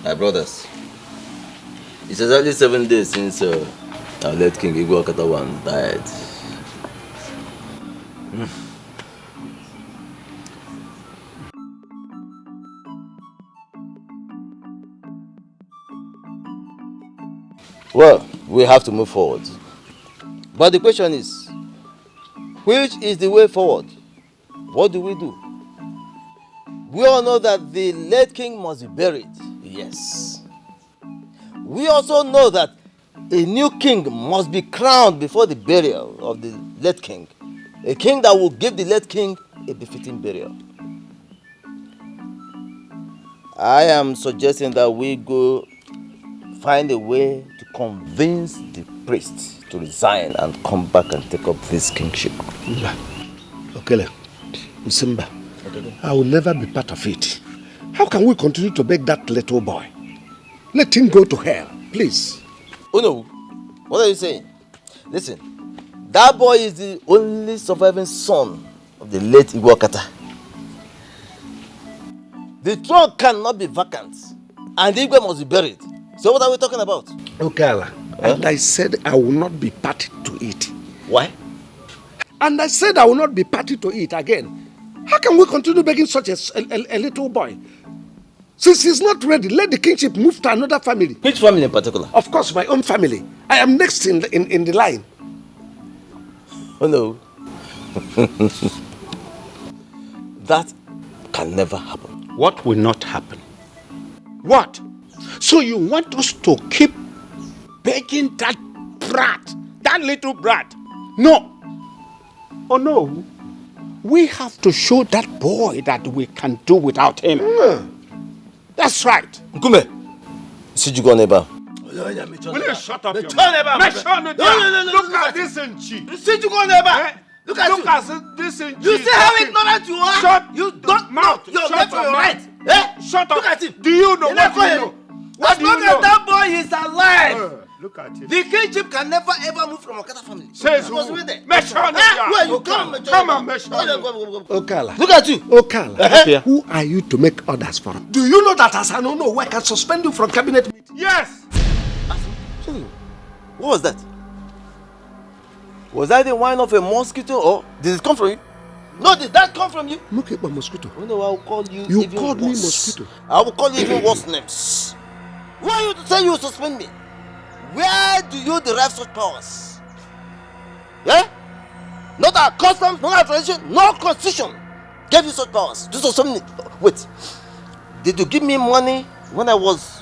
My brothers, it's exactly 7 days since our late King Igwe Okatawan died. Well, we have to move forward. But the question is, which is the way forward? What do? We all know that the late king must be buried. Yes. We also know that a new king must be crowned before the burial of the late king. A king that will give the late king a befitting burial. I am suggesting that we go find a way to convince the priest to resign and come back and take up this kingship. Okele, Msimba, I will never be part of it. How can we continue to beg that little boy? Let him go to hell, please. Oh no, what are you saying? Listen, that boy is the only surviving son of the late Igwe Okata. The throne cannot be vacant, and Igwe must be buried. So what are we talking about? Okala, and I said I will not be party to it. Why? And I said I will not be party to it again. How can we continue begging such a little boy? Since he's not ready, let the kingship move to another family. Which family in particular? Of course, my own family. I am next in the line. Oh no. That can never happen. What will not happen? What? So you want us to keep begging that brat, that little brat? No. Oh no. We have to show that boy that we can do without him. That's right. Nkume, see you go neighbor. Will you shut up? No. Look at this Nchi. See you go neighbor. Look at this Nchi. You see how ignorant you are? Shut you don't mouth. You're Shut left or your right. mouth. Shut up. Look at him. Do you know what you know? What As do you long know? as that boy is alive, look at him. the kingship can never ever move from Okata family. Says who? Where you come? Come on, Okala. Look at you. Okala. Who are you to make orders for? Do you know that as I don't know, I can suspend you from cabinet meeting? Yes. What was that? Was that the whine of a mosquito, or did it come from you? No, did that come from you? Look at my mosquito. Oh no, I will call you. You even called me worse. mosquito. I will call you even worse names. Who are you to say you will suspend me? Where do you derive such powers? Yeah? Not our customs, not our tradition, no constitution gave you such powers. This was something. Wait, did you give me money when I was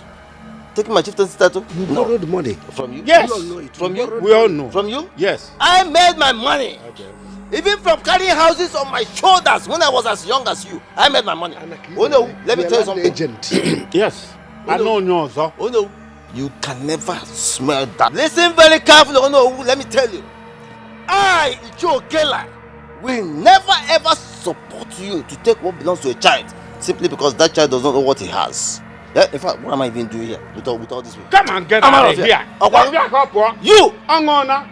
taking my chieftaincy title? You borrowed money from you. Yes. We all know it. From you. We all know. From you. Yes. I made my money. Even from carrying houses on my shoulders when I was as young as you, I made my money. Oh no, let me tell you something. Agent. Yes. I know yours. Oh no, you can never smell that. Listen very carefully. Oh no, let me tell you. I, Icho Okela, will never ever support you to take what belongs to a child simply because that child does not know what he has. Yeah, in fact, what am I even doing here with all this? Come on, get out of here. You! Angona.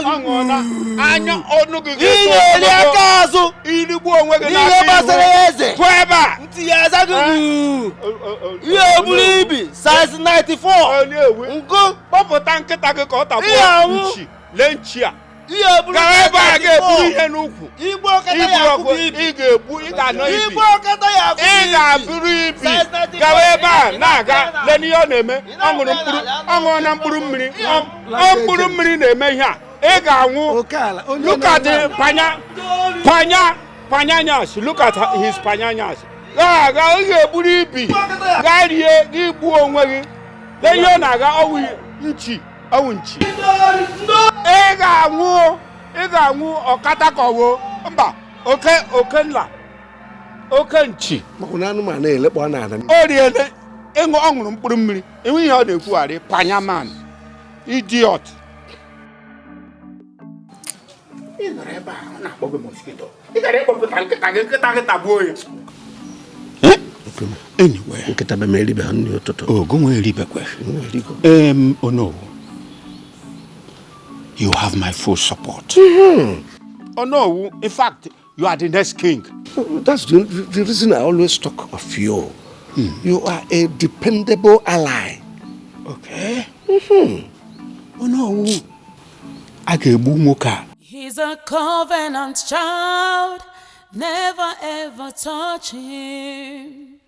Angona. Anya onugu Iye liakazu. Ilibu onwege na Iye basareze. Kweba. Ntiyaza gugu. Iye bulibi. Size 94. Nko. Popo tanketa ke ko tabu. Nchi. Lenchia. Iye bulibi. Kaba ga ebu ihe n'ukwu. Igbo kata ya kubu ibi. Ị ga-ebu, ị ga-anọ ibi. Igbo kata ya kubu ibi. Ị ga-abụrụ ibi. Gawa ebe a na-aga lee n'ihe ọ na-eme. Ọ ṅụrụ na mkpụrụ mmiri. Mkpụrụ mmiri na-eme ihe a. Ị ga-anwụ. Look at the panyanyas. Look at his panyanyas. Ga ị ga-eburu ibi. Ga rie gị gbuo onwe gị. Lee ihe ọ na-aga ọwụ nchi. Ọwụ nchi. Ị ga-anwụ ọkata kọwo. Mba, oke nla. Oke nchi. Maka na anụmanụ na-elekpọ ọ na-ada. O riele ọ ṅụrụ mkpụrụ mmiri. Enwe ihe ọ na-ekwugharị panyaman. Idiot. Ị nọrọ ebe a ọ na-akpọ gị mosquito. Ị gara ịkpọpụta nkịta gị gbuo ya. Anyway. Oh, go oh no. You have my full support. Oh no, in fact, you are the next king. That's the reason I always talk of you. You are a dependable ally. Okay. Oh no. He's a covenant child. Never ever touch him.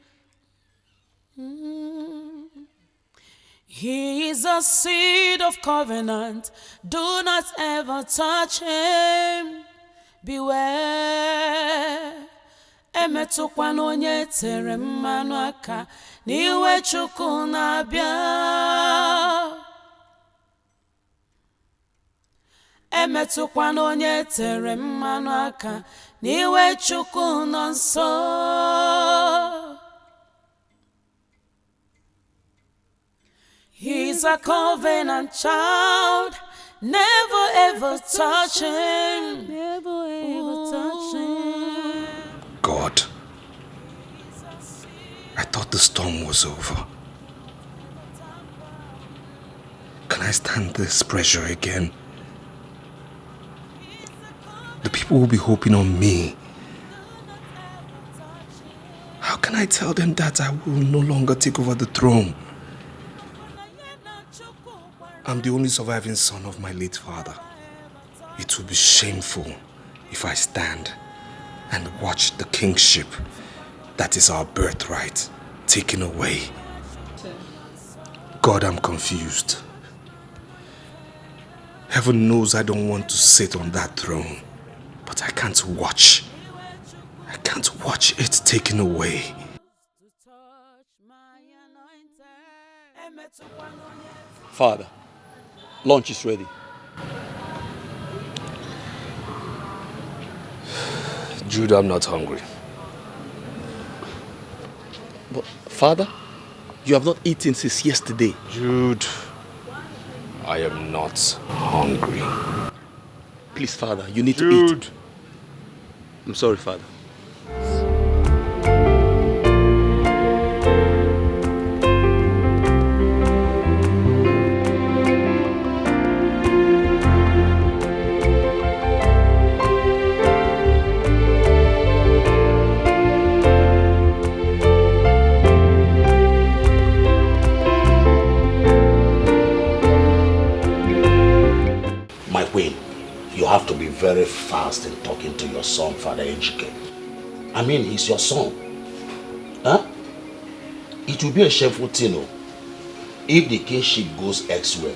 He is a seed of covenant. Do not ever touch him. Beware. Emetụkwana onye tere mmanụ aka n'iwe Chukwu na-abịa. Emetụkwana onye tere mmanụ aka n'iwe Chukwu nọ nso. He's a covenant child. Never ever touch him. Never ever touch him. God, I thought the storm was over. Can I stand this pressure again? The people will be hoping on me. How can I tell them that I will no longer take over the throne? I'm the only surviving son of my late father. It will be shameful if I stand and watch the kingship that is our birthright taken away. God, I'm confused. Heaven knows I don't want to sit on that throne, but I can't watch. I can't watch it taken away. Father, lunch is ready. Jude, I'm not hungry. But Father, you have not eaten since yesterday. Jude, I am not hungry. Please, Father, you need to eat. I'm sorry, Father. You have to be very fast in talking to your son, Father Ejike. I mean, he's your son. Huh? It will be a shameful thing if the kingship goes elsewhere.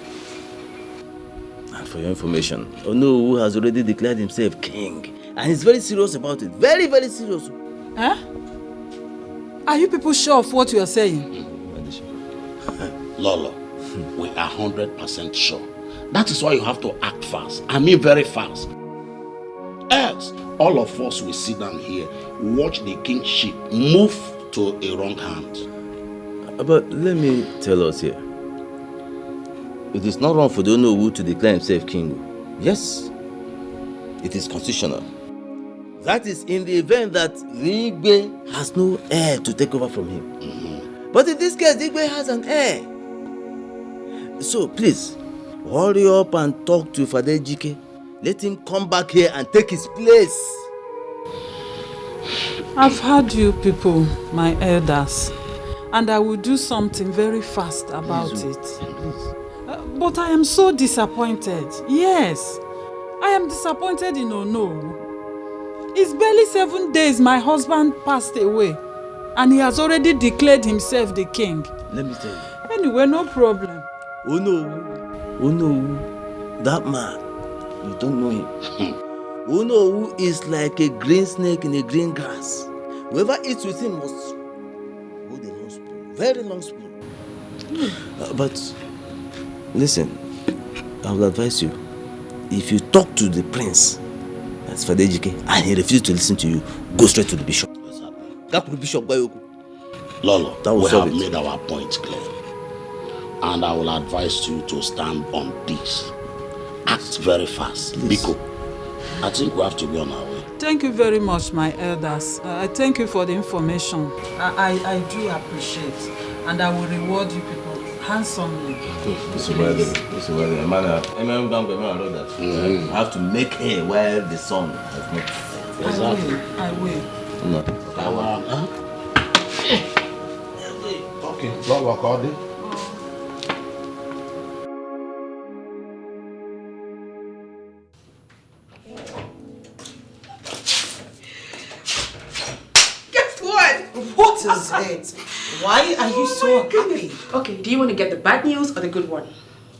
And for your information, Onowu has already declared himself king. And he's very serious about it. Very, very serious. Huh? Are you people sure of what you are saying? Lolo, we are 100% sure. That is why you have to act fast. I mean very fast. Else, all of us will sit down here, watch the kingship move to a wrong hand. But let me tell us here. It is not wrong for the Onowu to declare himself king. Yes, it is constitutional. That is in the event that Igwe has no heir to take over from him. But in this case, Igwe has an heir. So please, hurry up and talk to Father Ejike. Let him come back here and take his place. I've heard you people, my elders, and I will do something very fast about it. But I am so disappointed. Yes, I am disappointed in Onowu. It's barely 7 days my husband passed away, and he has already declared himself the king. Let me tell you. Anyway, no problem. Onowu, that man, you don't know him. Onowu is like a green snake in a green grass. Whoever eats with him must hold a long spoon, very long spoon. But listen, I will advise you, if you talk to the prince, that's Father Ejike, and he refuses to listen to you, go straight to the bishop. Lolo, we have made our point clear. And I will advise you to stand on this. Act very fast. Biko, I think we have to be on our way. Thank you very much, my elders. I thank you for the information. I do appreciate, and I will reward you people handsomely. I have to make hay while the sun has not set. I will. Okay, don't work all day. Guess what? What is it? Why are you so happy? Okay, do you want to get the bad news or the good one?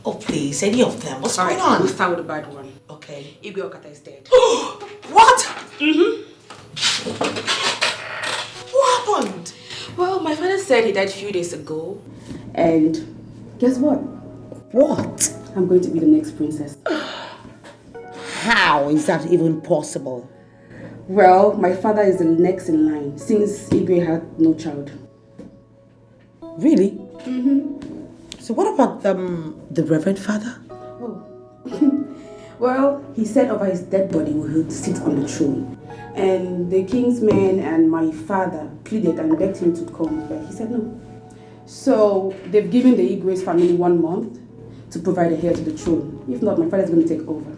Oh, please, any of them. What's going Alright, on? we'll start with the bad one. Okay. Igwe Okata is dead. What? Mm-hmm. What happened? Well, my father said he died a few days ago. And guess what? What? I'm going to be the next princess. How is that even possible? Well, my father is the next in line since Igwe had no child. Really? Mm-hmm. So what about the Reverend Father? Oh. Well, he said over his dead body he would sit on the throne. And the king's men and my father pleaded and begged him to come, but he said no. So they've given the Igwe's family 1 month to provide a heir to the throne. If not, my father's going to take over.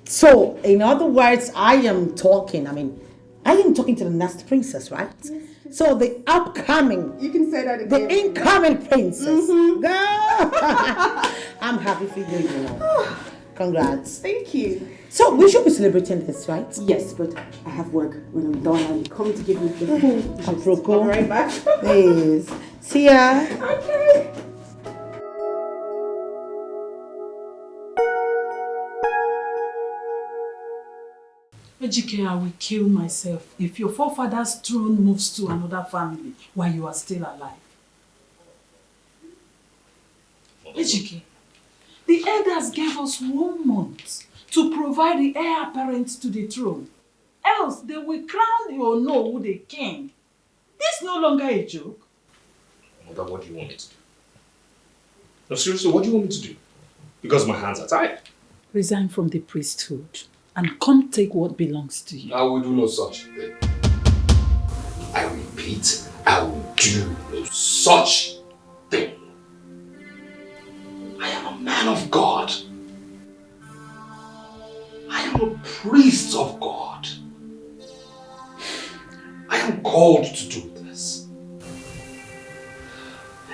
So, in other words, I am talking to the next princess, right? Yes. So the upcoming, you can say that again. The incoming princess. Mm-hmm. Girl, I'm happy for you, you know. Congrats. Thank you. So we should be celebrating this, right? Yes, but I have work. When I'm done, I'll come to give you the full. I'll be right back. Please. See ya. Okay. Ejike, I will kill myself if your forefather's throne moves to another family while you are still alive. Ejike, the elders gave us 1 month to provide the heir apparent to the throne. Else they will crown the Onowu the king. This is no longer a joke. Mother, what do you want me to do? No, seriously, what do you want me to do? Because my hands are tied. Resign from the priesthood and come take what belongs to you. I will do no such thing. I repeat, I will do no such thing. I am a man of God. I am a priest of God. I am called to do this.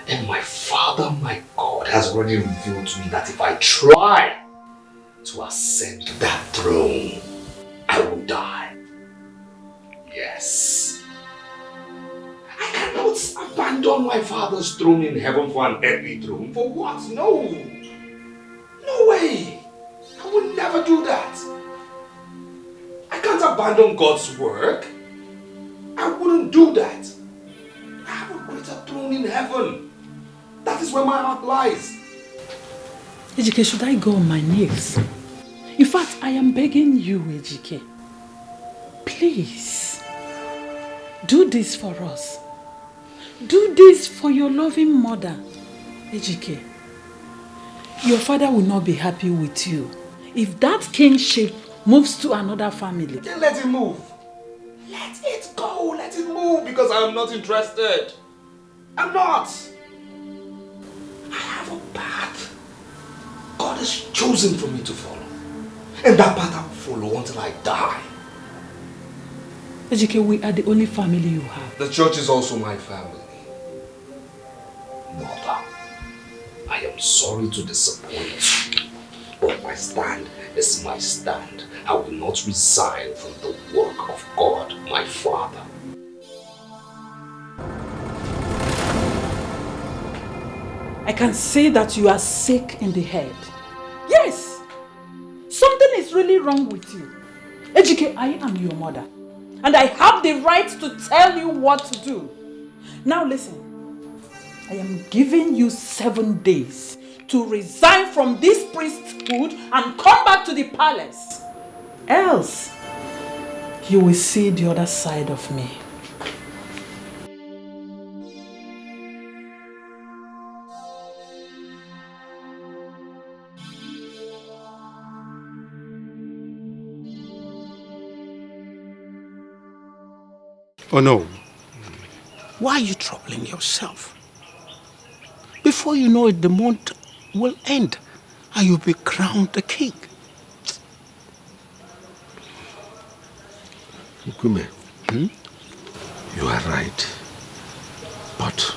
And my Father, my God, has already revealed to me that if I try to ascend that throne, I will die. Yes. I cannot abandon my Father's throne in heaven for an earthly throne. For what? No. No way. I would never do that. I can't abandon God's work. I wouldn't do that. I have a greater throne in heaven. That is where my heart lies. Ejike, should I go on my knees? In fact, I am begging you, Ejike. Please, do this for us. Do this for your loving mother, Ejike. Your father will not be happy with you if that kingship moves to another family. Then let it move. Let it go. Let it move because I am not interested. I'm not. I have a path God has chosen for me to follow. And that path I will follow until I die. Ejike, we are the only family you have. The church is also my family. Mother, I am sorry to disappoint you, but my stand is my stand. I will not resign from the work of God, my Father. I can say that you are sick in the head. Yes! Something is really wrong with you. Ejike, I am your mother. And I have the right to tell you what to do. Now listen. I am giving you 7 days to resign from this priesthood and come back to the palace. Else, you will see the other side of me. Oh no. Why are you troubling yourself? Before you know it, the month will end and you'll be crowned the king. Nkume, you are right. But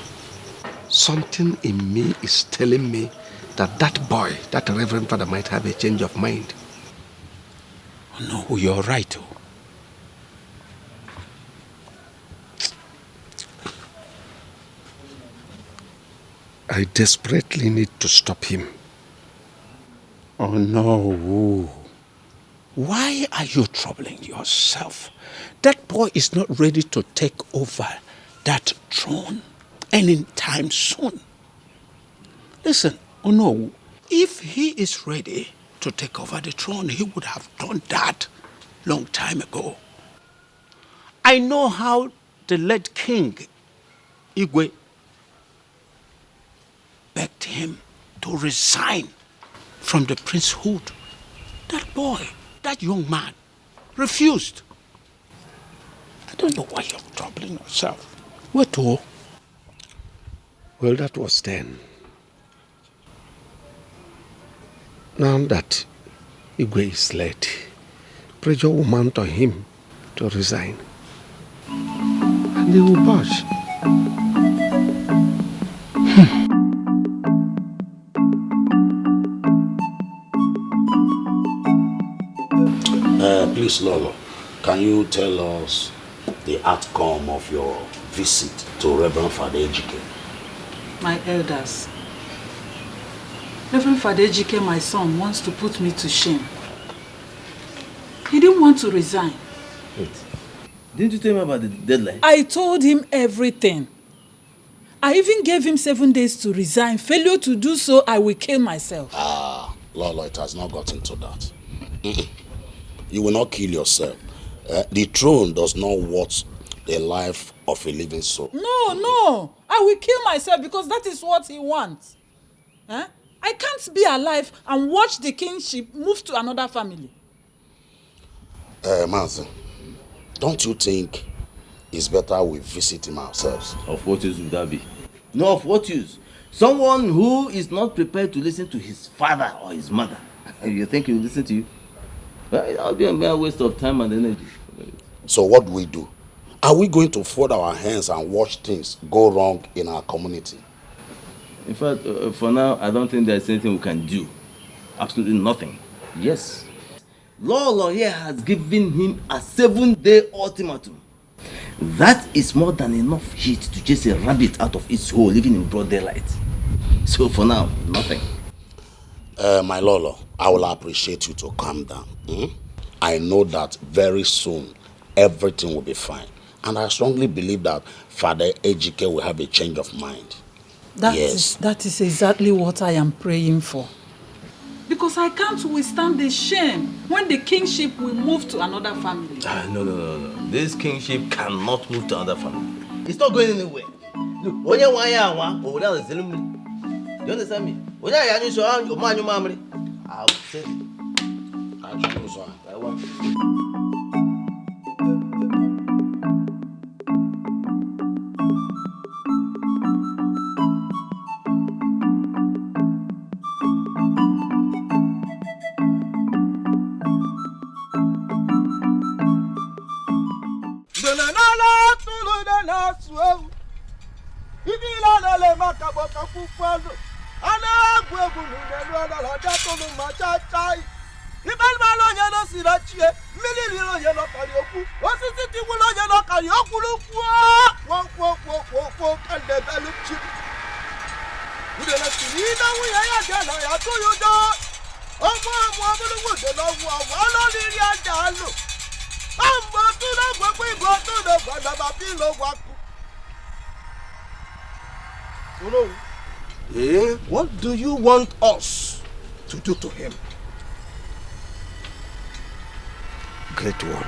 something in me is telling me that that boy, that Reverend Father, might have a change of mind. Oh no, you're right. I desperately need to stop him. Oh no. Why are you troubling yourself? That boy is not ready to take over that throne anytime soon. Listen, oh no, if he is ready to take over the throne, he would have done that long time ago. I know how the late king, Igwe, begged him to resign from the princehood. That boy, that young man, refused. I don't know why you're troubling yourself. What? Well, that was then. Now that Igwe is late, pressure will mount on him to resign. And he will budge. Please, Lolo, can you tell us the outcome of your visit to Reverend Father Ejike? My elders, Reverend Father Ejike, my son, wants to put me to shame. He didn't want to resign. Wait. Didn't you tell him about the deadline? I told him everything. I even gave him 7 days to resign. Failure to do so, I will kill myself. Lolo, it has not gotten to that. You will not kill yourself. The throne does not worth the life of a living soul. No. I will kill myself because that is what he wants. I can't be alive and watch the kingship move to another family. Manzi, don't you think it's better we visit him ourselves? Of what use would that be? No, of what use? Someone who is not prepared to listen to his father or his mother. You think he will listen to you? I'll be a mere waste of time and energy. So what do we do? Are we going to fold our hands and watch things go wrong in our community? In fact, for now, I don't think there's anything we can do. Absolutely nothing. Yes. Law here has given him a 7-day ultimatum. That is more than enough heat to chase a rabbit out of its hole, even in broad daylight. So for now, nothing. My Lolo, I will appreciate you to calm down. I know that very soon everything will be fine. And I strongly believe that Father Ejike will have a change of mind. That is exactly what I am praying for. Because I can't withstand the shame when the kingship will move to another family. No. This kingship cannot move to another family. It's not going anywhere. Look, do you understand me? I'll say it. I want. What do you want us to do to him? Great one,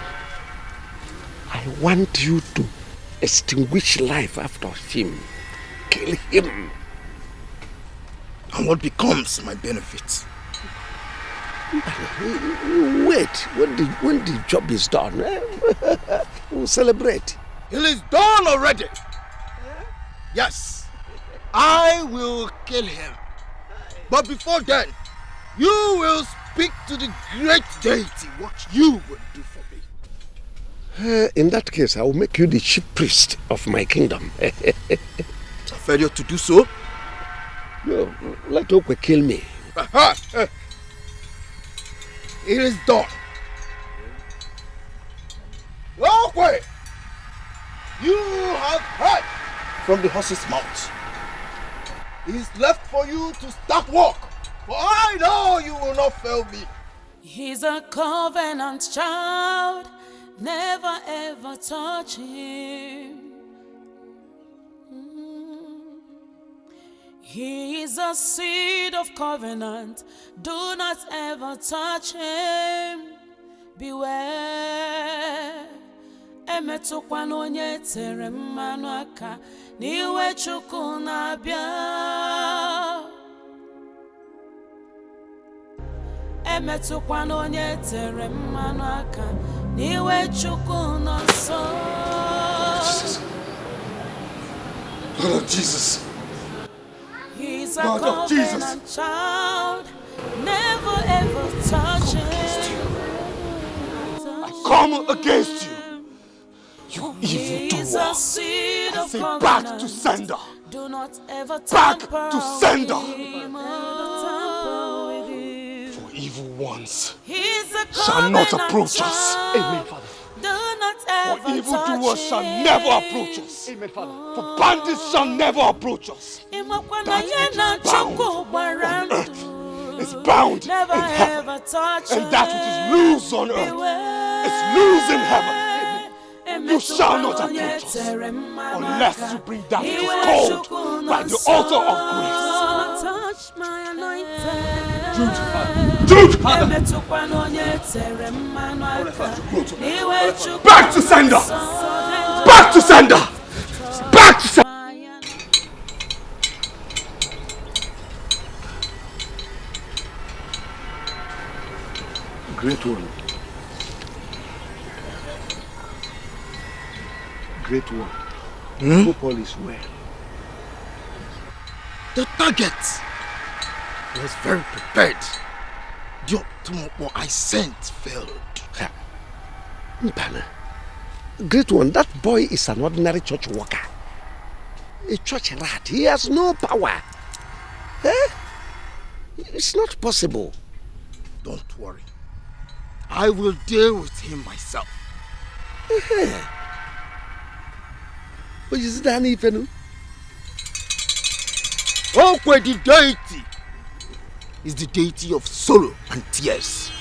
I want you to extinguish life after him. Kill him. And what becomes my benefit? Wait, when the job is done, we'll celebrate. It is done already. Yes, I will kill him. But before then, you will speak to the great deity what you will do for me. In that case, I will make you the chief priest of my kingdom. Failure to do so? No, let Okwe kill me. It is done. Okwe, you have heard from the horse's mouth. It is left for you to start work, for I know you will not fail me. He's a covenant child, never ever touch him. He is a seed of covenant, do not ever touch him. Beware. Emetụkwana onye tere mmanụ aka n'iwe Chukwu na-abịa. Emetụkwana onye tere mmanụ aka n'iwe Chukwu nọ nso. Blood of Jesus. He's a covenant child, never ever touch him. I come against you. You evildoer. I say back to sender. Do not ever back to sender. For evil ones shall not approach us. Amen, Father. For evildoers shall never approach us. Amen, Father. For bandits shall never approach us. That which is bound on earth is bound in heaven. And that which is loose on earth is loose in heaven. You shall not approach us unless you bring that which is called by the altar of grace. Jude, back to sender! Back to sender! Back to sender! Great one. Great one. Hope all is well. The target was very prepared. The optimatum I sent failed. Mpana, great one, that boy is an ordinary church worker. A church rat. He has no power. It's not possible. Don't worry. I will deal with him myself. What is that even? Okwe, the deity, is the deity of sorrow and tears.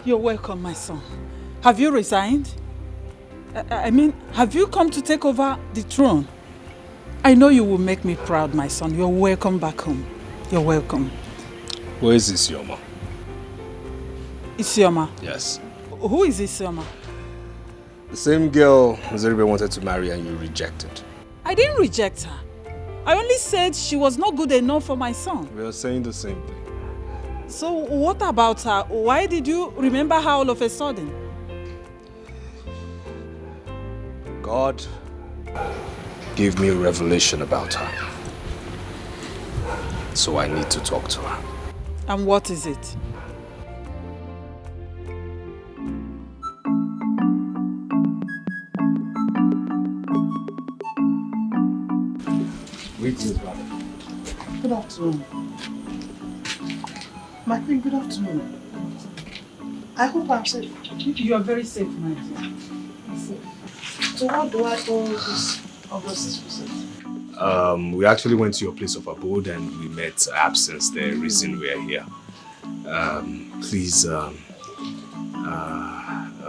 You're welcome, my son. Have you resigned? I mean, have you come to take over the throne? I know you will make me proud, my son. You're welcome back home. You're welcome. Where is Isioma? Isioma? Yes. Who is Isioma? The same girl Zeribe wanted to marry and you rejected. I didn't reject her. I only said she was not good enough for my son. We are saying the same thing. So what about her? Why did you remember her all of a sudden? God gave me a revelation about her. So I need to talk to her. And what is it? Greetings, brother. Good afternoon. My queen, good afternoon. I hope I'm safe. You are very safe, my dear. So what do I owe this August visit? We actually went to your place of abode and we met absence, the reason we are here. Please,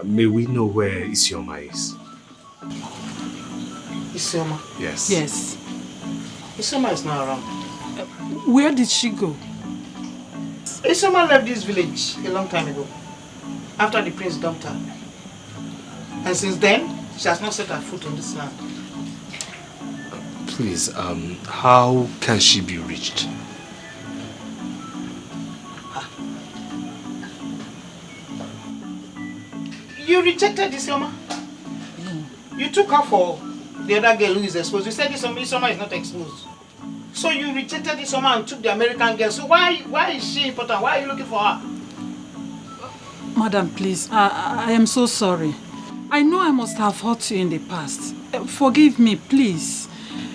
may we know where Isioma is? Isioma? Yes. Yes. Isioma is not around. Where did she go? Isioma left this village a long time ago, after the prince dumped her. And since then, she has not set her foot on this land. Please, how can she be reached? You rejected Isioma? You took her for the other girl who is exposed. You said Isioma is not exposed. So you rejected Isioma and took the American girl. So why is she important? Why are you looking for her? Madam, please, I am so sorry. I know I must have hurt you in the past. Forgive me, please.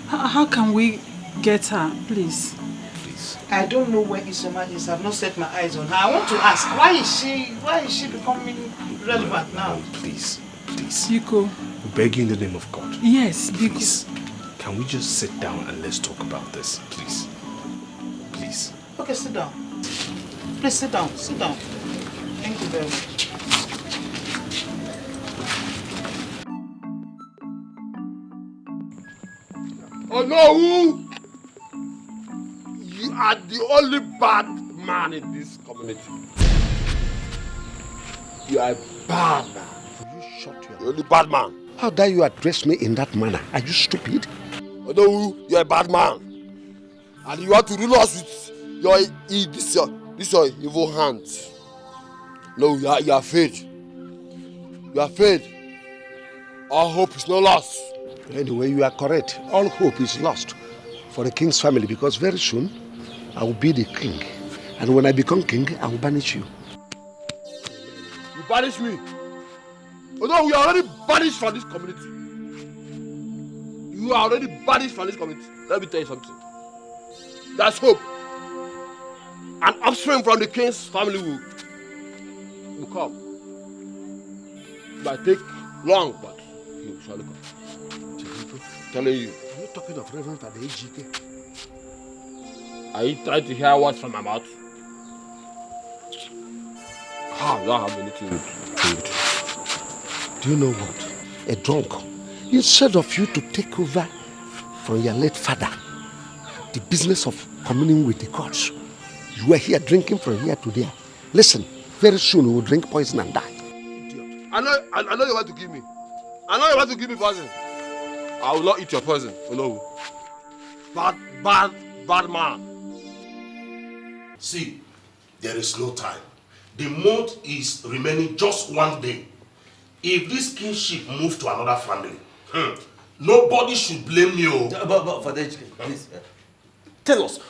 How can we get her, please? I don't know where Isioma is. I've not set my eyes on her. I want to ask, why is she becoming relevant now? Please. Biko. We beg you in the name of God. Yes, Please. Can we just sit down and let's talk about this, please? Please. Okay, sit down. Please sit down. Sit down. Thank you very much. Oh no! You are the only bad man in this community. You are a bad man. You shut your... You're only bad man. How dare you address me in that manner? Are you stupid? Oh no, you're a bad man. And you want to rule us with your evil hands. No, you are failed. You are failed. All hope is not lost. Anyway, you are correct. All hope is lost for the king's family because very soon I will be the king. And when I become king, I will banish you. You banish me? Oh no, we are already banished from this community. You are already banished from this community. Let me tell you something. There's hope. An offspring from the king's family will come. It might take long, but he will surely come. I'm telling you. Are you talking of Reverend Father Ejike? Are you trying to hear words from my mouth? I don't have anything to do. Do you know what? A drunk. Instead of you to take over from your late father the business of communing with the gods, you were here drinking from here to there. Listen, very soon you will drink poison and die. Idiot. I know you want to give me. I know you want to give me poison. I will not eat your poison. Oh no. Bad man. See, there is no time. The month is remaining just 1 day. If this kingship moves to another family, nobody should blame you. But for the please, tell us,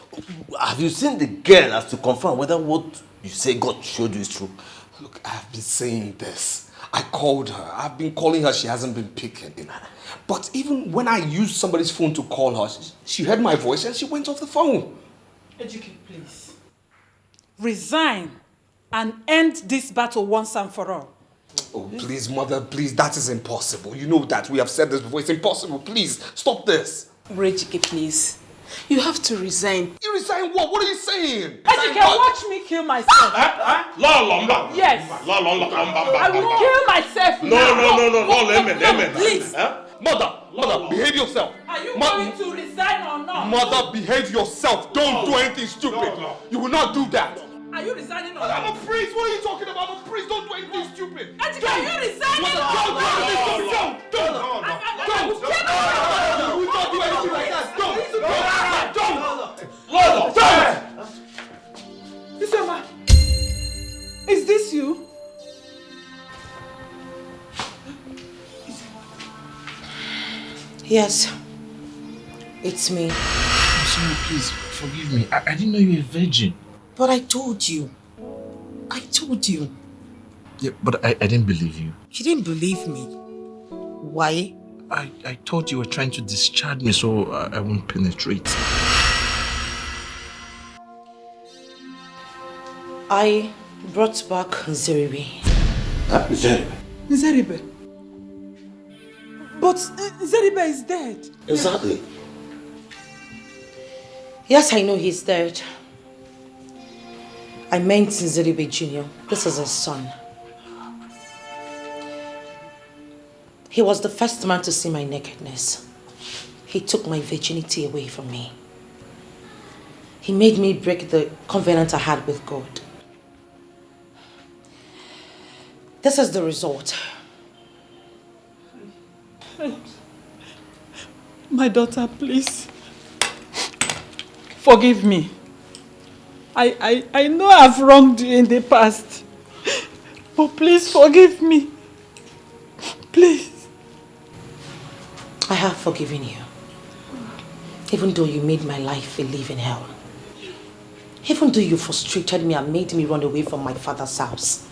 have you seen the girl as to confirm whether what you say God showed you is true? Look, I've been saying this. I called her. I've been calling her. She hasn't been picking. But even when I used somebody's phone to call her, she heard my voice and she went off the phone. Educate, please. Resign and end this battle once and for all. Oh, please, mother, please. That is impossible. You know that. We have said this before. It's impossible. Please, stop this. Rejike, please. You have to resign. You resign what? What are you saying? Educate, watch me kill myself. Yes. I will kill myself No. Please. Mother, behave yourself. Are you going to resign or not? Mother, behave yourself. Don't do anything stupid. You will not do that. Are you resigning or not? I'm a priest. What are you talking about? I'm a priest. Don't do anything stupid. Educate, are you resigning or Don't do not? anything stupid. Don't. You will not do anything like that. Don't. Isioma, is this you? Yes, it's me. I'm sorry, please, forgive me. I didn't know you were a virgin. But I told you. Yeah, but I didn't believe you. You didn't believe me. Why? I thought you were trying to discharge me so I won't penetrate. I brought back Nzeribe. Nzeribe? But Nzeribe is dead. Exactly. Yes, I know he's dead. I meant Nzeribe Jr. This is his son. He was the first man to see my nakedness. He took my virginity away from me. He made me break the covenant I had with God. This is the result. My daughter, please. Forgive me. I know I've wronged you in the past. But please forgive me. Please. I have forgiven you. Even though you made my life a living hell. Even though you frustrated me and made me run away from my father's house.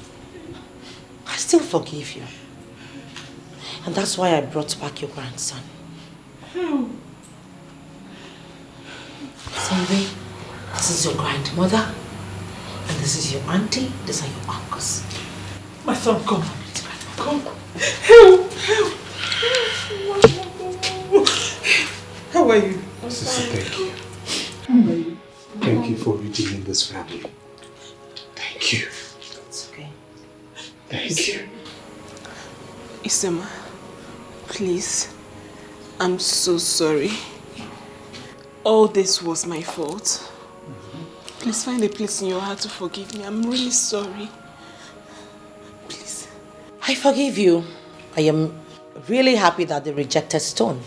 I still forgive you. And that's why I brought back your grandson. Sunday, this is your grandmother. And this is your auntie. These are your uncles. My son, come. Come. Help. How are you? Sister, thank you. Thank you for redeeming this family. Thank you. It's okay. Thank you. Isema, please, I'm so sorry. All this was my fault. Please find a place in your heart to forgive me. I'm really sorry. Please. I forgive you. I am really happy that the rejected stone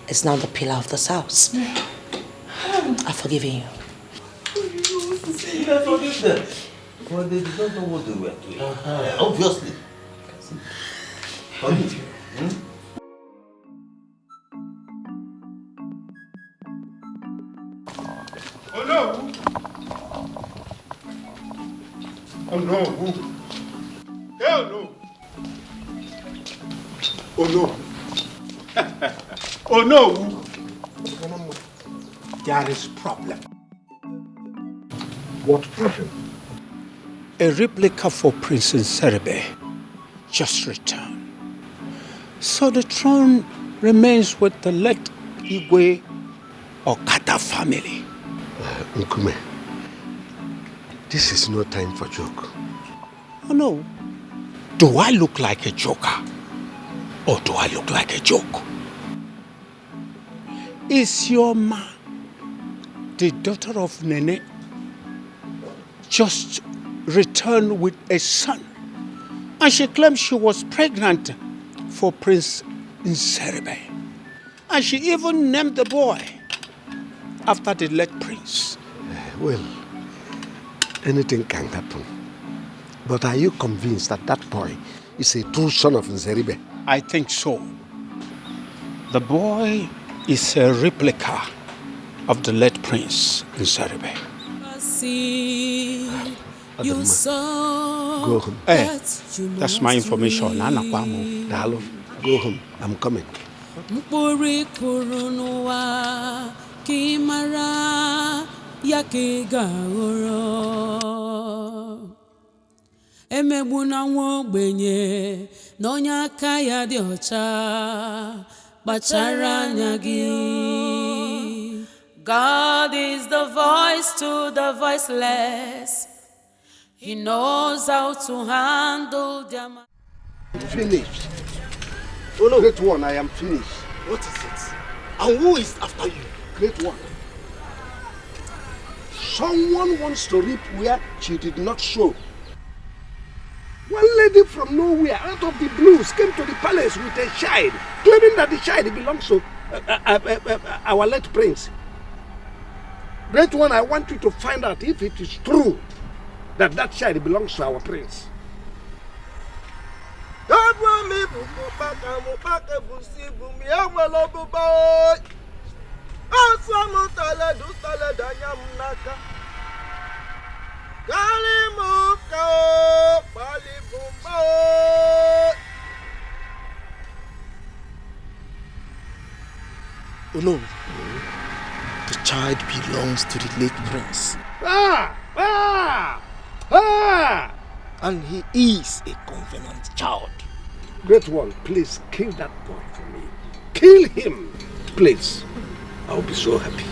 is now the pillar of this house. I've forgiven you. I forgive them. But they did not know what they were doing. Obviously. Forgive you. Oh no! Oh no! Hell no! Oh no! Oh no! There is problem. What problem? A replica for Prince Nzeribe just returned. So the throne remains with the late Igwe Okada family. Nkume, this is no time for joke. Oh no. Do I look like a joker? Or do I look like a joke? Is your ma, the daughter of Nene, just returned with a son? And she claims she was pregnant for Prince Nzeribe. And she even named the boy after the late prince. Well, anything can happen. But are you convinced that that boy is a true son of Nzeribe? I think so. The boy is a replica of the late Prince Nzeribe. You saw Go home. Hey, that's my information. Dalo, go home. I'm coming. Mkpụrụ kụrụ n'ụwa ka ị mara ya ka ị ga-aghọrọ. Emegbu na nwa ogbenye na onye aka ya dị ọcha kpachara anya gị. God is the voice to the voiceless. He knows how to handle their mind. Finished. Oh no. Great one, I am finished. What is it? And who is after you? Great one. Someone wants to reap where she did not sow. One lady from nowhere, out of the blues, came to the palace with a child, claiming that the child belongs to our late prince. Great one, I want you to find out if it is true that that child belongs to our prince. Oh no. The child belongs to the late prince. And he is a covenant child. Great one, please kill that boy for me. Kill him, please. I'll be so happy.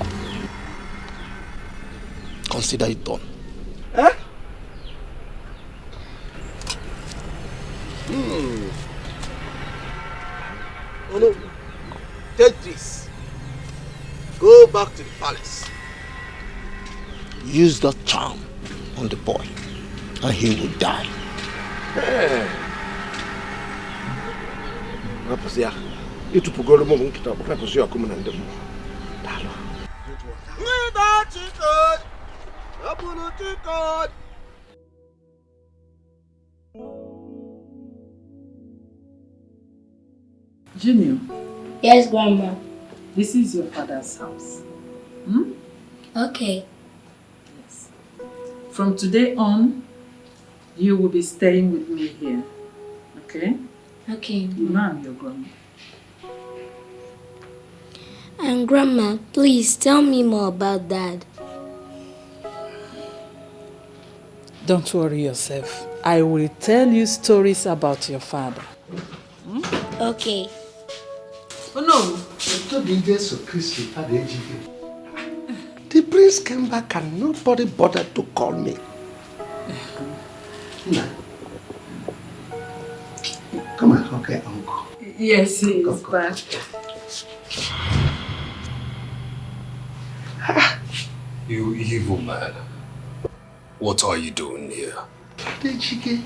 consider it done. Eh? Oh no. Take this. Go back to the palace. Use that charm on the boy, and he will die. Hey. Rapazia, itu pugolo mo kita rapazia kuma nande mo. Dalo. Ngida chicken. Abunu chicken. Junior. Yes, Grandma. This is your father's house. Hmm? Okay. Yes. From today on, you will be staying with me here. Okay? Okay. You know I'm your grandma. And Grandma, please tell me more about Dad. Don't worry yourself. I will tell you stories about your father. Hmm? Okay. Oh no. The prince came back and nobody bothered to call me. Come on, okay, uncle. Yes, he is back. You evil man. What are you doing here? Dejike,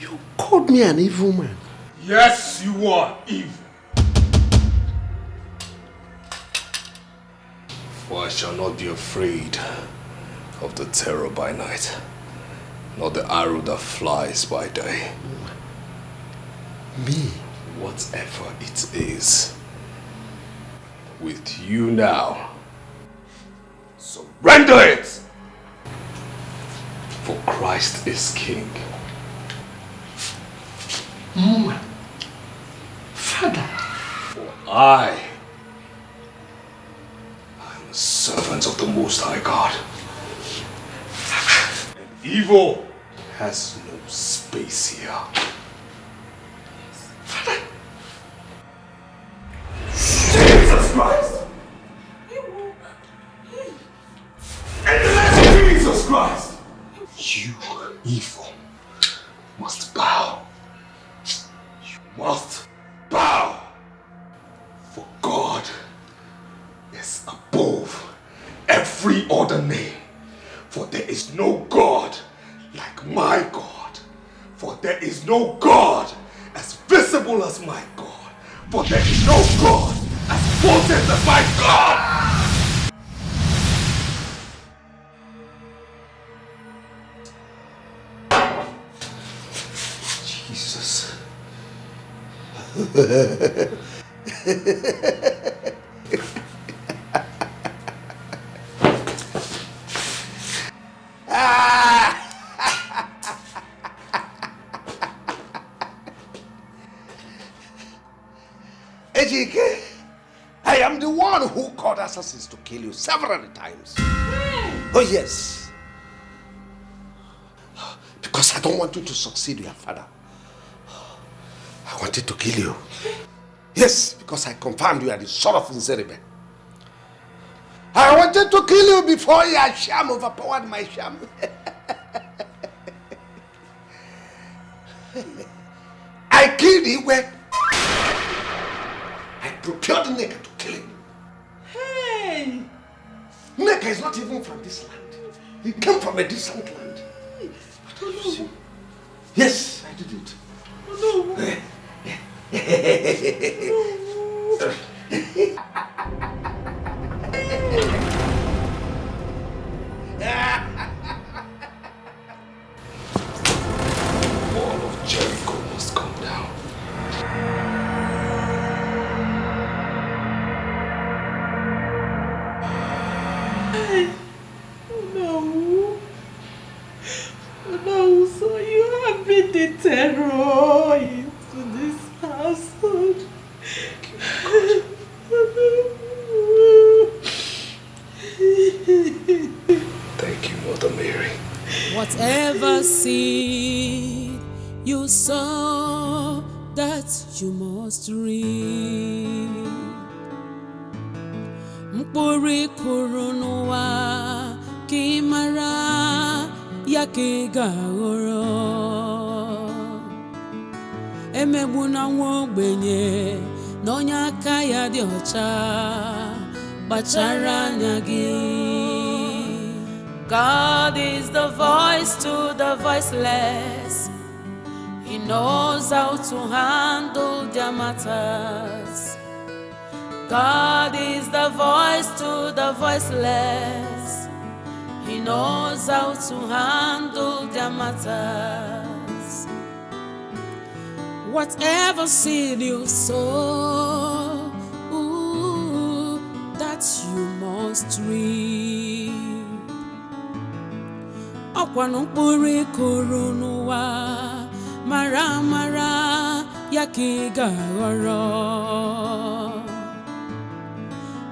you called me an evil man. Yes, you are evil. For I shall not be afraid of the terror by night, nor the arrow that flies by day. Me? Whatever it is, with you now, surrender it! For Christ is King. Father. For I am a servant of the Most High God. And evil has no space here. Jesus Christ! Jesus Christ! You evil must bow. You must bow. For God is above every other name. For there is no God like my God. For there is no God as visible as my God. For there is no God as potent as my God. Jesus. Ejike, I am the one who called assassins to kill you several times. Oh yes. Because I don't want you to succeed with your father. I wanted to kill you. Yes, because I confirmed you are the son of Nzeribe. I wanted to kill you before your sham overpowered my sham. I killed Igwe. I procured Neka to kill him. Hey! Neka is not even from this land. He came from a distant land. Oh, no. Yes, I did it. Oh, no. Wall of Jericho must come down. No. No, so you have been the terror into this household. Thank you, Mother Mary. Whatever seed you sow, that you must reap. Mkpụrụ ịkụrụ n'ụwa Makimara yakigahoro Emebuna wogbenye Nonya kaya di ocha Bachara nyagi God is the voice to the voiceless. He knows how to handle their matters. God is the voice to the voiceless. He knows how to handle their matters. Whatever seed you sow, that you must reap. Okwanu puri kurunuwa, mara yakigahoro.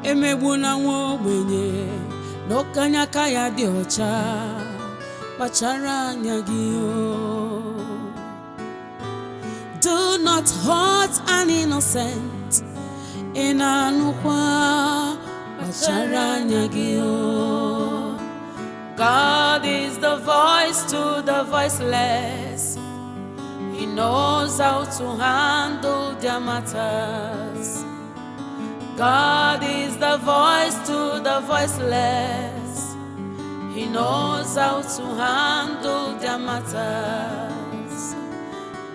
Emebuna wogbenye, n'okanya kaya di ocha, bachara nyagio. Do not hurt an innocent, inanukwa, bachara nyagio. God is the voice to the voiceless. He knows how to handle their matters. God is the voice to the voiceless. He knows how to handle their matters.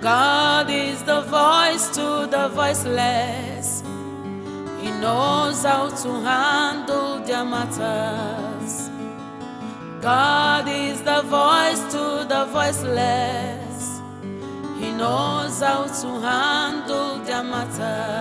God is the voice to the voiceless. He knows how to handle their matters. God is the voice to the voiceless. He knows how to handle their matters.